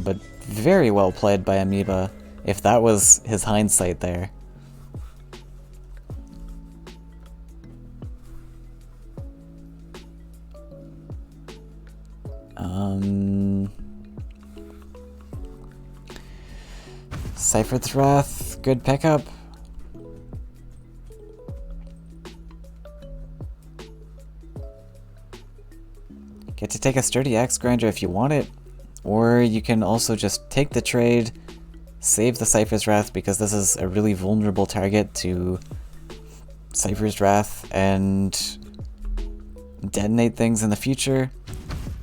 But very well played by Amoeba, if that was his hindsight there. Cypher's Wrath, good pickup. Get to take a sturdy axe grinder if you want it. Or you can also just take the trade, save the Cypher's Wrath because this is a really vulnerable target to Cypher's Wrath and detonate things in the future.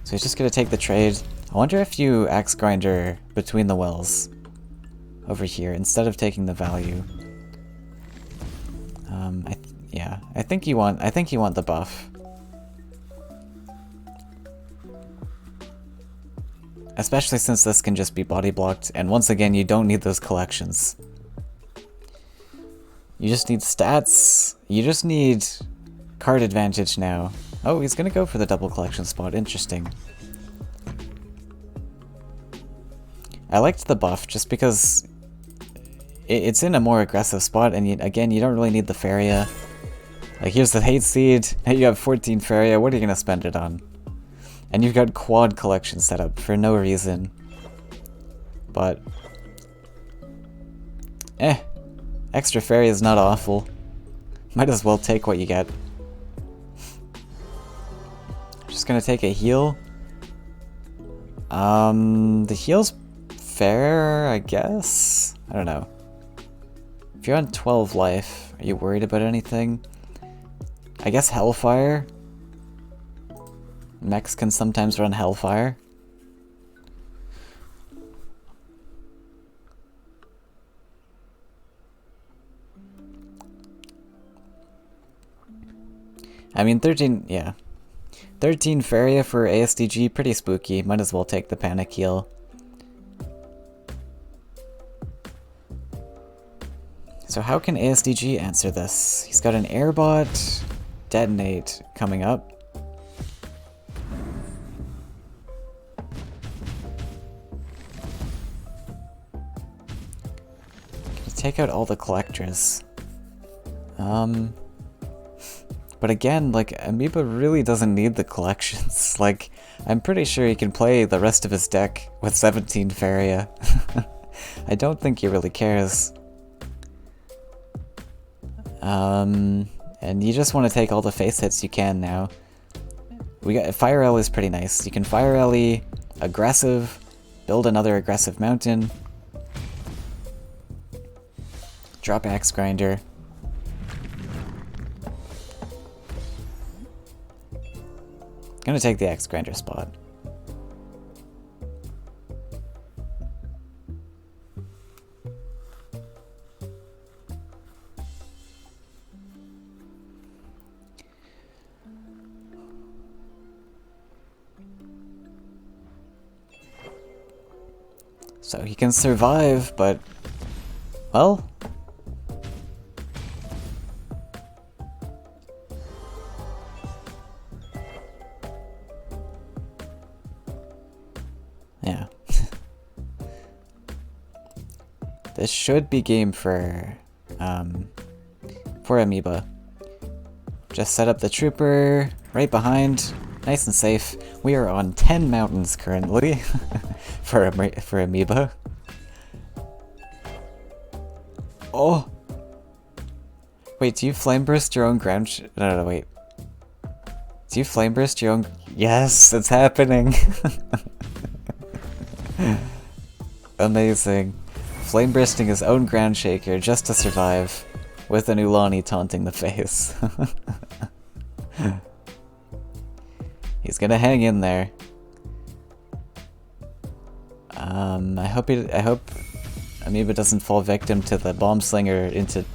So he's just going to take the trade. I wonder if you axe grinder between the wells over here instead of taking the value. Yeah, I think you want the buff. Especially since this can just be body blocked, and once again, you don't need those collections. You just need stats. You just need card advantage now. Oh, he's gonna go for the double collection spot. Interesting. I liked the buff just because it's in a more aggressive spot, and again, you don't really need the Faeria. Like, here's the Hate Seed. You have 14 Faeria. What are you gonna spend it on? And you've got quad collection set up for no reason. But... extra Faeria is not awful. Might as well take what you get. Just gonna take a heal. The heal's fair, I guess? I don't know. If you're on 12 life, are you worried about anything? I guess Hellfire? Mechs can sometimes run Hellfire. I mean, 13, yeah. 13 Faeria for ASDG, pretty spooky. Might as well take the Panic Heal. So how can ASDG answer this? He's got an Airbot, Detonate coming up. take out all the collectors. But again, like, Amoeba really doesn't need the collections. Like, I'm pretty sure he can play the rest of his deck with 17 Faeria. I don't think he really cares. And you just want to take all the face hits you can now. We got Fire Alley is pretty nice. You can Fire Alley, aggressive, build another aggressive mountain, drop Axe Grinder. Gonna take the Axe Grinder spot. So he can survive, but, well, yeah. This should be game for Amoeba. Just set up the trooper right behind, nice and safe. We are on 10 mountains currently for Amoeba. Oh! Wait, do you flame burst your own ground no, wait. Do you flame burst your own... Yes, it's happening! Amazing. Flame bursting his own ground shaker just to survive, with an Ulani taunting the face. He's gonna hang in there. I hope Amoeba doesn't fall victim to the bomb slinger into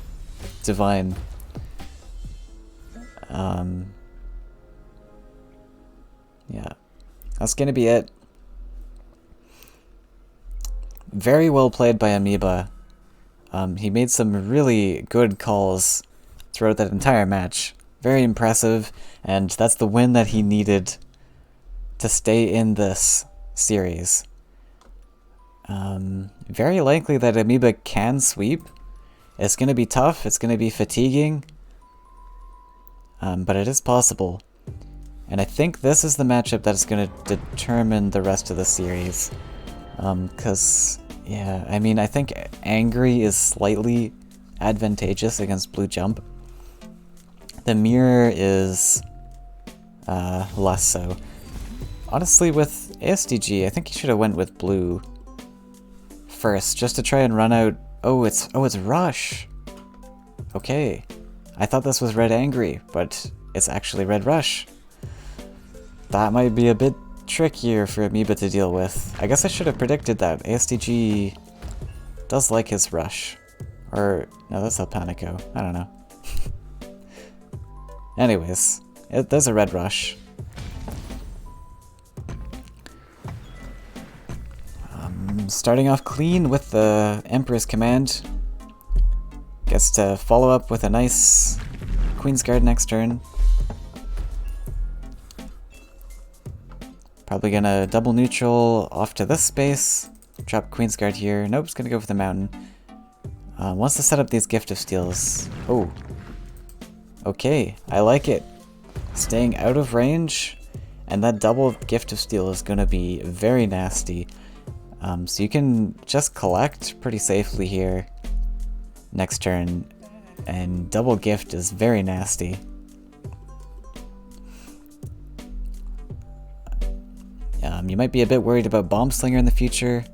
Divine. Yeah. That's gonna be it. Very well played by Amoeba. He made some really good calls throughout that entire match. Very impressive, and that's the win that he needed to stay in this series. Very likely that Amoeba can sweep. It's going to be tough, it's going to be fatiguing, but it is possible. And I think this is the matchup that's going to determine the rest of the series. Because, yeah, I mean, I think Angry is slightly advantageous against Blue Jump. The Mirror is less so. Honestly, with ASDG, I think he should have went with Blue first, just to try and run out... Oh, it's Rush! Okay. I thought this was Red Angry, but it's actually Red Rush. That might be a bit trickier for Amoeba to deal with. I guess I should have predicted that. ASDG does like his Rush. Or, no, that's El Panico. I don't know. Anyways, there's a Red Rush. Starting off clean with the Emperor's Command. Gets to follow up with a nice Queen's Guard next turn. Probably gonna double neutral off to this space. Drop Queen's Guard here. Nope, it's gonna go for the mountain. Wants to set up these Gift of Steels. Oh. Okay, I like it. Staying out of range, and that double Gift of Steel is gonna be very nasty. So you can just collect pretty safely here next turn, and double gift is very nasty. You might be a bit worried about Bomb Slinger in the future.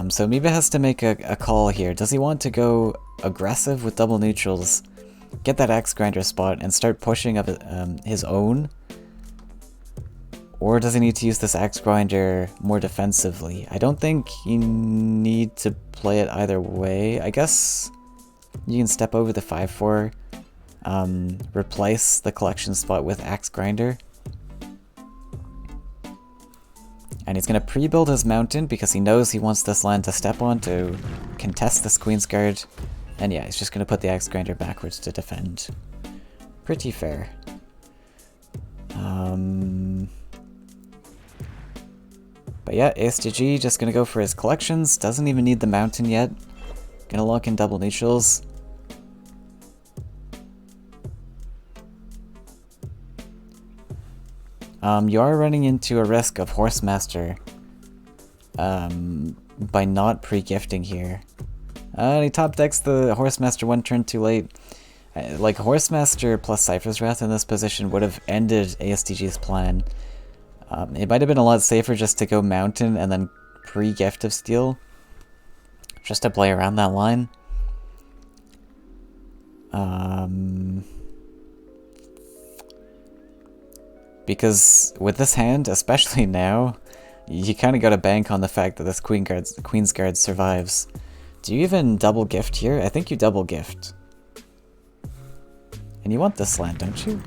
So Amoeba has to make a call here. Does he want to go aggressive with double neutrals, get that Axe Grinder spot, and start pushing up his own? Or does he need to use this Axe Grinder more defensively? I don't think you need to play it either way. I guess you can step over the 5-4, replace the collection spot with Axe Grinder. And he's going to pre-build his mountain because he knows he wants this land to step on to contest this Queen's Guard. And yeah, he's just going to put the Axe Grinder backwards to defend. Pretty fair. But yeah, ASTG just gonna go for his collections, doesn't even need the mountain yet. Gonna lock in double neutrals. You are running into a risk of Horsemaster by not pre-gifting here. He top decks the Horsemaster one turn too late. Like, Horsemaster plus Cypher's Wrath in this position would have ended ASTG's plan. It might have been a lot safer just to go Mountain and then pre-Gift of Steel, just to play around that line. Because with this hand, especially now, you kind of got to bank on the fact that this Queen's Guard survives. Do you even double gift here? I think you double gift. And you want this land, don't you?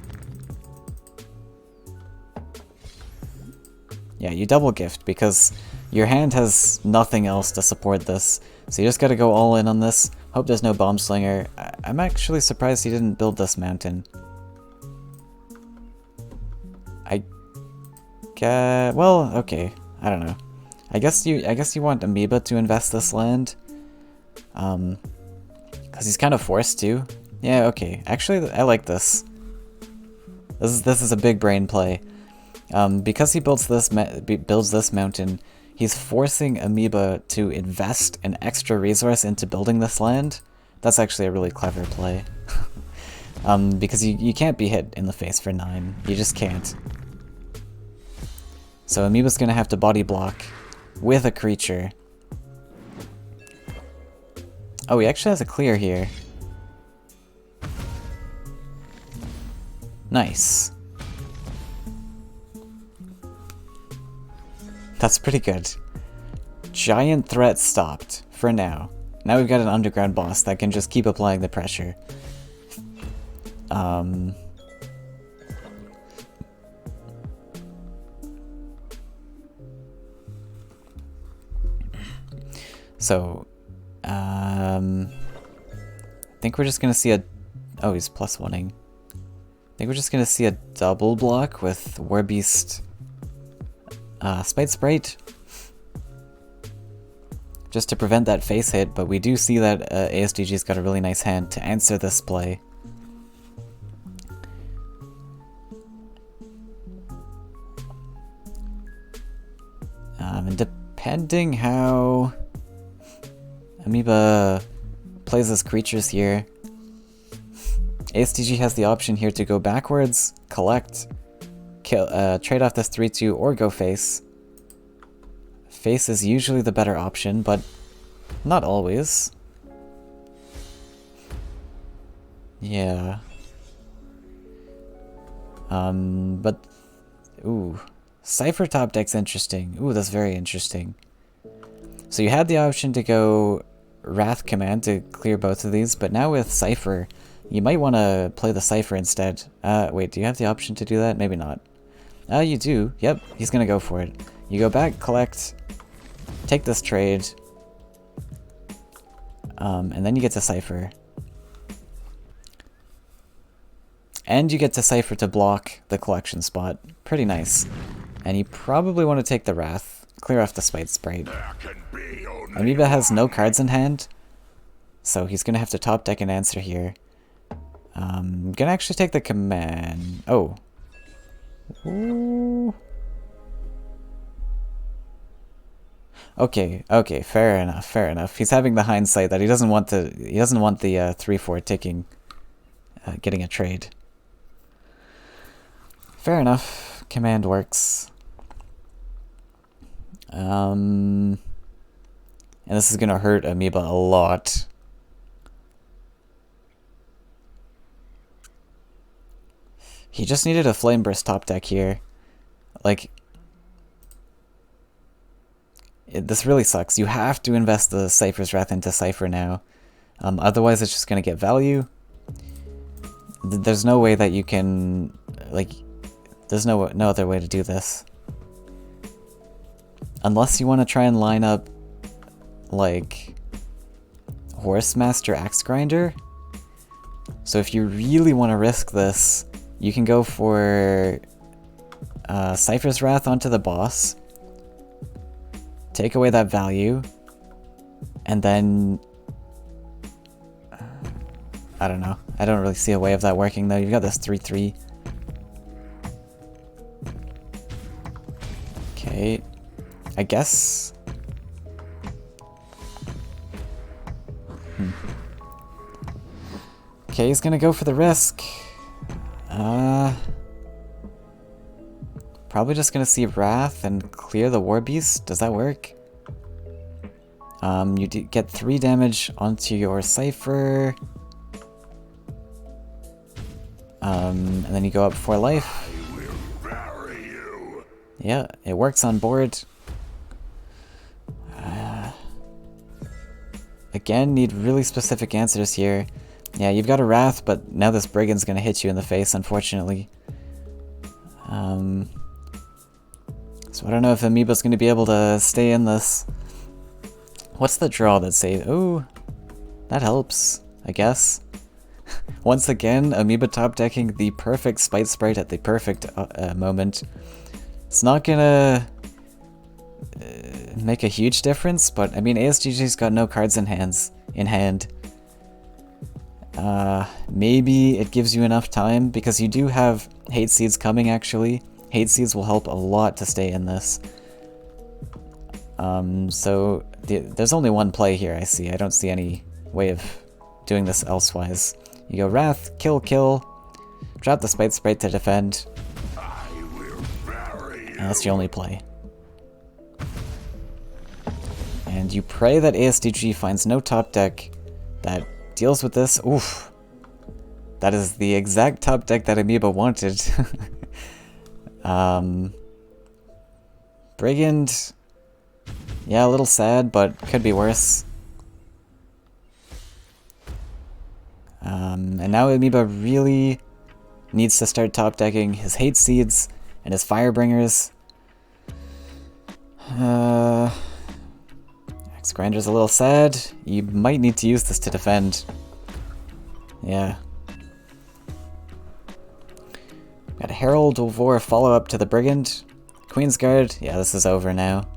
Yeah, you double gift because your hand has nothing else to support this. So you just gotta go all in on this. Hope there's no Bomb Slinger. I'm actually surprised he didn't build this mountain. Well, okay. I don't know. I guess you want Amoeba to invest this land. Cause he's kind of forced to. Yeah, okay. Actually, I like this. This is a big brain play. Because he builds this mountain, he's forcing Amoeba to invest an extra resource into building this land. That's actually a really clever play. Because you can't be hit in the face for 9. You just can't. So Amoeba's gonna have to body block with a creature. Oh, he actually has a clear here. Nice. That's pretty good. Giant threat stopped, for now. Now we've got an underground boss that can just keep applying the pressure. So, I think we're just gonna see a... Oh, he's plus oneing. I think we're just gonna see a double block with Warbeast, Spite Sprite. Just to prevent that face hit, but we do see that ASDG's got a really nice hand to answer this play. And depending how Amoeba plays his creatures here, ASTG has the option here to go backwards, collect, kill, trade off this 3-2, or go face. Face is usually the better option, but not always. Yeah. But... Ooh. Cypher top deck's interesting. Ooh, that's very interesting. So you had the option to go Wrath Command to clear both of these, but now with Cypher, you might want to play the Cypher instead. Wait, do you have the option to do that? Maybe not. You do. Yep, he's gonna go for it. You go back, collect, take this trade, and then you get to Cypher. And you get to Cypher to block the collection spot. Pretty nice. And you probably want to take the Wrath, clear off the Spite Sprite. Amoeba has no cards in hand, so he's gonna have to top deck an answer here. I'm gonna actually take the command. Oh. Ooh. Okay, fair enough. He's having the hindsight that he doesn't want the 3-4 ticking getting a trade. Fair enough. Command works. And this is gonna hurt Amoeba a lot. He just needed a Flame Burst top deck here. Like, this really sucks. You have to invest the Cypher's Wrath into Cypher now. Otherwise it's just gonna get value. There's no way that you can, like, there's no other way to do this. Unless you want to try and line up, like, Horsemaster Axe Grinder. So if you really want to risk this, you can go for Cypher's Wrath onto the boss, take away that value, and then I don't know. I don't really see a way of that working though. You've got this 3-3. Okay. I guess... Okay, he's gonna go for the risk. Probably just gonna see Wrath and clear the War Beast. Does that work? You get 3 damage onto your Cypher. And then you go up 4 life. Yeah, it works on board. Again, need really specific answers here. Yeah, you've got a Wrath, but now this Brigand's gonna hit you in the face, unfortunately. So I don't know if Amoeba's gonna be able to stay in this. What's the draw that saves? Oh, that helps, I guess. Once again, Amoeba top decking the perfect Spite Sprite at the perfect moment. It's not gonna make a huge difference, but I mean, ASGG's got no cards in hand. Maybe it gives you enough time, because you do have Hate Seeds coming, actually. Hate Seeds will help a lot to stay in this. So there's only one play here, I see. I don't see any way of doing this elsewise. You go Wrath, kill, drop the Spite Sprite to defend. And that's your only play. And you pray that ASDG finds no top deck that deals with this. Oof. That is the exact top deck that Amoeba wanted. Brigand. Yeah, a little sad, but could be worse. And now Amoeba really needs to start top decking his Hate Seeds and his Firebringers. X-Grinder's a little sad. You might need to use this to defend. Yeah. Got a Herald of War follow-up to the Brigand. Queen's Guard. Yeah, this is over now.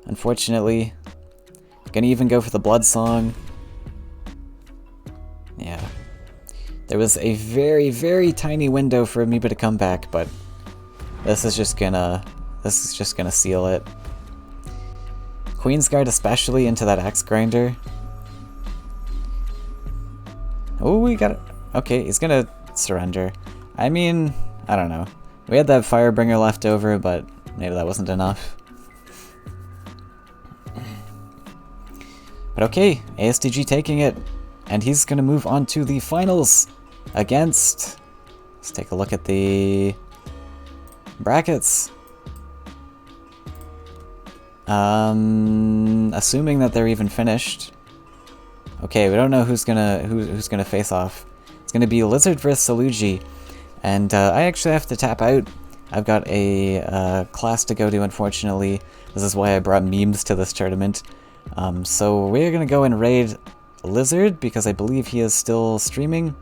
Unfortunately. Gonna even go for the Blood Song. Yeah. There was a very, very tiny window for Amoeba to come back, but this is just gonna seal it. Queen's Guard especially into that Axe Grinder. Oh, we got it. Okay, he's gonna surrender. I mean, I don't know. We had that Firebringer left over, but maybe that wasn't enough. But okay, ASDG taking it, and he's gonna move on to the finals against... Let's take a look at the brackets. Assuming that they're even finished. Okay, we don't know who's gonna face off. It's gonna be Lizard vs Saluji, and I actually have to tap out. I've got a class to go to, unfortunately. This is why I brought memes to this tournament. So we're gonna go and raid Lizard because I believe he is still streaming.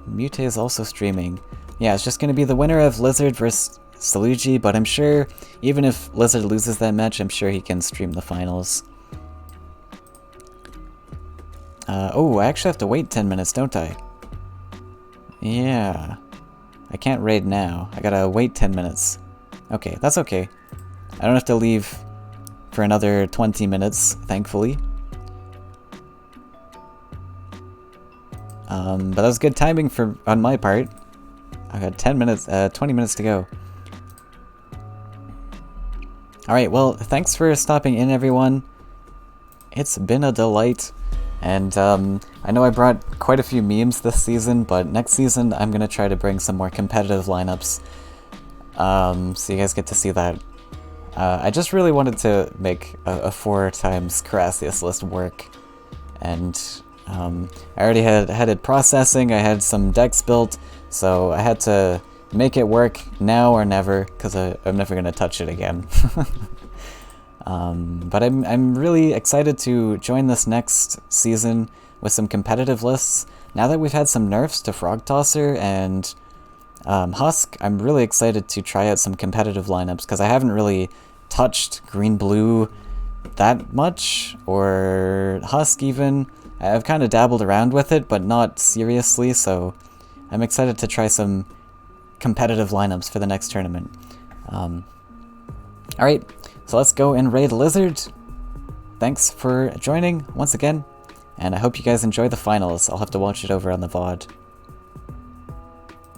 Mute is also streaming. Yeah, it's just gonna be the winner of Lizard versus Saluji, but I'm sure even if Lizard loses that match, I'm sure he can stream the finals. Oh, I actually have to wait 10 minutes, don't I? Yeah. I can't raid now. I gotta wait 10 minutes. Okay, that's okay. I don't have to leave for another 20 minutes, thankfully. But that was good timing on my part. I got 20 minutes to go. Alright, well, thanks for stopping in, everyone. It's been a delight. And I know I brought quite a few memes this season, but next season I'm going to try to bring some more competitive lineups. So you guys get to see that. I just really wanted to make a 4 times Carassius list work. And I already had it processing, I had some decks built, so I had to make it work now or never, because I'm never going to touch it again. But I'm really excited to join this next season with some competitive lists. Now that we've had some nerfs to Frog Tosser and Husk, I'm really excited to try out some competitive lineups, because I haven't really touched Green-Blue that much, or Husk even. I've kind of dabbled around with it, but not seriously, so I'm excited to try some competitive lineups for the next tournament. Alright, so let's go and raid Lizard. Thanks for joining once again, and I hope you guys enjoy the finals. I'll have to watch it over on the VOD.